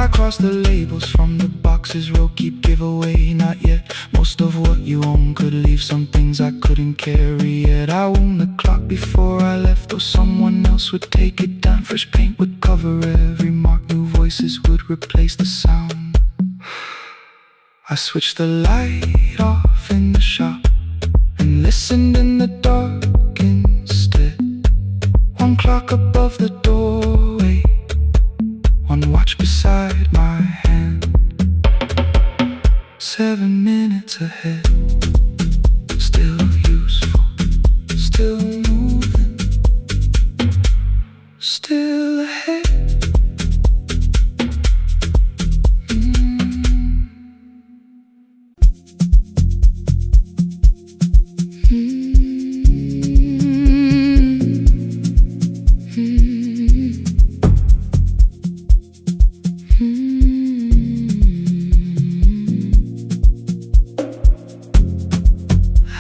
I cross the labels from the boxes, row keep giveaway, not yet. Most of what you own could leave, some things I couldn't carry yet. I wound the clock before I left, or someone else would take it down. Fresh paint would cover every mark, new voices would replace the sound. I switched the light off in the shop and listened in the dark instead. One clock above the doorway, one watch beside my hand. 7 minutes ahead, still useful, still moving, still ahead.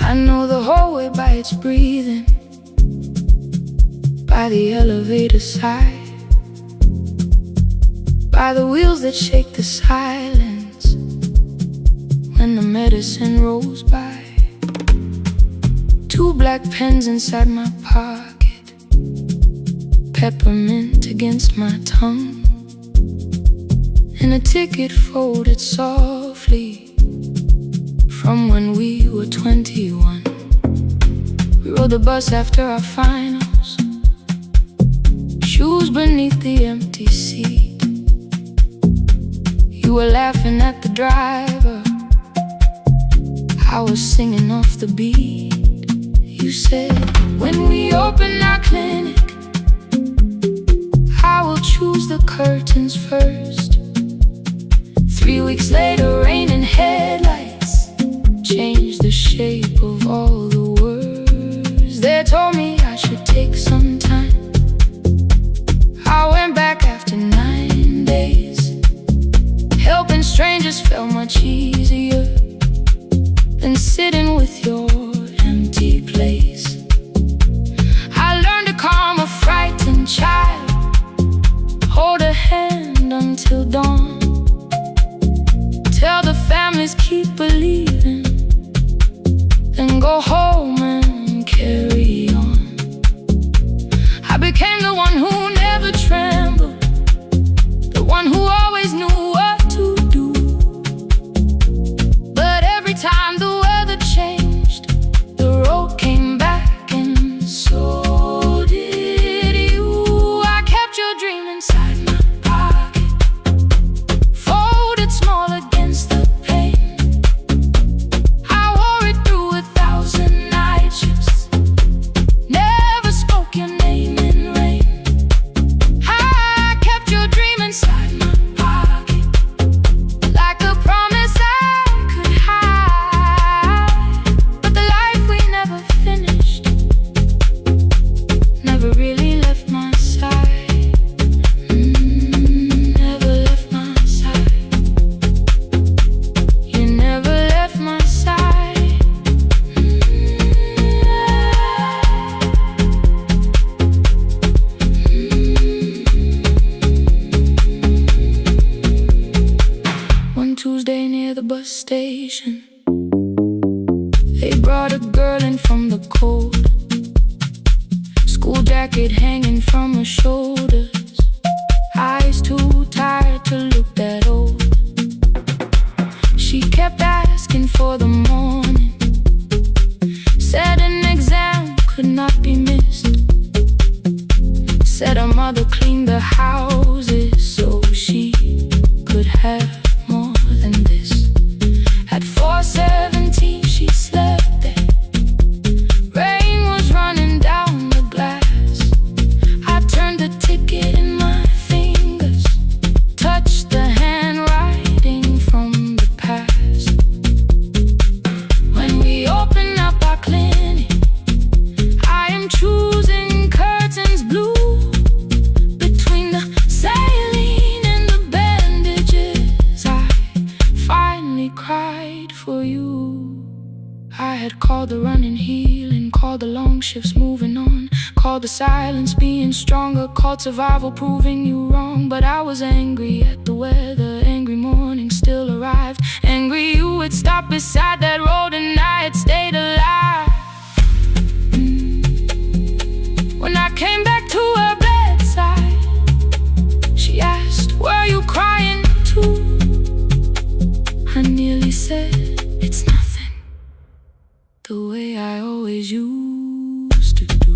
I know the hallway by its breathing, by the elevator side, by the wheels that shake the silence when the medicine rolls by. 2 black pens inside my pocket, peppermint against my tongue, and a ticket folded softly from when we were 21. We rode the bus after our finals, shoes beneath the empty seat. You were laughing at the driver, I was singing off the beat. You said, when we open our clinic, I will choose the curtains first. 3 weeks later, rain and headlights changed the shape of all the words. They told me I should take some time. I went back after 9 days. Helping strangers felt much easier than sitting with your empty place. I learned to calm a frightened child, hold a hand until dawn, tell the families keep believing, then go home and carry on. I became the one who never trembled, the one who always knew what to do. But every time the weather changed, the road came back, and so did you. I kept your dream inside my pocket, folded bus station. They brought a girl in from the cold, school jacket hanging from her shoulders, eyes too tired to look that old. She kept asking for the morning, said an exam could not be missed, said her mother cleaned the houses so she could have more than this. At 4:17 she slept there, rain was running down the glass. I turned the ticket in my fingers, touched the handwriting from the past. When we open up our clinic, I am choosing curtains blue. Between the saline and the bandages, I finally cried for you. I had called the running healing, called the long shifts moving on, called the silence being stronger, called survival proving you wrong. But I was angry at the weather, angry morning still arrived, angry you would stop beside that road and I had stayed alive. When I came back to her bedside, she asked, "Were you crying too?" I nearly said, "It's nothing," the way I always used to do.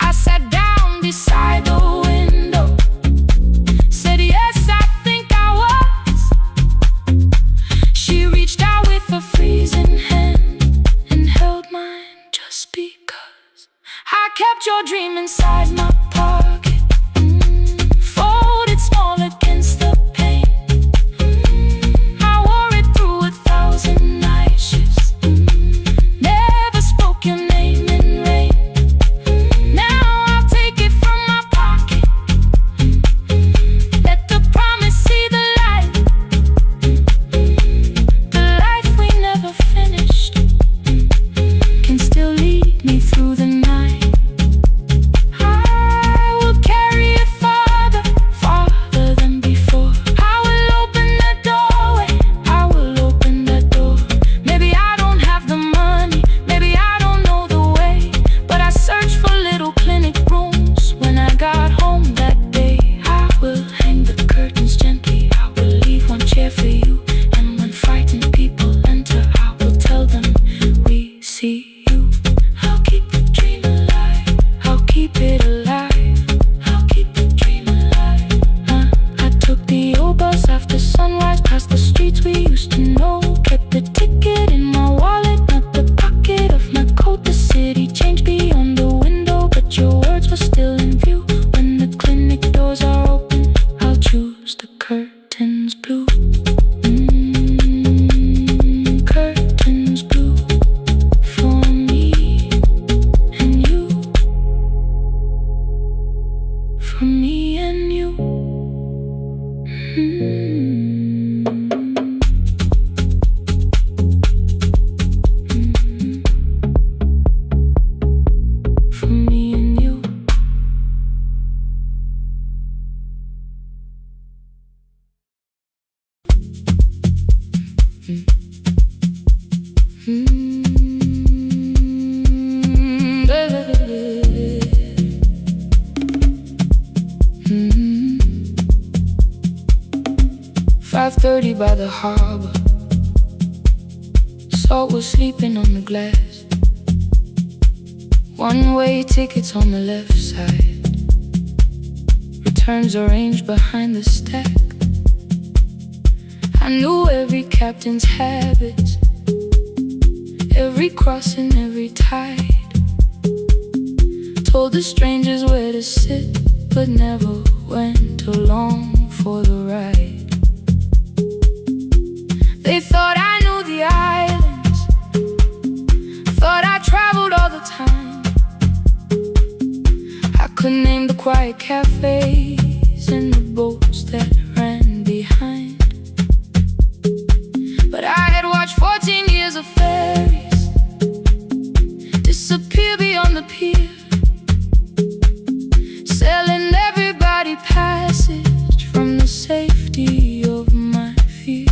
I sat down beside the window, said, "Yes, I think I was." She reached out with a freezing hand and held mine just because. I kept your dream inside my pocket, folded small against the pain. I wore it through 1,000 night shifts, never spoke your name in rain. Now I'll take it from my pocket, let the promise see the light, the life we never finished can still lead me through the night. I will carry it farther, farther than before. I will open that doorway, I will open that door. Maybe I don't have the money, maybe I don't know the way, but I searched for little clinic rooms when I got home that day. I will hang the curtains gently, I will leave one chair for you, and when frightened people enter, I will tell them we see you. I'll keep the dream alive, I'll keep it alive, I'll keep the dream alive. I took the old bus after sunrise, past the streets we used to know, kept the ticket in my wallet, not the pocket of my coat. The city changed beyond the window, but your words were still in view. When the clinic doors are open, I'll choose the curtains blue. Curtains blue for me and you, for me and you. For me and you. Mm. 5:30 by the harbor, salt was sleeping on the glass. One-way tickets on the left side, returns arranged behind the stack. I knew every captain's habits, every crossing, every tide. Told the strangers where to sit, but never went along for the ride. They thought I knew the islands, thought I traveled all the time. I could name the quiet cafes and the boats that ran behind. But I had watched 14 years of ferries disappear beyond the pier, passage from the safety of my fear.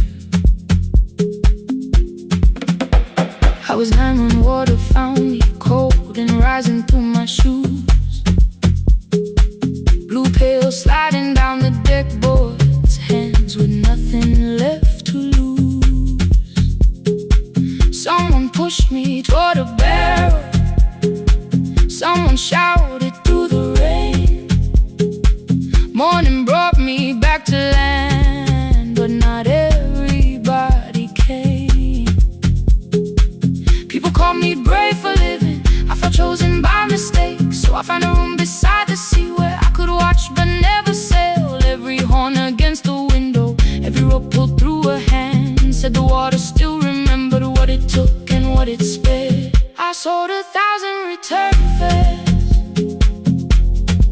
Said the water still remembered what it took and what it spared. I sold 1,000 return fares,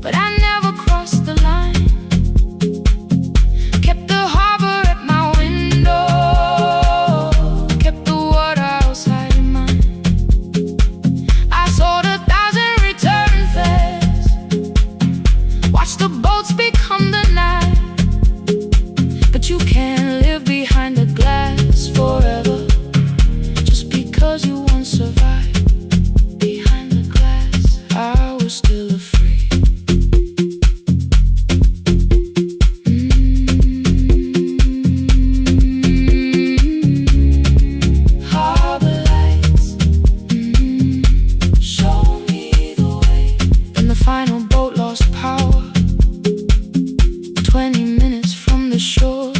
but I never crossed the line. Kept the harbor at my window, kept the water outside of mine. I sold 1,000 return fares, watched the boats become the night. But you can't live behind the glass forever, just because you once survived. Behind the glass, I was still afraid. Harbor lights, show me the way. Then the final boat lost power, 20 minutes from the shore.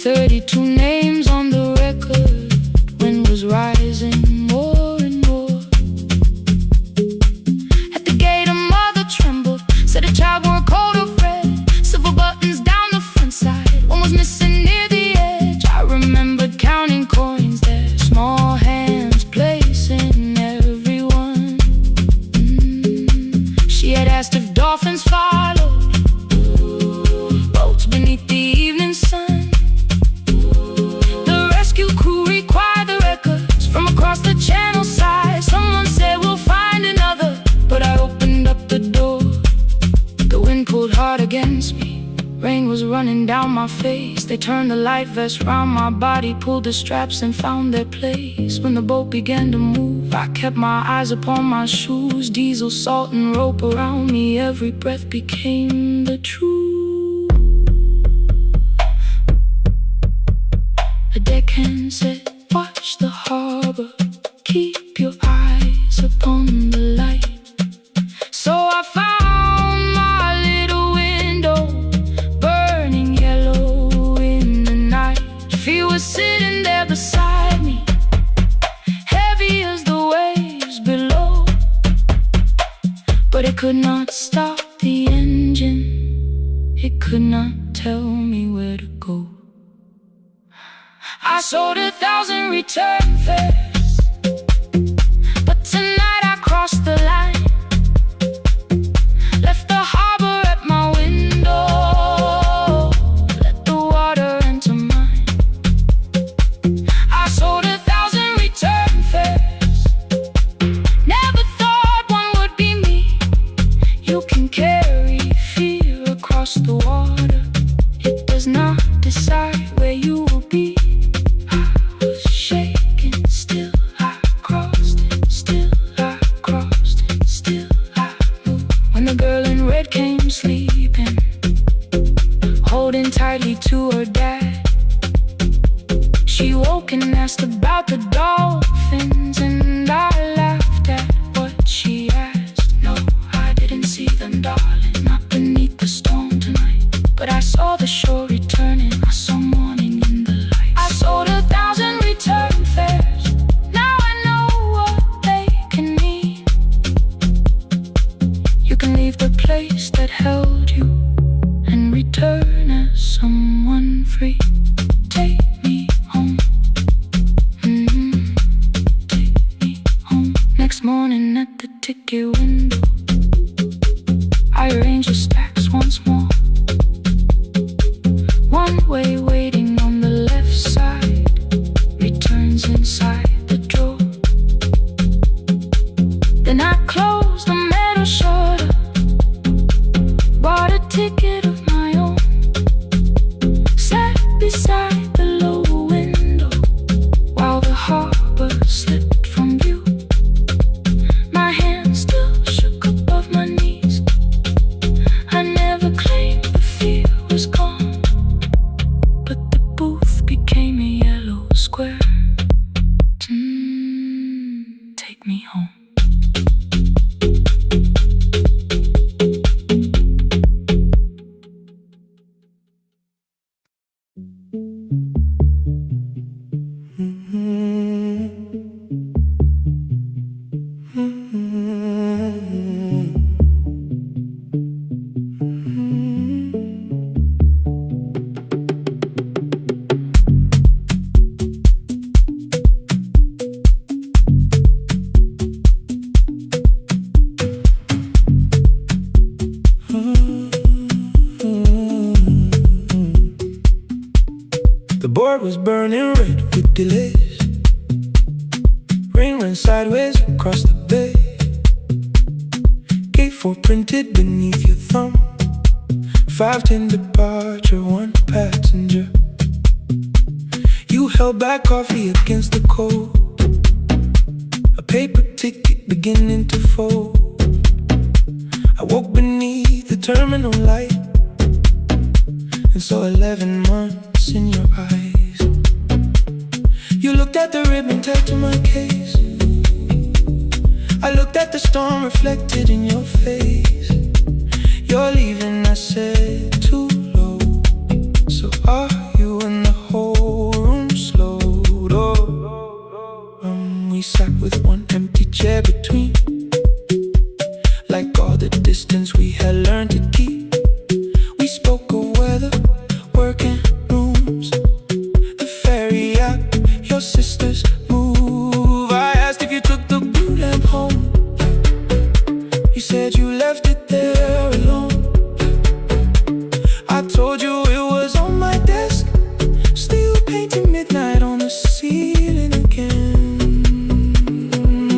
32 names on the record, wind was rising more and more. At the gate a mother trembled, said a child wore a coat of red, silver buttons down the front side, one was missing near the edge. I remembered counting coins there, small hands placing everyone. She had asked if dolphins followed, boats beneath the evening sun. Across the channel side, someone said we'll find another, but I opened up the door. The wind pulled hard against me, rain was running down my face. They turned the light vest round my body, pulled the straps and found their place. When the boat began to move, I kept my eyes upon my shoes. Diesel, salt and rope around me, every breath became the truth. A deckhand said, watch the harbor, keep your eyes upon the light. So I found my little window, burning yellow in the night. She was sitting there beside me, heavy as the waves below, but it could not stop the engine, it could not tell me where to go. I sold 1,000 return fares, but tonight I crossed the line. Left the harbor at my window, let the water enter mine. I sold 1,000 return fares, never thought one would be me. You can carry fear across the water, it does not decide where you will be. Came sleeping, holding tightly to her dad. She woke and asked about the dolphins, and I laughed at what she asked. No, I didn't see them, darling, not beneath the storm tonight, but I saw the shore returning, I saw morning in the light. I sold 1,000 return fares, now I know what they can mean. You can leave the place that held you and return as someone free. Take me home, take me home. Next morning at the ticket window, I arranged the stacks once more. One way waiting on the left side, returns inside the drawer. Then I closed the metal shutter, bought a ticket of my own, sat beside board was burning red with delays. Rain ran sideways across the bay. Gate 4 printed beneath your thumb. 5:10 departure, 1 passenger. You held back coffee against the cold. A paper ticket beginning to fold. I woke beneath the terminal light and saw 11 months in your eyes. You looked at the ribbon tagged to my case. I looked at the storm reflected in your face. You're leaving, I said, too low. So are you? And the whole room slowed up. We sat with one empty chair between, like all the distance we had learned to keep. We spoke of weather, work and rooms, the ferry app, your sister's move. I asked if you took the blue lamp home. You said you left it there alone. I told you it was on my desk, still painting midnight on the ceiling again.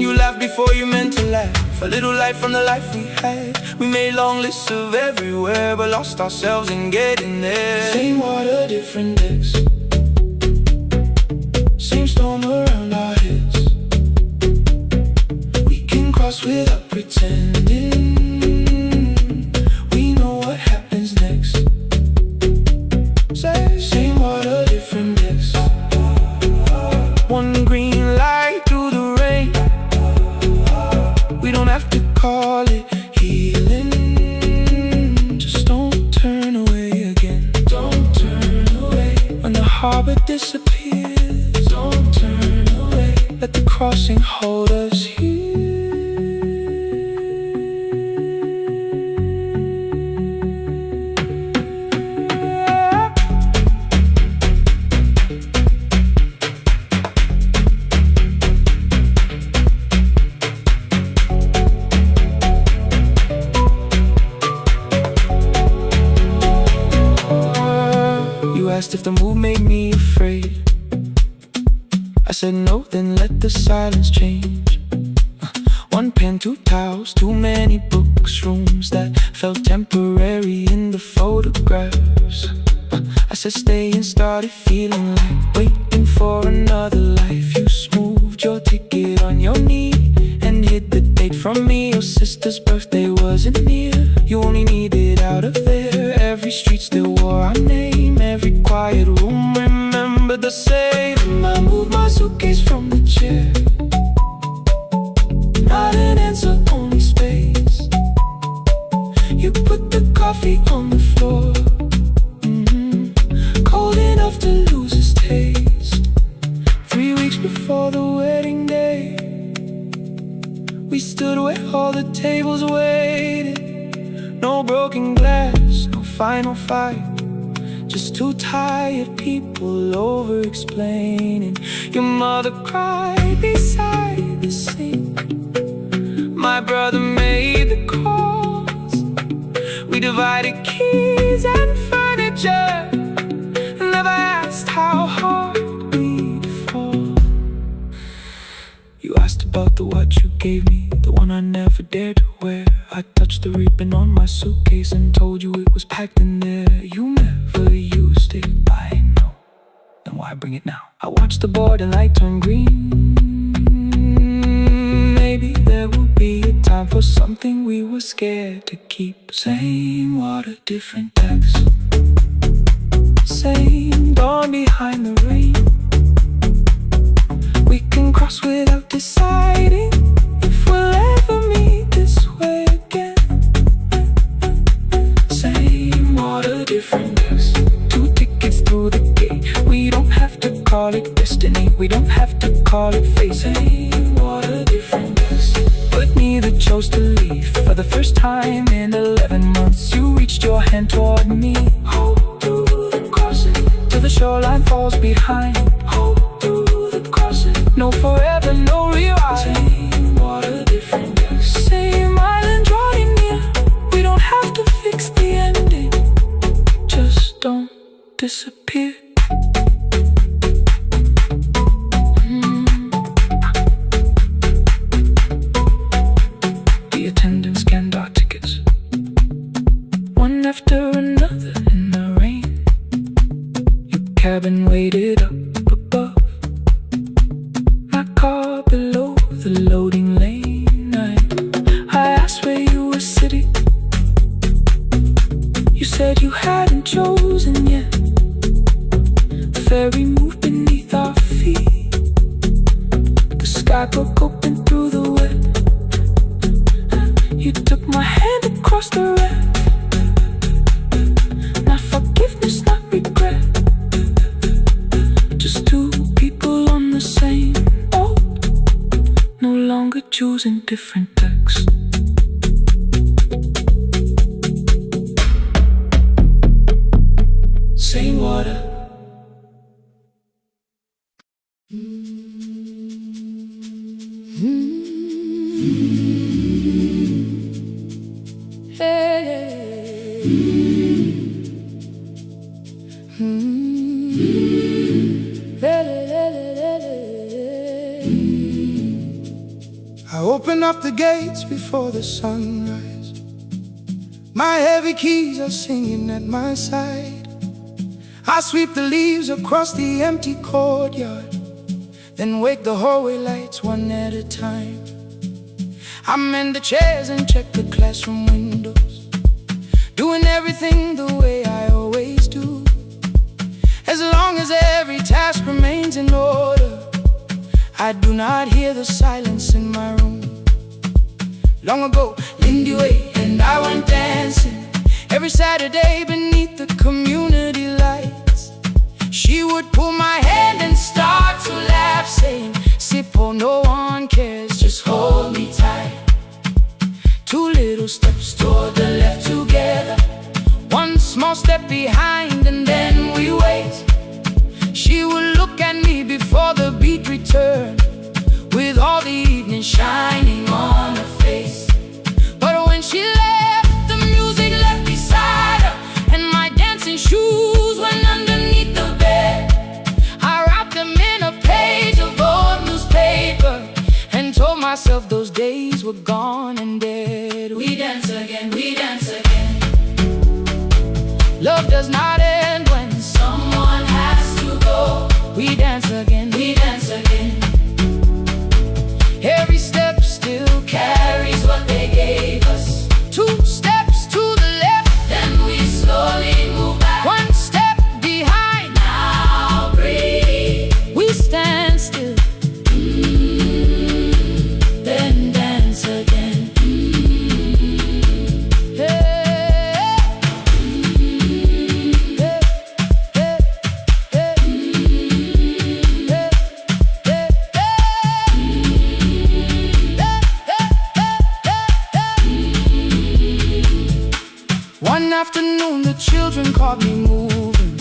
You laughed before you meant to laugh. A little light from the life we had. We made long lists of everywhere, but lost ourselves in getting there. Same water, different decks. Same storm around our heads. We can cross without pretending. We know what happens next. Same water, different decks. One green light through the rain. We don't have to call it healing. Just don't turn away again. Don't turn away. When the harbor disappears, don't turn away. Let the crossing hold us here. Asked if the move made me afraid. I said no, then let the silence change. One pen, 2 towels, too many books, rooms that felt temporary in the photographs. I said stay and started feeling like waiting for another life. You smoothed your ticket on your knee and hid the date from me. Your sister's birthday wasn't near. You only needed out of there. Every street still wore our name. Every quiet room remembered the same. I moved my suitcase from the chair. Not an answer, only space. You put the coffee on the floor, cold enough to lose its taste. 3 weeks before the wedding day, we stood where all the tables waited. No broken glass, no final fight. Just 2 tired people over-explaining. Your mother cried beside the sink. My brother made the calls. We divided keys and furniture. Never asked how hard we'd fall. You asked about the watch you gave me, the one I never dared to wear. I touched the ribbon on my suitcase and told you it was packed in there. You never used it, I know. Then why bring it now? I watched the board and light turn green. Maybe there will be a time for something we were scared to keep. Same water, different text. Same dawn behind the rain. We can cross without deciding if we'll ever meet this way again. Same water, different decks. 2 tickets through the gate. We don't have to call it destiny. We don't have to call it fate. Same water, different decks. But neither chose to leave. For the first time in 11 months, you reached your hand toward me. Hold through the crossing till the shoreline falls behind. Hold through the crossing. No forever, no rewrite. Same water, different decks. Same island drawing near. We don't have to fix the ending. Just don't disappear. cabin waited up above, my car below the loading lane. I asked where you were sitting. You said you hadn't chosen yet. The ferry moved beneath our feet. The sky broke open through the wet. You took my hand across the red. Not forgiveness, not regret. Just two people on the same boat, no longer choosing different decks. Same water. I open up the gates before the sunrise. My heavy keys are singing at my side. I sweep the leaves across the empty courtyard, then wake the hallway lights one at a time. I mend the chairs and check the classroom windows, doing everything the way I always do. As long as every task remains in order, I do not hear the silence in my room. Long ago, Lindy Way and I went dancing every Saturday beneath the community lights. She would pull my hand and start to laugh, saying, "Sippo, no one cares, just hold me tight." Two little steps toward the left together, one small step behind, and then we wait. She would look at me before the beat returned, with all the evening shining on her face. But when she left, the music left beside her, and my dancing shoes went underneath the bed. I wrapped them in a page of old newspaper and told myself those days were gone and dead. We dance again, we dance again. Love does not end when someone has to go. We dance again, we dance again. Every step still carries what they gave us. Two steps to the left, then we slowly move back. One step behind, now breathe. We stand still, then dance again. One afternoon the children caught me moving.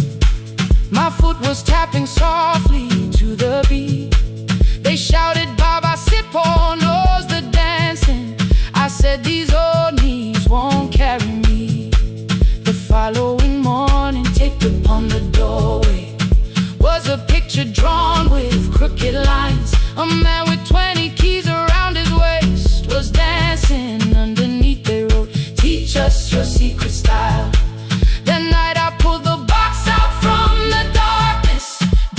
My foot was tapping softly to the beat. They shouted, "Baba Sippo knows the dancing." I said, "These old knees won't carry me." The following morning, taped upon the doorway was a picture drawn with crooked lines. A man with 20 keys around his waist was dancing underneath. They wrote, "Teach us your secret style." That night I pulled the box out from the darkness.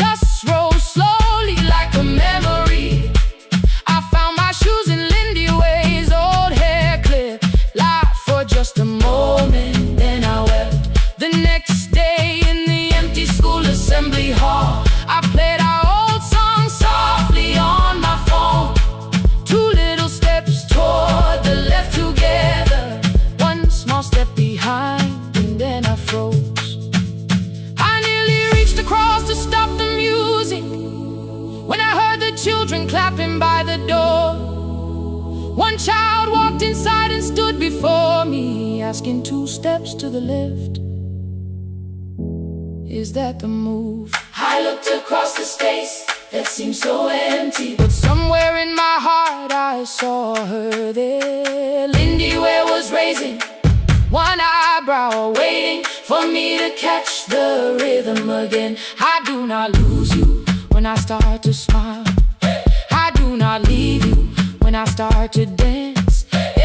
Dust rose slowly like a memory. I found my shoes in Lindy Way's old hair clip. Laughed for just a moment, then I wept. The next day in the empty school assembly hall, I played our old song softly on my phone. Two little steps toward the left together, one small step behind, and then I froze. I nearly reached across to stop the music when I heard the children clapping by the door. One child walked inside and stood before me, asking, "Two steps to the left, is that the move?" I looked across the space that seemed so empty, but somewhere in my heart I saw her there. Lindy Ware was raising one eyebrow, waiting for me to catch the rhythm again. I do not lose you when I start to smile. I do not leave you when I start to dance.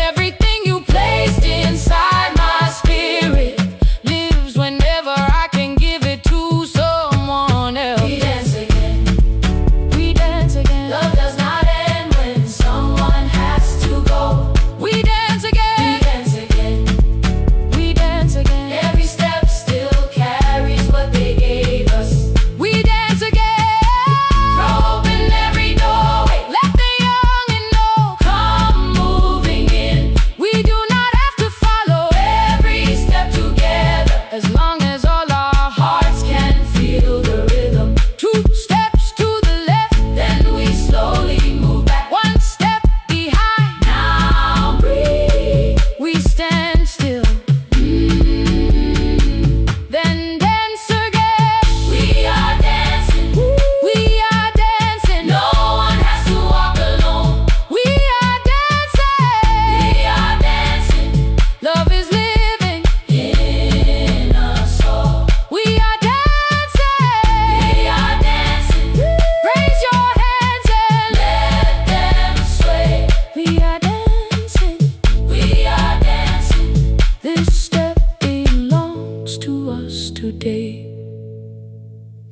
Everything you placed inside my spirit lives whenever I can give it to someone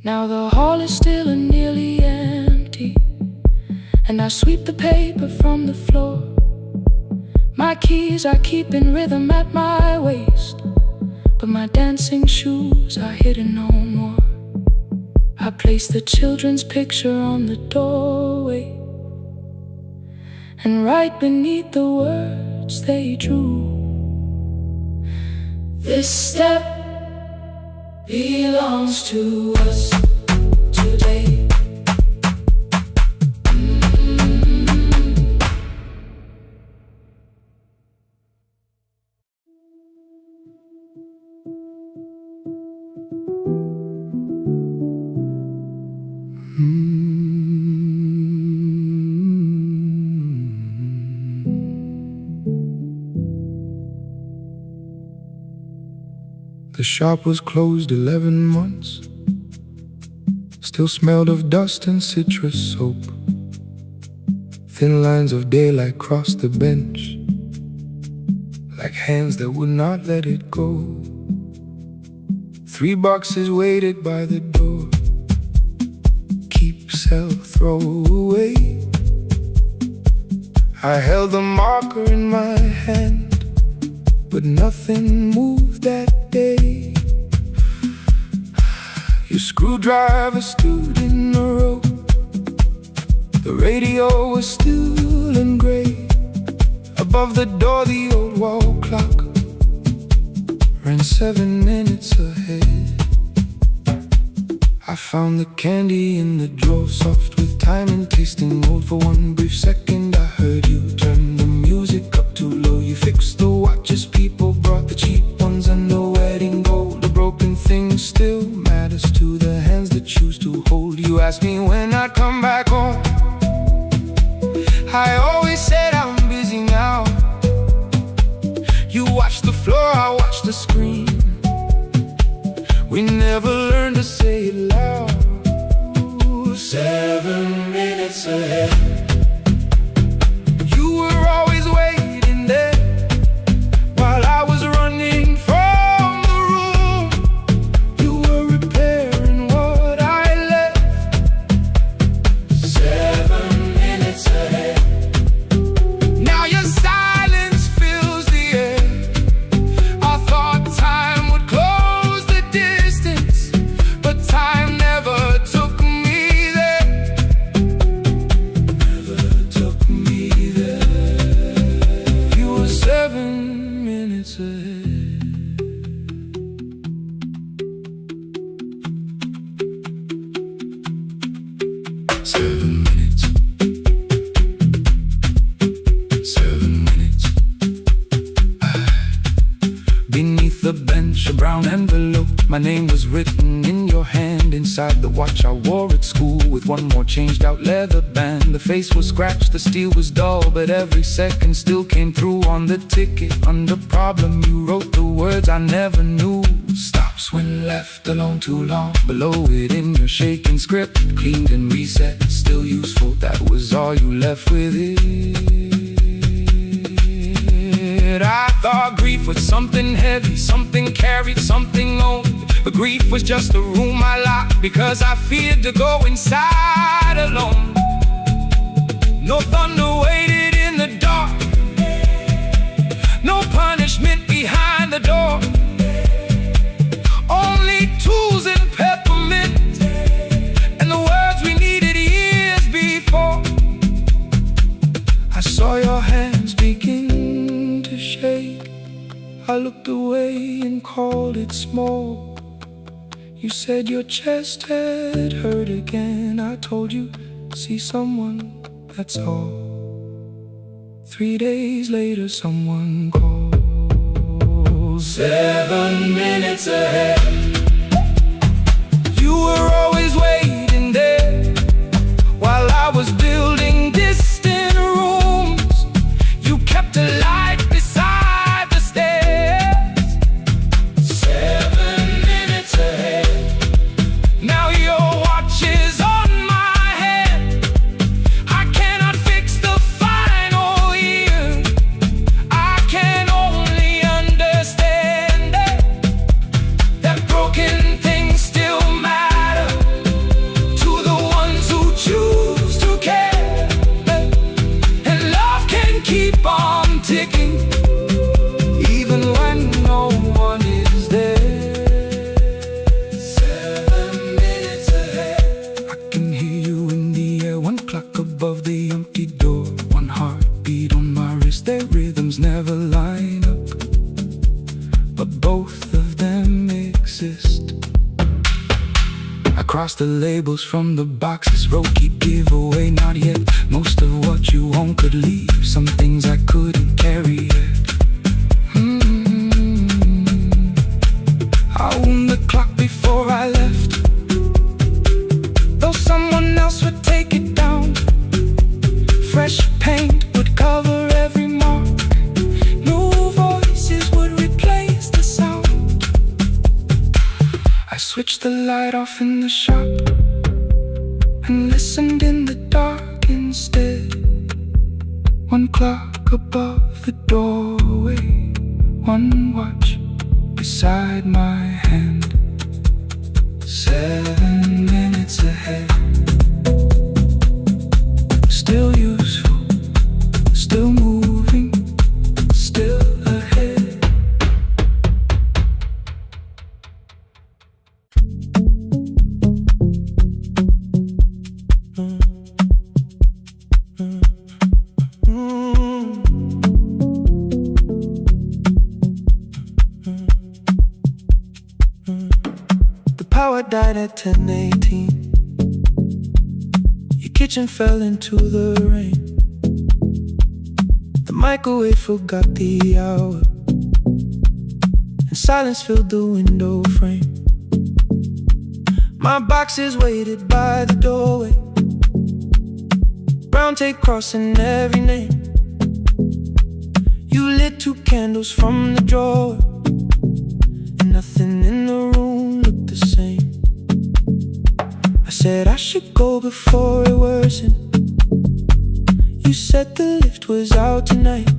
Now the hall is still and nearly empty, and I sweep the paper from the floor. My keys I keep in rhythm at my waist, but my dancing shoes are hidden no more. I place the children's picture on the doorway, and right beneath the words they drew, this step belongs to us today. The shop was closed 11 months, still smelled of dust and citrus soap. Thin lines of daylight crossed the bench, like hands that would not let it go. 3 boxes waited by the door: keep, sell, throw away. I held the marker in my hand, but nothing moved that day. Your screwdriver stood in a row, the radio was still and gray. Above the door the old wall clock ran 7 minutes ahead. I found the candy in the drawer, soft with time and tasting old. For one brief second I heard you turn the music up too low. You fixed the watches, people brought the cheap ones and the wedding gold. The broken thing still matters to the hands that choose to hold. You asked me when I'd come back home. I always said I'm busy now. You watched the floor, I watched the screen. We never learned to say it loud. 7 minutes ahead. You were always waiting there while I was running from the room. You were repairing what I left. 7 minutes ahead. Now your silence fills the air. I thought time would close the distance, but time never took me there. Never took me there. You were 7 minutes ahead. Seven minutes. 7 minutes. Beneath the bench, a brown envelope. My name was written in your hand. Inside the watch I wore at school, with one more changed out leather band. The face was scratched, the steel was dull, but every second still came through on the ticket. Under problem you wrote the words I never knew. Stops when left alone too long. Below it in your shaking script, cleaned and reset, still useful. That was all you left with it. I thought grief was something heavy, something carried, something owned. But grief was just a room I locked because I feared to go inside alone. No thunder waited in the dark, no punishment behind the door. Only tools and peppermint, and the words we needed years before. I saw your hands begin to shake. I looked away and called it small. You said your chest had hurt again. I told you, see someone, that's all. 3 days later someone called. 7 minutes ahead. You were always waiting there while I was building distant rooms. You kept a light beside the stairs. 7 minutes ahead. Now your watch is on my head. I cannot fix the final year. I can only understand that above the empty door. One heartbeat on my wrist, their rhythms never line up, but both of them exist. I cross the labels from the boxes, wrote keep, give away, not yet. Most of what you own could leave, some things I couldn't carry yet. I wound the clock before I left, though someone else would take it down. Fresh paint would cover every mark, new voices would replace the sound. I switched the light off in the shop and listened in the dark instead. One clock above the doorway, one watch beside my hand. 7 minutes ahead. Still useful, still moving, still ahead. Power died at 10:18. Your kitchen fell into the rain. The microwave forgot the hour, and silence filled the window frame. My boxes waited by the doorway, brown tape crossing every name. You lit 2 candles from the drawer, and nothing in the room looked the same. I said I should go before it worsened. You said the lift was out tonight.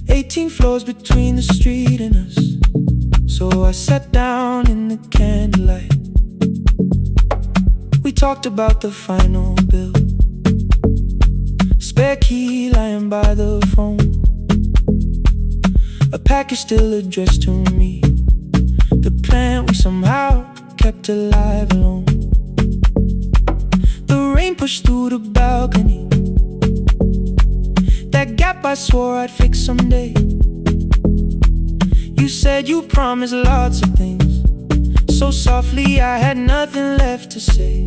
18 floors between the street and us, so I sat down in the candlelight. We talked about the final bill, spare key lying by the phone, a package still addressed to me, the plant we somehow kept alive alone. The rain pushed through the balcony, that gap I swore I'd fix someday. You said you promised lots of things, so softly I had nothing left to say.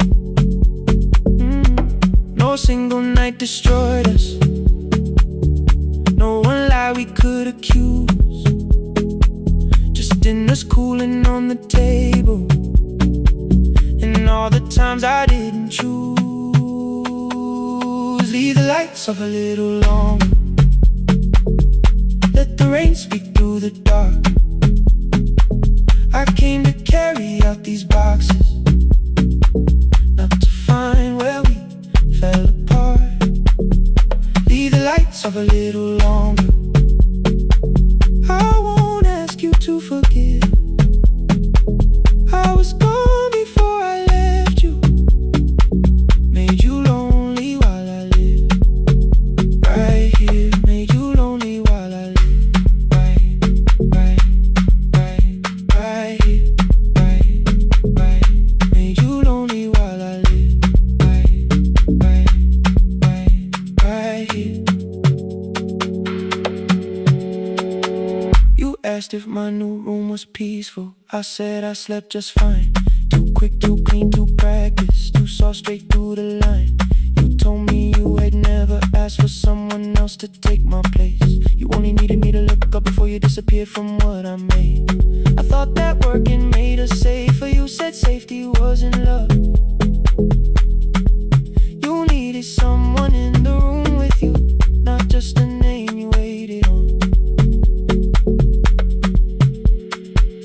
No single night destroyed us, no one lie we could accuse, just dinners cooling on the table, and all the times I didn't choose. Leave the lights off a little longer, let the rain speak through the dark. I came to carry out these boxes, not to find where we fell apart. Leave the lights off a little longer, I won't ask you to forgive. I was gone before I left you, made you lonely while I lived right here, made you lonely while I lived right here, right, made you lonely while I lived right here. You asked if my new room was peaceful, I said I slept just fine. Too quick, too clean, too practiced, you saw straight through the line. You told me you had never asked for someone else to take my place. You only needed me to look up before you disappeared from what I made. I thought that working made us safer, you said safety was in love. You needed someone in the room with you, not just a name you waited on.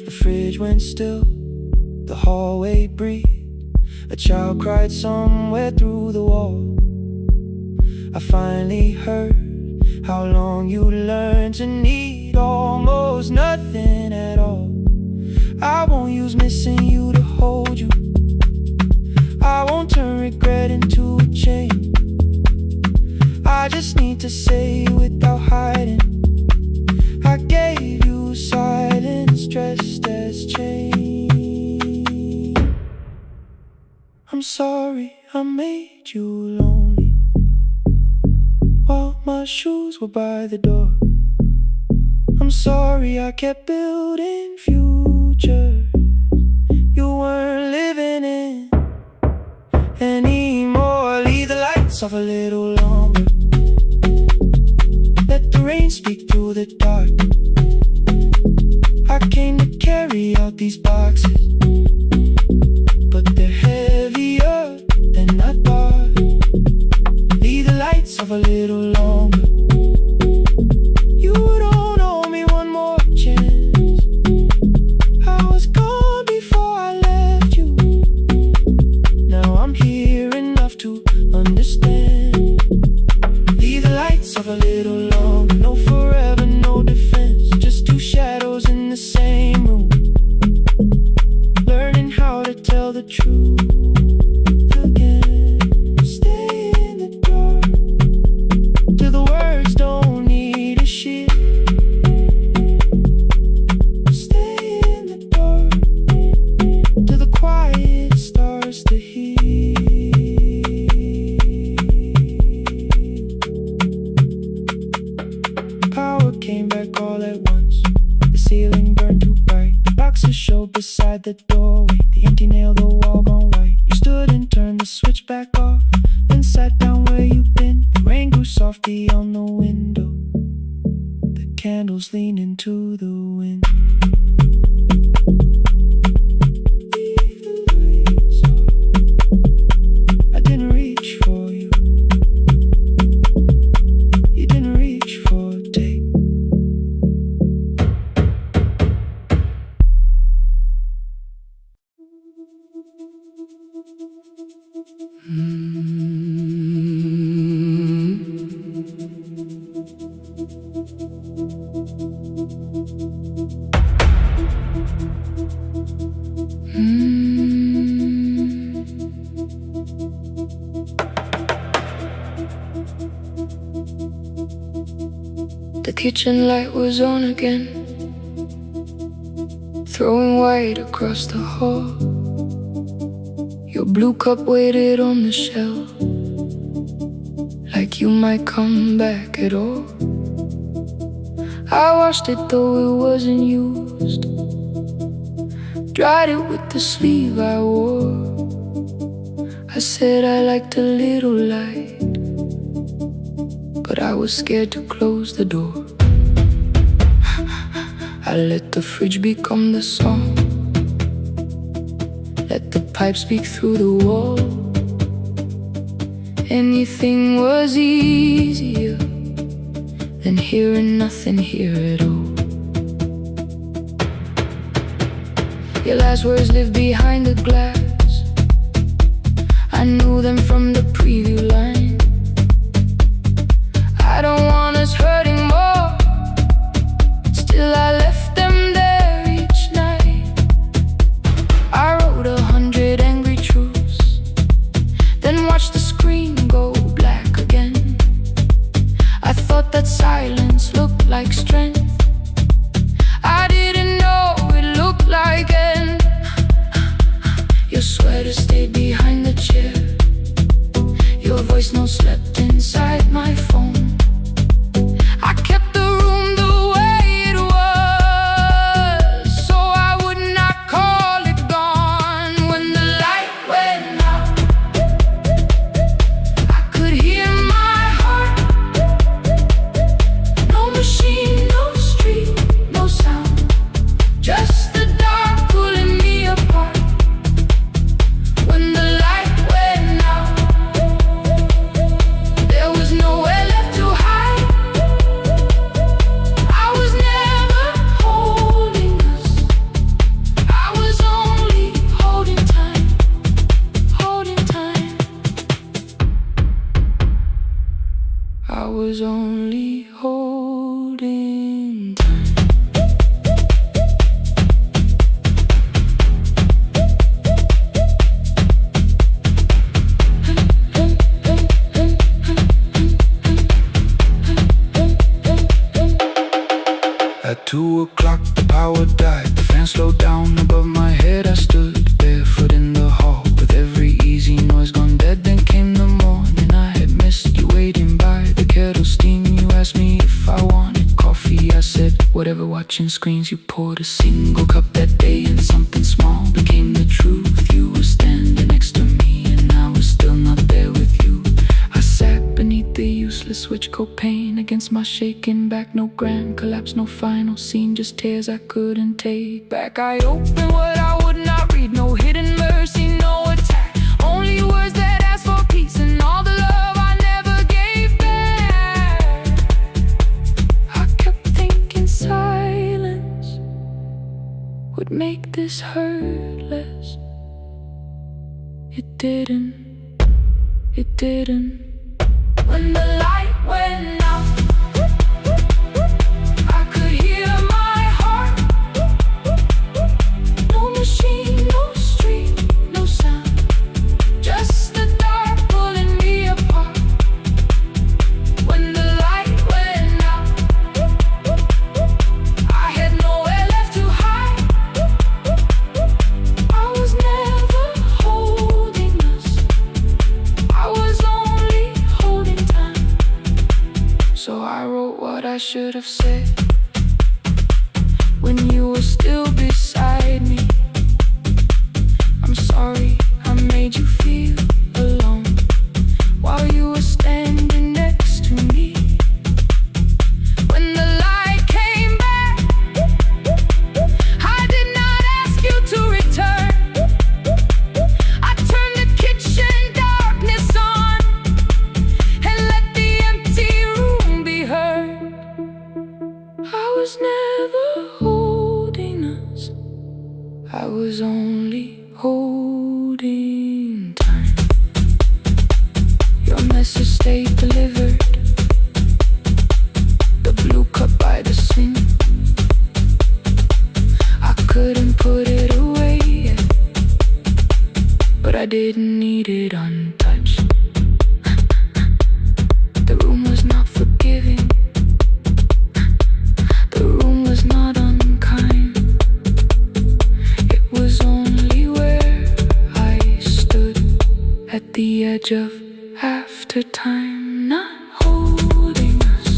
The fridge went still, the hallway breathed, a child cried somewhere through the wall. I finally heard how long you learned to need almost nothing at all. I won't use missing you to hold you, I won't turn regret into a chain. I just need to say without hiding, I gave you silence dressed as change. I'm I'm sorry I made you lonely while my shoes were by the door. I'm sorry I kept building futures you weren't living in anymore. Leave the lights off a little longer, let the rain speak through the dark. I came to carry out these boxes, but they're heavier than I thought. Leave the lights off a little longer. You don't owe me one more chance. I was gone before I left you. Now I'm here enough to understand. Leave the lights off a little longer. No forever, no defense, just two shadows in the same room, learning how to tell the truth again. Stay in the dark till the words don't need a shield. Stay in the dark till the quiet starts to heal. Power came back all at once. The ceiling burned too bright. The boxes showed beside the doorway. The empty nail, the wall gone white. You stood and turned the switch back off, then sat down where you've been. The rain grew softly on the window, the candles leaned into the wind. Leave the lights off. I didn't reach for you. You didn't reach for a take. The kitchen light was on again, throwing white across the hall. Your blue cup waited on the shelf, like you might come back at all. I washed it though it wasn't used, dried it with the sleeve I wore. I said I liked a little light, but I was scared to close the door. I let the fridge become the song, let the pipe speak through the wall. Anything was easier than hearing nothing here at all. Your last words live behind the glass. I knew them from the preview line. I don't want us hurting more, still I left them there each night. I wrote 100 angry truths, then watched the screen go black again. I thought that silence looked like strength. I didn't know it looked like end. Your sweater stayed behind the chair, your voice no slept inside my phone. I kept the room the way it was, so I would not call it gone. When the light went out, I could hear my heart. No machine, no street, no sound, just the dark pulling me apart. When the light went out, watching screens. You poured a single cup that day, and something small became the truth. You were standing next to me, and I was still not there with you. I sat beneath the useless switch, copain against my shaking back. No grand collapse, no final scene, just tears I couldn't take back. I opened what I would not read, no hidden mercy, no attack. Only words that ask for peace and all the love I never gave back. I kept thinking silence would make this hurt less. It didn't. It didn't. When the light went out, I could hear my heart. No machine, no street, no sound, just the dark pulling me apart. When the light went out, I had nowhere left to hide. I was never holding us, I was only holding time. So I wrote what I should have said when you were still beside me. I'm sorry I made you feel alone while you were standing next to me. When the light came back, I did not ask you to return. I turned the kitchen darkness on and let the empty room be heard. I was never holding us, I was only holding time. Your message stayed delivered, the blue cup by the sink. I couldn't put it away yet, but I didn't need it untouched. The room was not forgiving, the room was not unkind. It was only where I stood at the edge of after time, not holding us,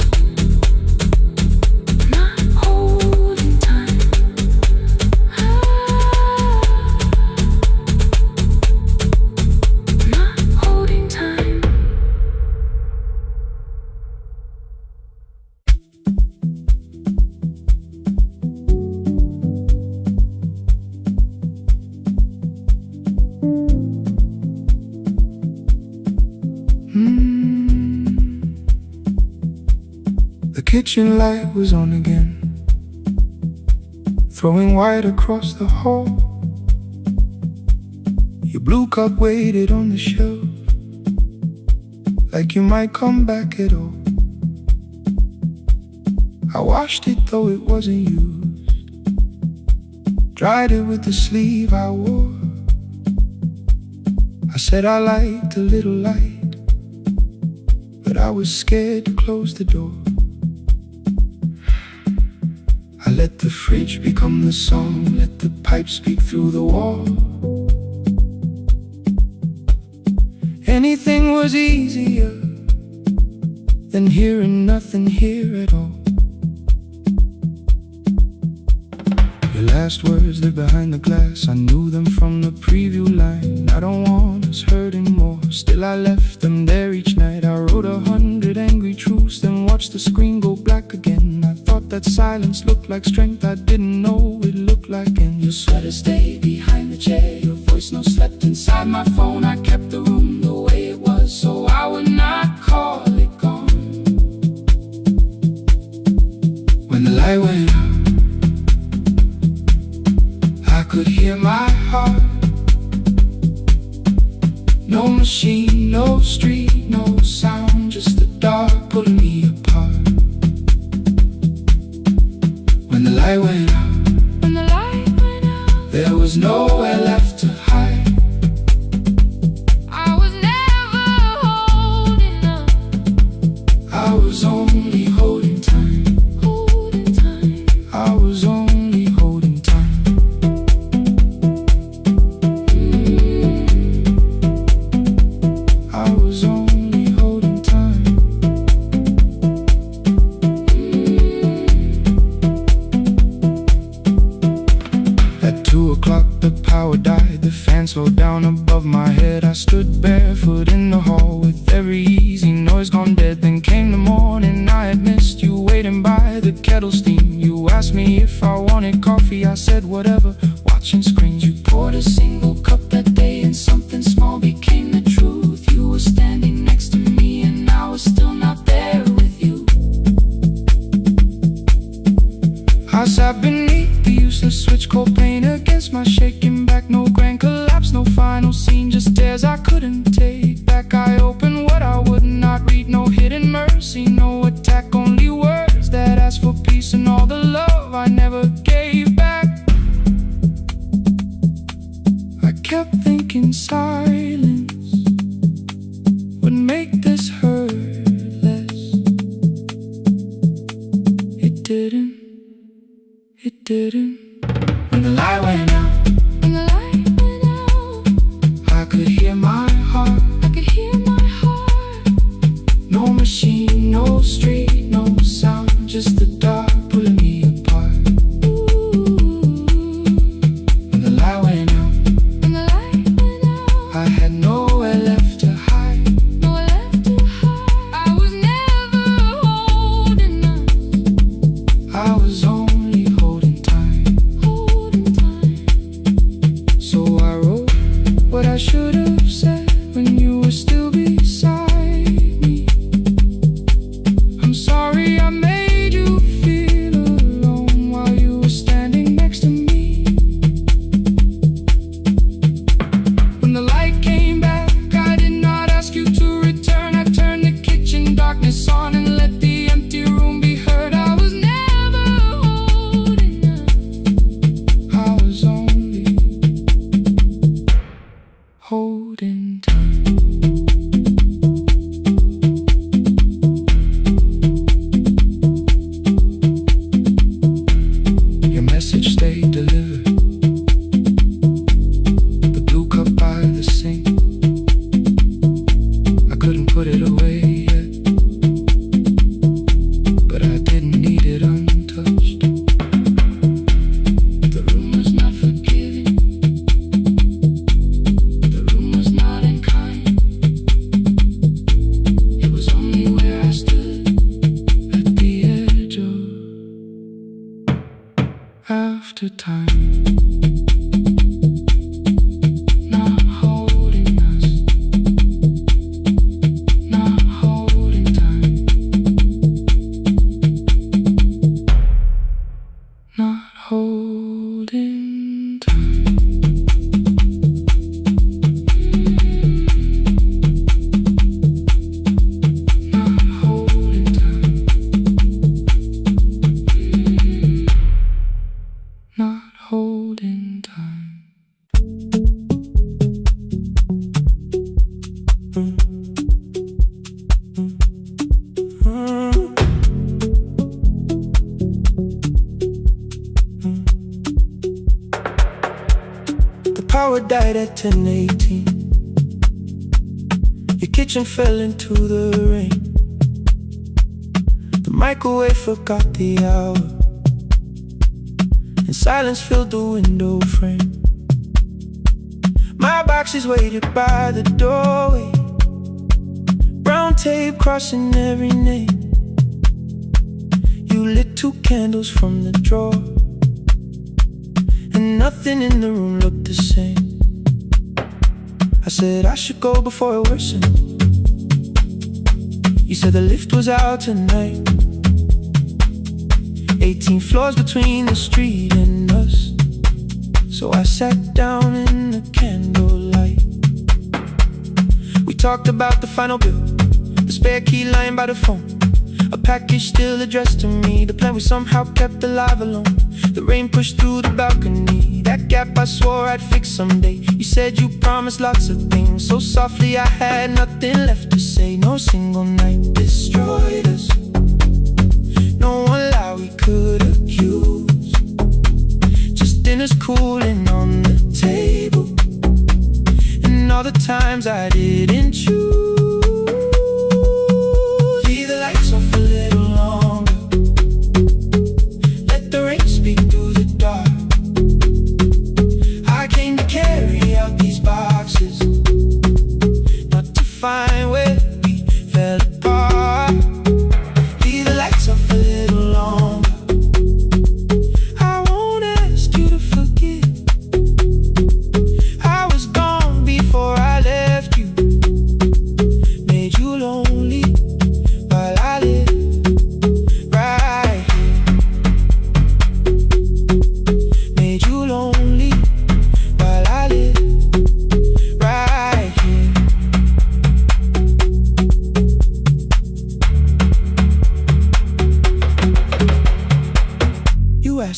not holding time. Not holding time. The kitchen light was on again, throwing white across the hall. Your blue cup waited on the shelf, like you might come back at all. I washed it though it wasn't used, dried it with the sleeve I wore. I said I liked a little light, but I was scared to close the door. I let the fridge become the song, let the pipe speak through the wall. Anything was easier than hearing nothing here at all. Your last words lived behind the glass, I knew them from the preview line. I don't want us hurting more, still I left them there each night. I wrote 100 angry truths, then watched the screen go black again. I thought that silence looked like strength, I didn't know it looked like. And your sweater stayed behind the chair, your voice no slept inside my phone. I kept the room the way it was, so I would not call it gone. When the light went out, I could hear my heart. No machine, no street, no sound, just the dark pulling me apart. When the light went out, When the light went out, there was nowhere left to hide. I was never holding up, I was only holding time. holding time. I was only holding time. I was only holding hand slowed down above my head. I stood barefoot in the hall with every easy noise gone dead. Then came the morning, I had missed you waiting by the kettle steam. You asked me if I wanted coffee, I said whatever, watching screens. You poured a single cup that day and something small became the truth. You were standing next to me and I was still not there with you. I sat beneath the useless switch, cold pain against my shaking back. No grand collapse, no final scene, just tears I couldn't take back. I opened what I would not read, no hidden mercy, no attack, only words that asked for peace and all the love I never gave back. I kept thinking silence would make this hurt less. It didn't. It didn't. When the light went out, when the light went out, I could hear my heart, I could hear my heart. No machine, no street, no sound, just the dark pulling me apart. Ooh. When the light went out, when the light went out, I had nowhere left to hide, nowhere left to hide. I was never holding us, I was only holding time. So I wrote what I should have said when you were still beside me. I'm sorry I made you feel alone while you were standing next to me. When the light came back, I did not ask you to return. I turned the kitchen darkness on and let the empty room be heard. I was never holding us, I was only holding time. Your message stayed delivered, the blue cup by the sink. I couldn't put it away yet, but I didn't need it untouched. The room was not forgiving, the room was not unkind. It was only where I stood at the edge of after time. Not holding us, not holding time, not holding time. Not holding time, not holding time. The power died at 10:18. Your kitchen fell into the rain. The microwave forgot the hour, and silence filled the window frame. My boxes waited by the doorway, brown tape crossing every name. You lit 2 candles from the drawer, and nothing in the room looked the same. I said I should go before it worsened. You said the lift was out tonight. 18 floors between the street and us. So I sat down in the candlelight. We talked about the final bill, the spare key lying by the phone, a package still addressed to me, the plan we somehow kept alive alone. The rain pushed through the balcony, that gap I swore I'd fix someday. You said you promised lots of things, so softly I had nothing left to say. No single night destroyed us, no one lie we could accuse. Just dinners cooling on the table, and all the times I didn't choose. Leave the lights off a little longer, let the rain speak through the dark. I came to carry out these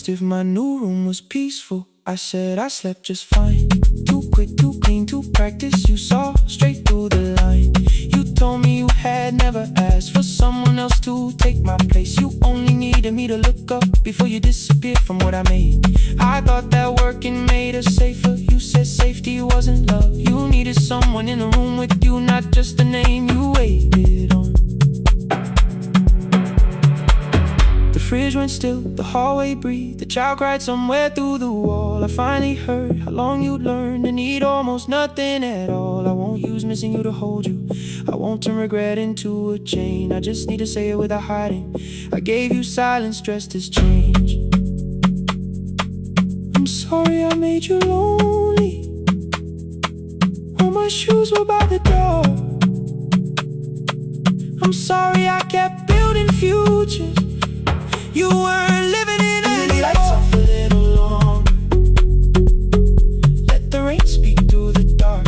asked if my new room was peaceful. I said I slept just fine. Too quick, too clean, too practiced. You saw straight through the line. You told me you had never asked for someone else to take my place. You only needed me to look up before you disappeared from what I made. I thought that working made us safer. You said safety wasn't love. You needed someone in the room with you, not just the name you waited on. The fridge went still, the hallway breathed. The child cried somewhere through the wall. I finally heard how long you'd learned to need almost nothing at all. I won't use missing you to hold you. I won't turn regret into a chain. I just need to say it without hiding. I gave you silence dressed as change. I'm sorry I made you lonely. All my shoes were by the door. I'm sorry I kept building futures. You weren't living in any lights off a little longer. Let the rain speak through the dark.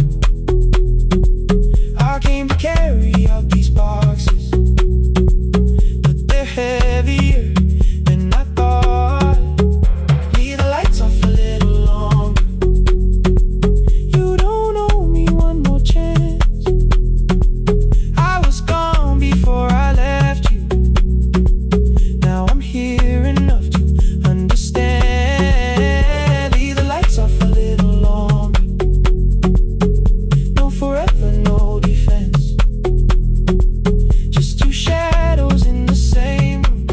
I came to carry out these boxes, but they're heavier than I thought. Leave the lights off a little longer. You don't owe me one more chance. I was gone before I left you. Now I'm here enough to understand. Leave the lights off a little longer. No forever, no defense. Just two shadows in the same room,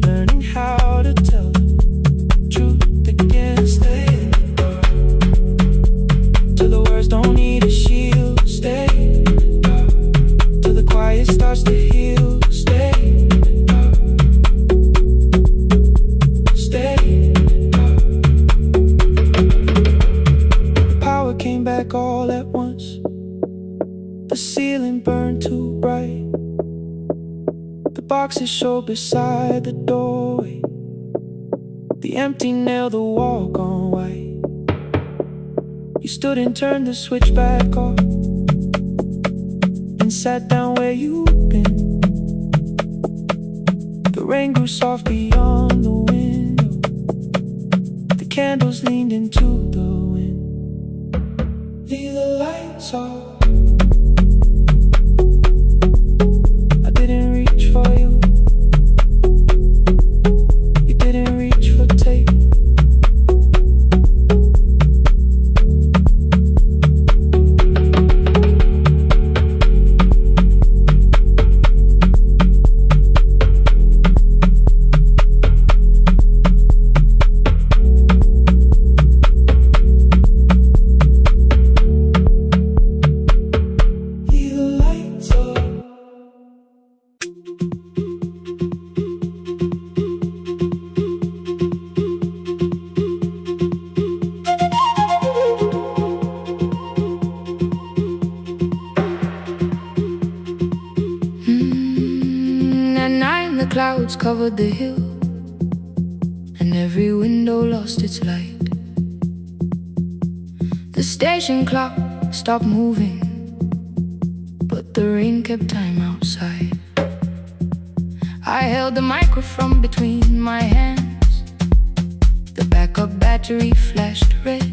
learning how to tell the truth again. Stay in the dark till the words don't need a shield. Stay in the dark till the quiet starts to heal. Stay in the dark. Stay in the dark. The power came back all at once. The ceiling burned too bright. The boxes showed beside the doorway. The empty nail, the wall gone white. You stood and turned the switch back off and sat down where you'd been. The rain grew soft beyond the window. The candles leaned into the wind. Leave the lights off. I didn't reach for you. You didn't reach for tape. Leave the lights off. At night the clouds covered the hill, and every window lost its light. The station clock stopped moving, but the rain kept time outside. I held the microphone between my hands. The backup battery flashed red.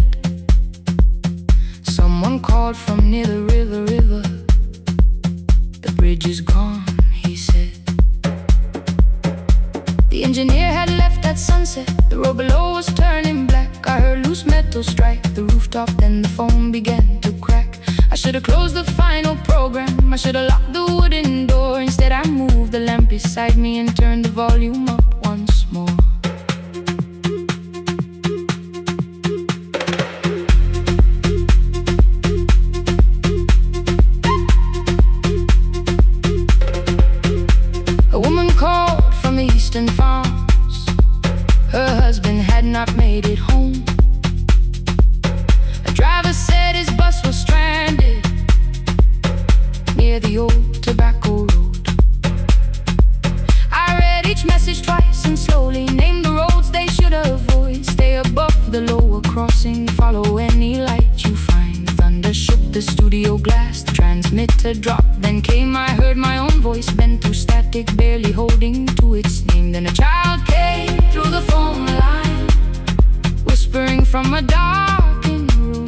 Someone called from near the river. The bridge is gone, he said. The engineer had left at sunset. The road below was turning black. I heard loose metal strike the rooftop, then the phone began to crack. I should've closed the final program. I should've locked the wooden door. Instead I moved the lamp beside me and turned the volume up once more. A woman called from the eastern farms. Her husband had not made it home. A driver said his bus was stranded near the old tobacco road. I read each message twice. the studio glass. The transmitter dropped, then came. I heard my own voice bend through static, barely holding to its name. Then a child came through the phone line, whispering from a darkened room.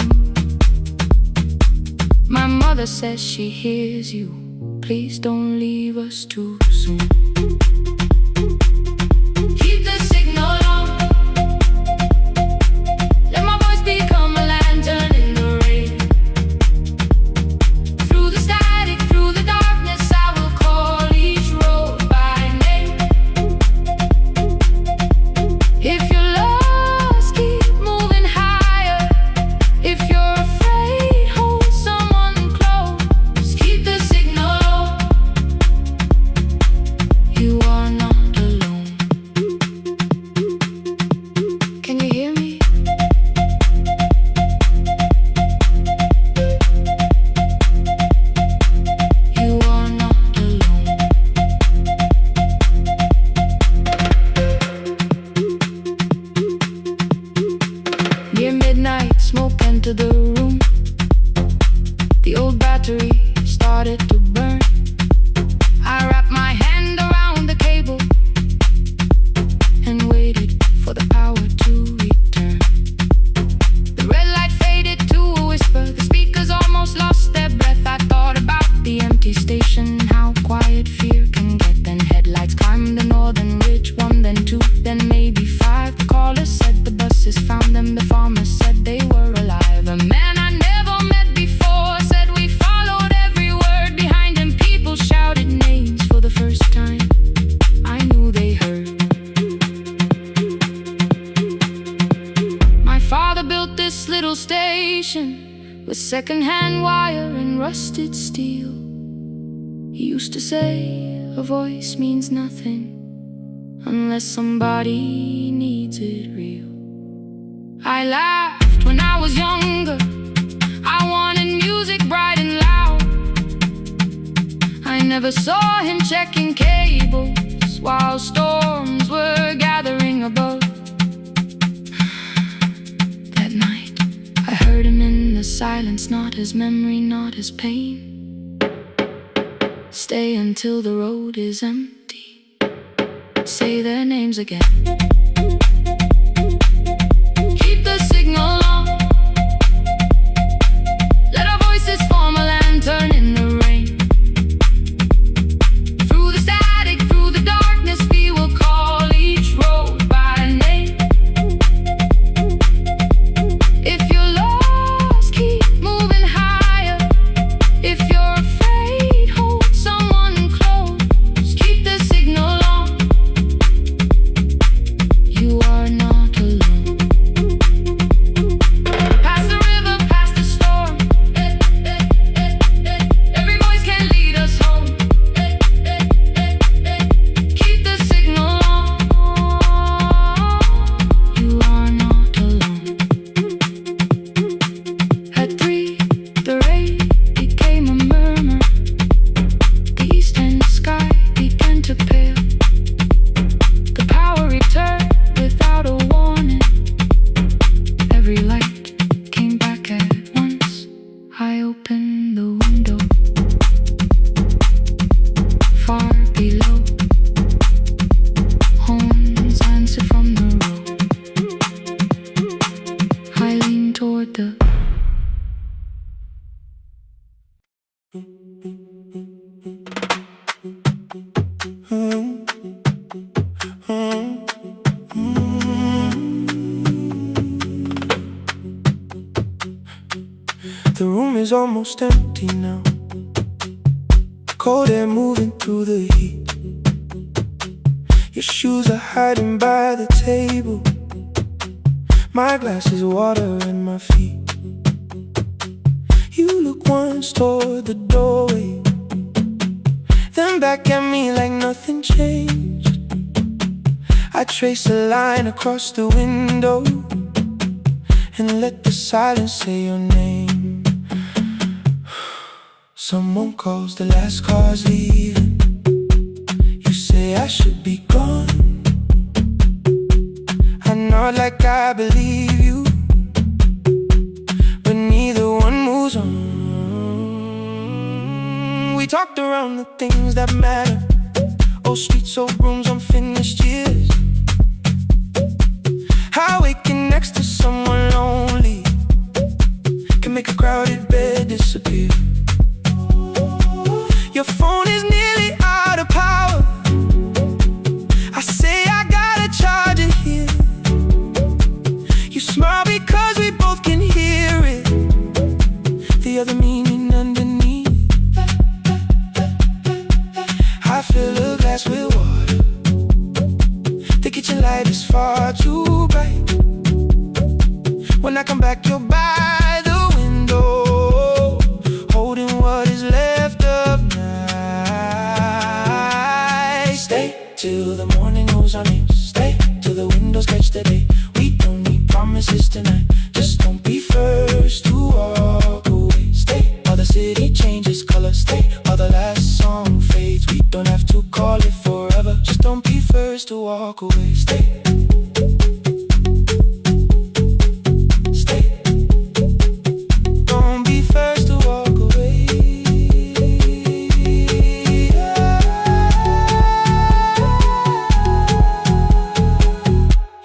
My mother says she hears you. Please don't leave us too soon. Keep the signal on. Let my voice become a lantern in the rain. Through the static, through the darkness, I will call each road by name. If you're lost, keep moving higher. If you're afraid, hold someone close. Keep the signal on. You are not alone. Can you hear me? You are not alone. Near midnight, smoke entered the room. The old battery started to burn. I wrapped my hand around the cable and waited for the power to return. The red light faded to a whisper. The speakers almost lost their breath. I thought about the empty station, how quiet fear can get. Then headlights climbed the northern ridge, one, then two, then maybe five. The caller said the buses found them. The farmer said they were alive. A man I never met before said we followed every word. Behind him people shouted names for the first time. I knew they heard. My father built this little station with second-hand wire and rusted steel. He used to say a voice means nothing unless somebody needs it real. I laughed when I was younger. I wanted music bright and loud. I never saw him checking cables while storms were gathering above. That night, I heard him in the silence, not his memory, not his pain. Stay until the road is empty. Say their names again. Keep the signal on. Let our voices form a lantern in the rain. Through the static, through the darkness, we will call each road by name. If you're lost, keep moving higher. If you're afraid, hold someone close. Keep the signal on. You are not alone. Past the river, past the storm. Every voice can lead us home. Keep the signal on. You are not alone. At 3, the rain became a murmur. The eastern sky began to pale. The power returned without a warning. Every light came back at once. I opened the window. Far below, horns answered from the road. I leaned toward the The room is almost empty now. Cold air moving through the heat. Your shoes are hiding by the table. My glass is water in my feet. You look once toward the doorway, then back at me like nothing changed. I trace a line across the window and let the silence say your name. Someone calls, the last car's leaving. You say I should be gone. I nod like I believe you, but neither one moves on. we talked around the things that matter. Old streets, old rooms, unfinished years. How waking next to someone lonely can make a crowded bed disappear. Your phone is nearly out of power. I say I gotta charge it here. You smile because we both can hear it. The other meaning underneath. I fill a glass with water. The kitchen light is far too bright. When I come back, you're by the window, holding what is left of night. Stay till the morning knows our names. Stay till the windows catch the day. We don't need promises tonight. Just don't be first to walk away. Stay while the city changes color. Stay while the last song fades. We don't have to call it forever. Just don't be first to walk away. Stay. Don't be first to walk away.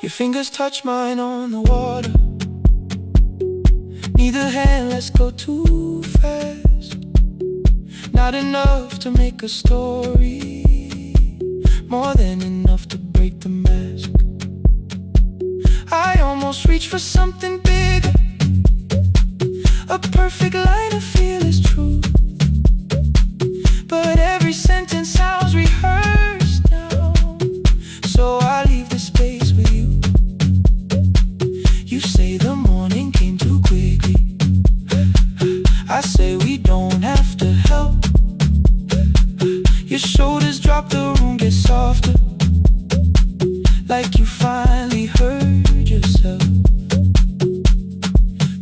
Your fingers touch mine on the water. Neither hand, let's go too fast. Not enough to make a story, more than enough to break the mask. I almost reach for something bigger, a perfect line of fearless truth. But every sentence sounds rehearsed now, so I leave the space with you. You say the morning came too quickly. I say we don't have to help. Your shoulders drop, the room gets softer, like you finally heard yourself.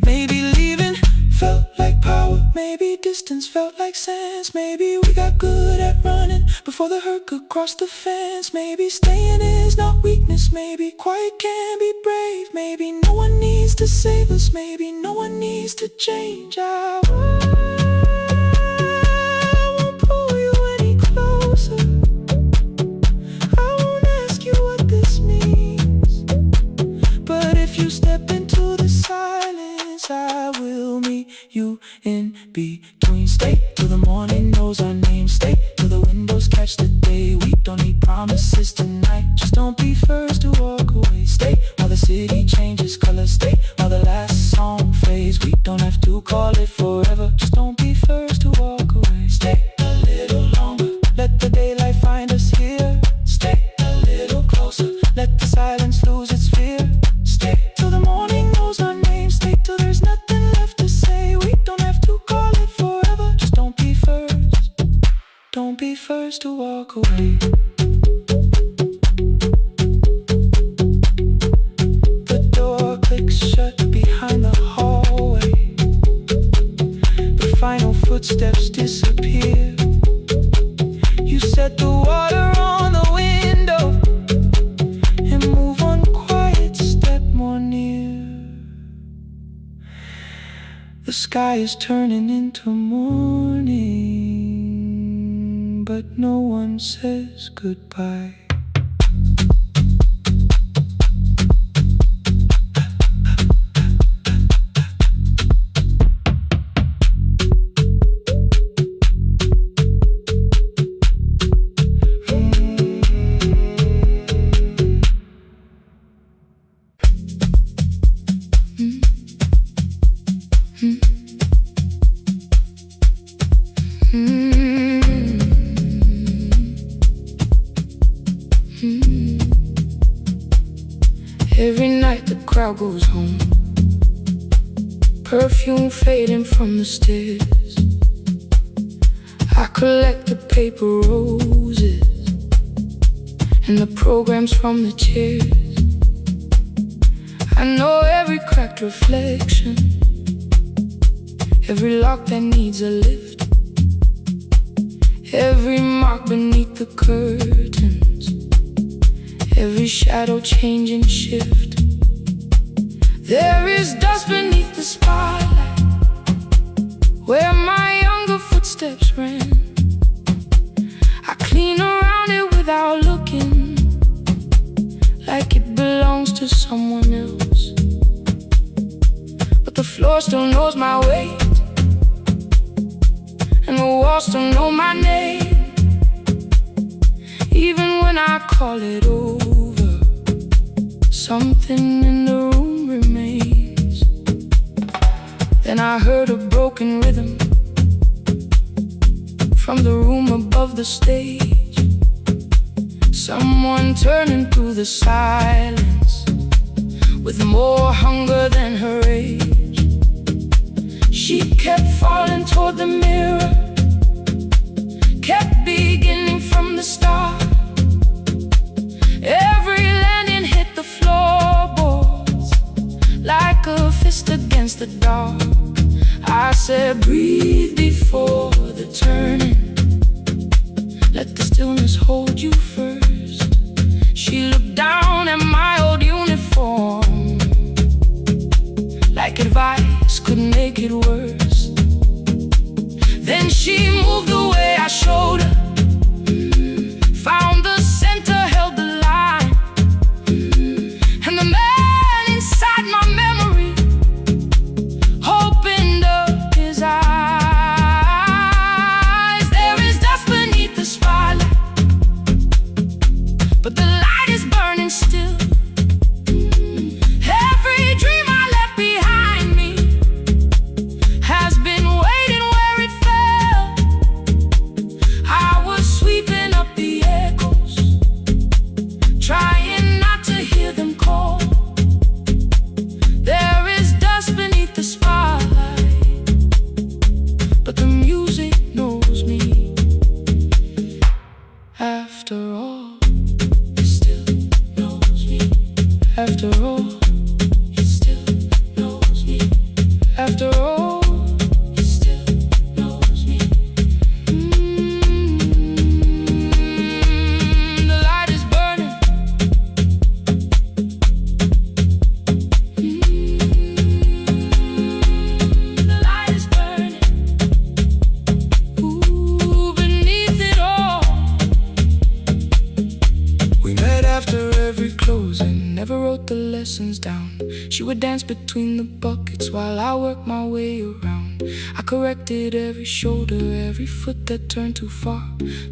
Maybe leaving felt like power. Maybe distance felt like sense. Maybe we got good at running before the hurt could cross the fence. Maybe staying is not weakness. Maybe quiet can be brave. Maybe no one needs to save us. Maybe no one needs to change. I won't pull you any closer. I won't ask you what this means. But if you step into the silence, I will meet you in between. Stay till the morning knows our name. Stay till the windows catch the day. We don't need promises tonight. Just don't be first to walk away. Stay while the city changes color. Stay while the last song fades. We don't have to call it forever. Just don't be first to walk away. Stay a little longer. Let the daylight find us here. Stay a little closer. Let the silence lose its fear. Stay till the morning knows our name. Stay till there's nothing left to say. We don't have to call it forever. Just don't be first. Don't be first to walk away. The door clicks shut behind the hallway. The final footsteps disappear. You set the water on the window and move one quiet step more near. The sky is turning into morning, but no one says goodbye. Every night the crowd goes home, perfume fading from the stairs. I collect the paper roses and the programs from the chairs. I know every cracked reflection, every lock that needs a lift, every mark beneath the curtains, every shadow change and shift. There is dust beneath the spotlight where my younger footsteps ran. someone else, but the floor still knows my weight, and the walls still know my name. Even when I call it over, something in the room remains. Then I heard a broken rhythm from the room above the stage, someone turning through the silence with more hunger than her age. She kept falling toward the mirror, kept beginning from the start. Every landing hit the floorboards like a fist against the dark. I said, breathe before the turning, let the stillness hold you first. She looked down at my old uniform like advice could make it worse. Then she moved the way I showed her, found the center, held the line, and the man inside my memory opened up his eyes. There is dust beneath the spotlight, but the light is burning still. Every dream I left behind me has been waiting where it fell. I was sweeping up the echoes, trying not to hear them call. There is dust beneath the spotlight, but the music knows me. After all, it still knows me. After all, it still knows me. After all, it still knows me. The light is burning. The light is burning. Ooh, beneath it all. We met after every closing, never wrote the lessons down. She would dance between the buckets while I worked my way around. I corrected every shoulder, every foot that turned too far.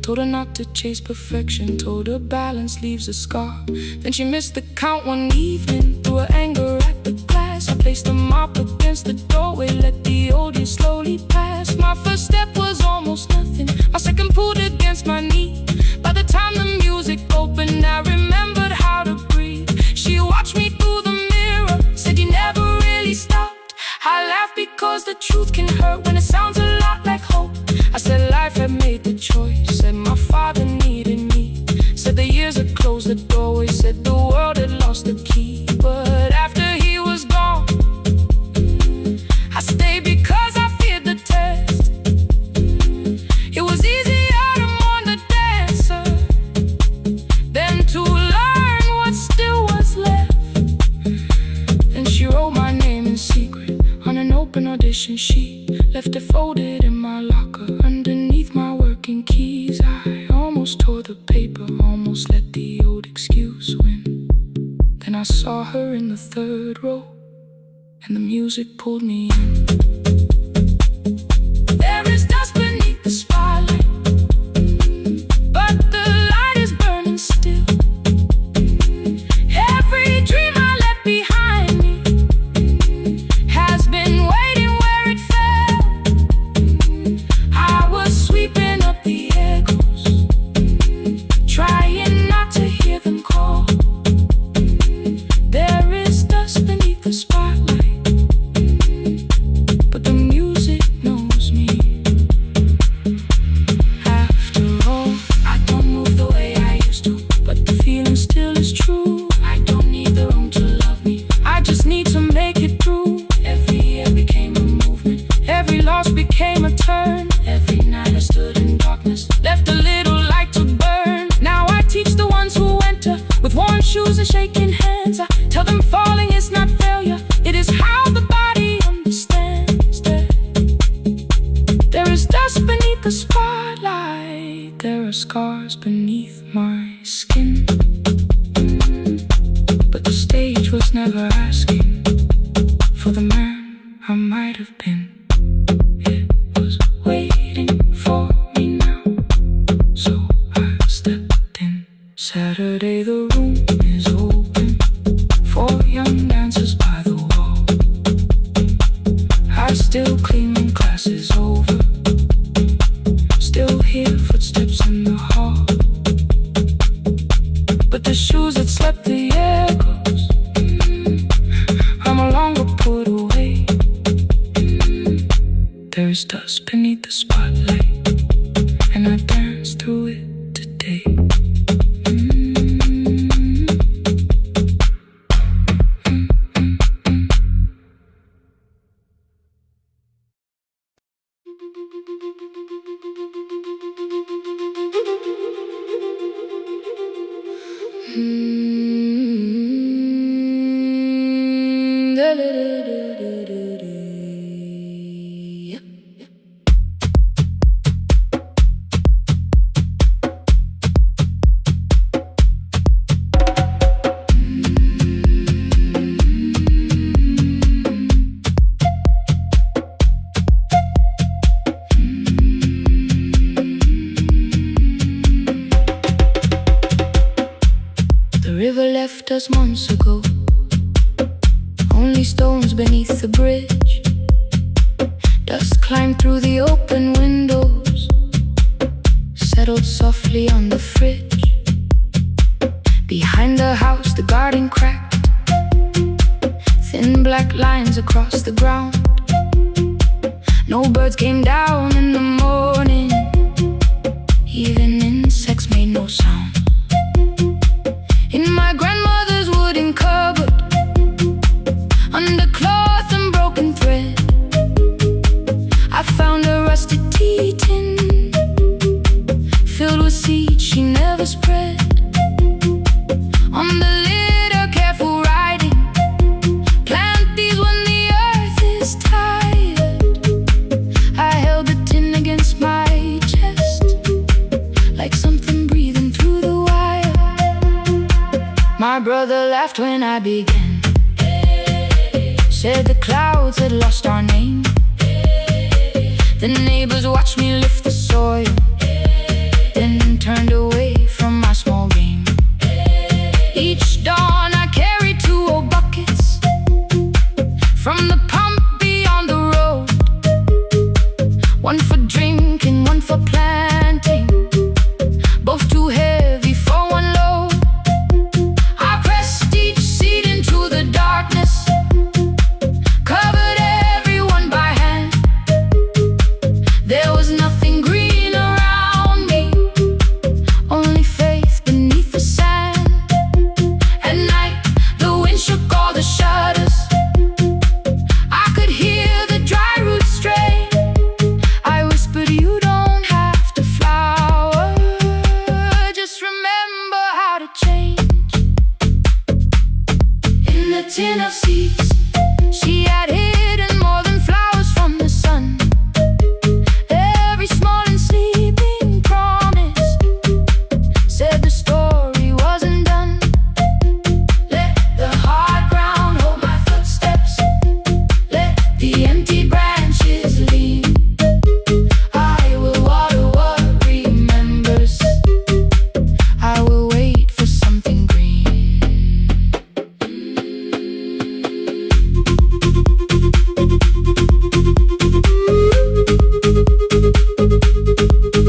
Told her not to chase perfection, told her balance leaves a scar. Then she missed the count one evening, threw her anger at the glass. I placed the mop against the doorway, let the old years slowly pass. My first step was almost nothing, my second pulled against my knee. By the time the music opened, I remembered how to breathe. She watched me through the mirror, said you never really stopped. I laughed because the truth can hurt when it sounds a lot like hope. I said life had made the choice, said my father needed me, said the years had closed the doorway, said the world had lost the key. But after he was gone, I stayed because I feared the test. It was easier to mourn the dancer than to learn what still was left. Then she wrote my name in secret on an open audition sheet, left it folded in my locker underneath my working keys. I almost tore the paper, almost let the old excuse win. Then I saw her in the third row, and the music pulled me in. There is dust beneath the spotlight, but the light is burning still. Every dream I left behind me has been waiting where it fell. I was sweeping up the echoes, trying not to hear them call. There is dust beneath the spotlight, but the music knows me. After all, I don't move the way I used to, but the feeling still is true. I don't need the room to love me, I just need to make it through. Every year became a movement, every loss became a turn. Every night I stood in darkness, left a little light to burn. Now I teach the ones who enter with worn shoes and shaking hands. I tell them falling is not failure, it is how the body understands that there is dust beneath the spotlight, there are scars beneath my skin, but the stage was class is over. Still hear footsteps in the hall, but the shoes that slept the echoes are no longer put away. There's dust beneath the spotlight, and I dance through it today. Left us months ago, only stones beneath the bridge. Dust climbed through the open windows, settled softly on the fridge. Behind the house, the garden cracked, thin black lines across the ground. No birds came down in the morning, even insects made no sound. In my grandmother's wooden cupboard, under cloth and broken thread, I found a rusted tea tin filled with seeds she never spread. On the lid, a careful writing: plant these when the earth is tired. I held the tin against my chest, like something breathing through the wire. My brother laughed when I began, said the clouds had lost our name. The neighbors watched me lift the soil, then turned away from my small game. Each dawn I carried 2 old buckets from the pump beyond the road, one for drinking, one for planting, both too heavy for one load. I pressed each seed into the darkness, covered everyone by hand. There was nothing green around me, only faith beneath the sand. At night, the wind shook all the shutters. I could hear the dry roots stray. I whispered, you don't have to flower, just remember how to change. In the tin of seeds, she had hidden more than flowers from the sun. Every small and sleeping promise said the story wasn't done. Let the hard ground hold my footsteps, let the empty branches lean. I will water what remembers, I will wait for something green.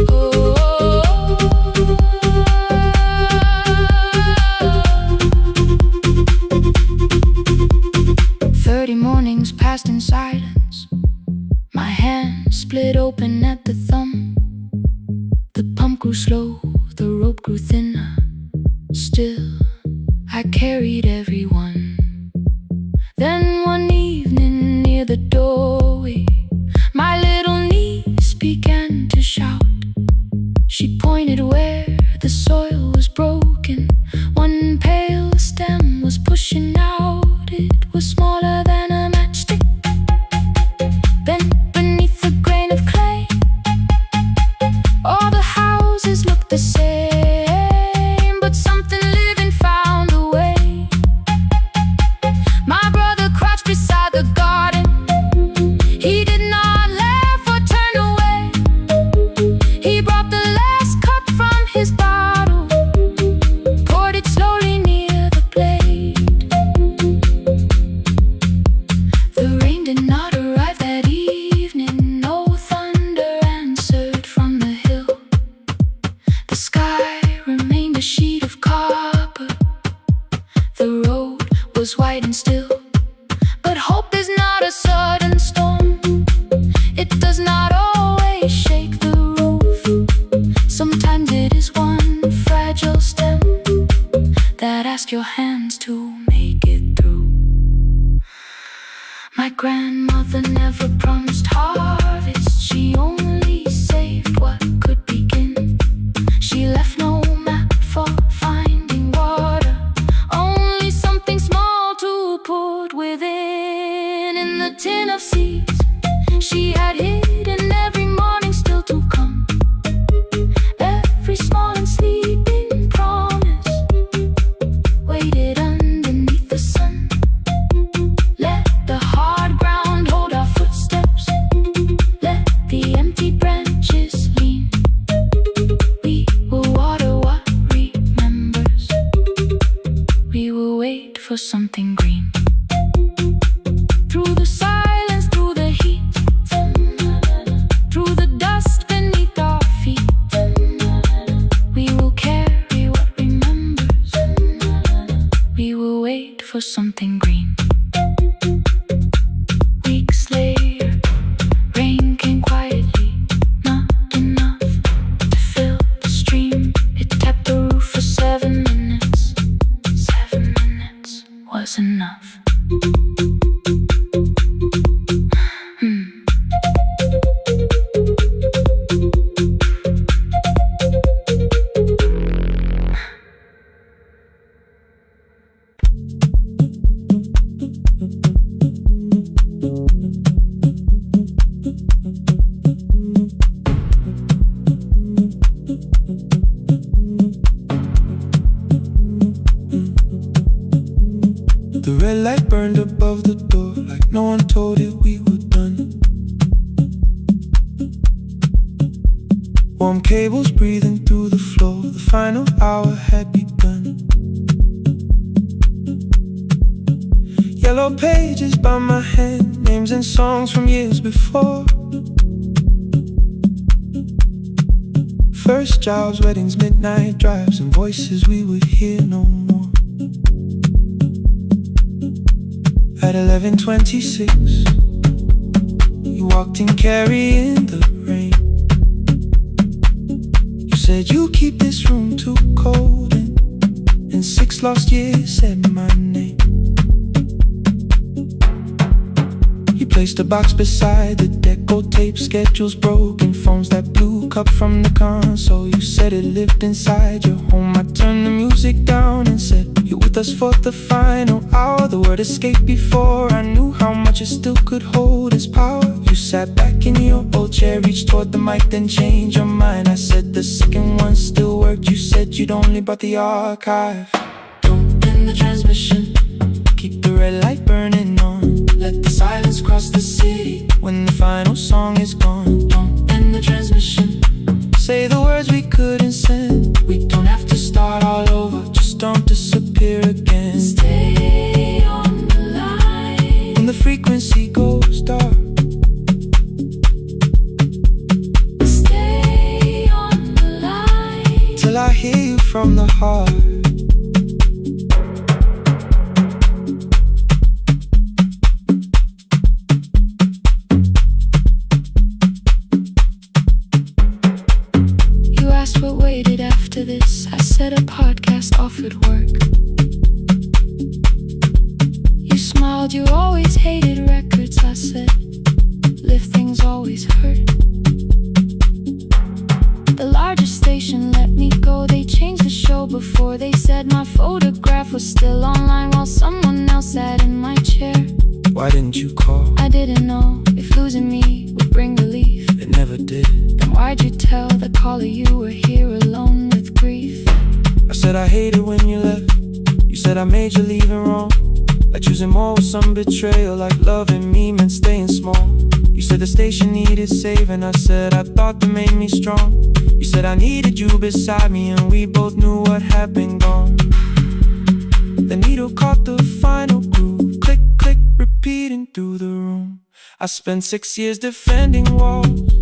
Oh. 30 mornings passed in silence, my hand split open at the thumb. The pump grew slow, the rope grew thinner. Still, I carried everyone. Then one evening near the doorway, my little niece began to shout. She pointed where the soil was broken. One pale stem was pushing out. It was smaller than a matchstick, bent beneath a grain of clay. All the houses looked the same, but something living found a way. My brother crouched beside the garden, does not always shake the roof. Sometimes it is one fragile stem that asks your hands to make it through. My grandmother never promised harvest, she only saved what could begin. She left no map for finding water, only something small to put within. In the tin of seeds she had hidden every morning still to come, every small and sleeping promise waited underneath the sun. Let the hard ground hold our footsteps, let the empty branches lean. We will water what remembers, we will wait for something green. Through the silence, through the heat, through the dust beneath our feet, we will carry what remembers, we will wait for something green. Weeks later, rain came quietly, not enough to fill the stream. It tapped the roof for 7 minutes. 7 minutes was enough. The red light burned above the door, like no one told it we were done. Warm cables breathing through the floor, the final hour had begun. Yellow pages by my hand, names and songs from years before. First jobs, weddings, midnight drives, and voices we would hear no more. At 11:26, you walked in carrying the rain. You said you keep this room too cold, and in 6 lost years said my name. You placed a box beside the deco tape, schedules broken, phones that blew, cup from the console. You said it lived inside your home. I turned the music down and said, you're with us for the final hour. The word escaped before I knew how much it still could hold its power. You sat back in your old chair, reached toward the mic, then changed your mind. I said the second one still worked. You said you'd only brought the archive. Don't end the transmission, keep the red light burning on. Let the silence cross the city when the final song is gone. Don't end the transmission, say the words we couldn't send. We don't have to start all over, just don't disappear again. Stay on the line when the frequency goes dark. Stay on the line Till I hear you from the heart. What waited after this? I said a podcast offered work. You smiled, you always hated records. I said, live things always hurt. The largest station let me go. They changed the show before they said my photograph was still online while someone else sat in my chair. Why didn't you call? I didn't know if losing me would bring relief. It never did. Then why'd you tell the caller you were here alone with grief? I said I hated when you left. You said I made you leaving wrong, like choosing more with some betrayal, like loving me meant staying small. You said the station needed saving. I said I thought that made me strong. You said I needed you beside me, and we both knew what had been gone. The needle caught the final groove, click, click, repeating through the room. I spent 6 years defending walls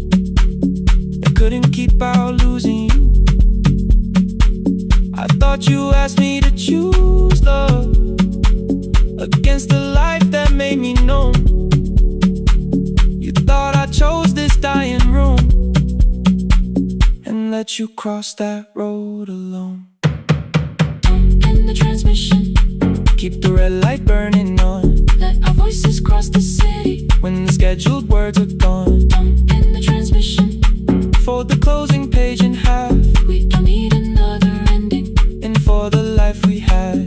and couldn't keep out losing you. I thought you asked me to choose love against the life that made me numb. You thought I chose this dying room and let you cross that road alone. In the transmission, Keep the red light burning on let our voices cross the city. when the scheduled words are gone. In the transmission, Fold the closing page in half we don't need another ending. and for the life we had.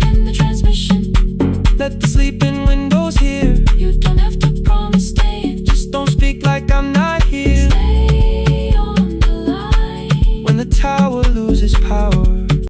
In the transmission, Let the sleeping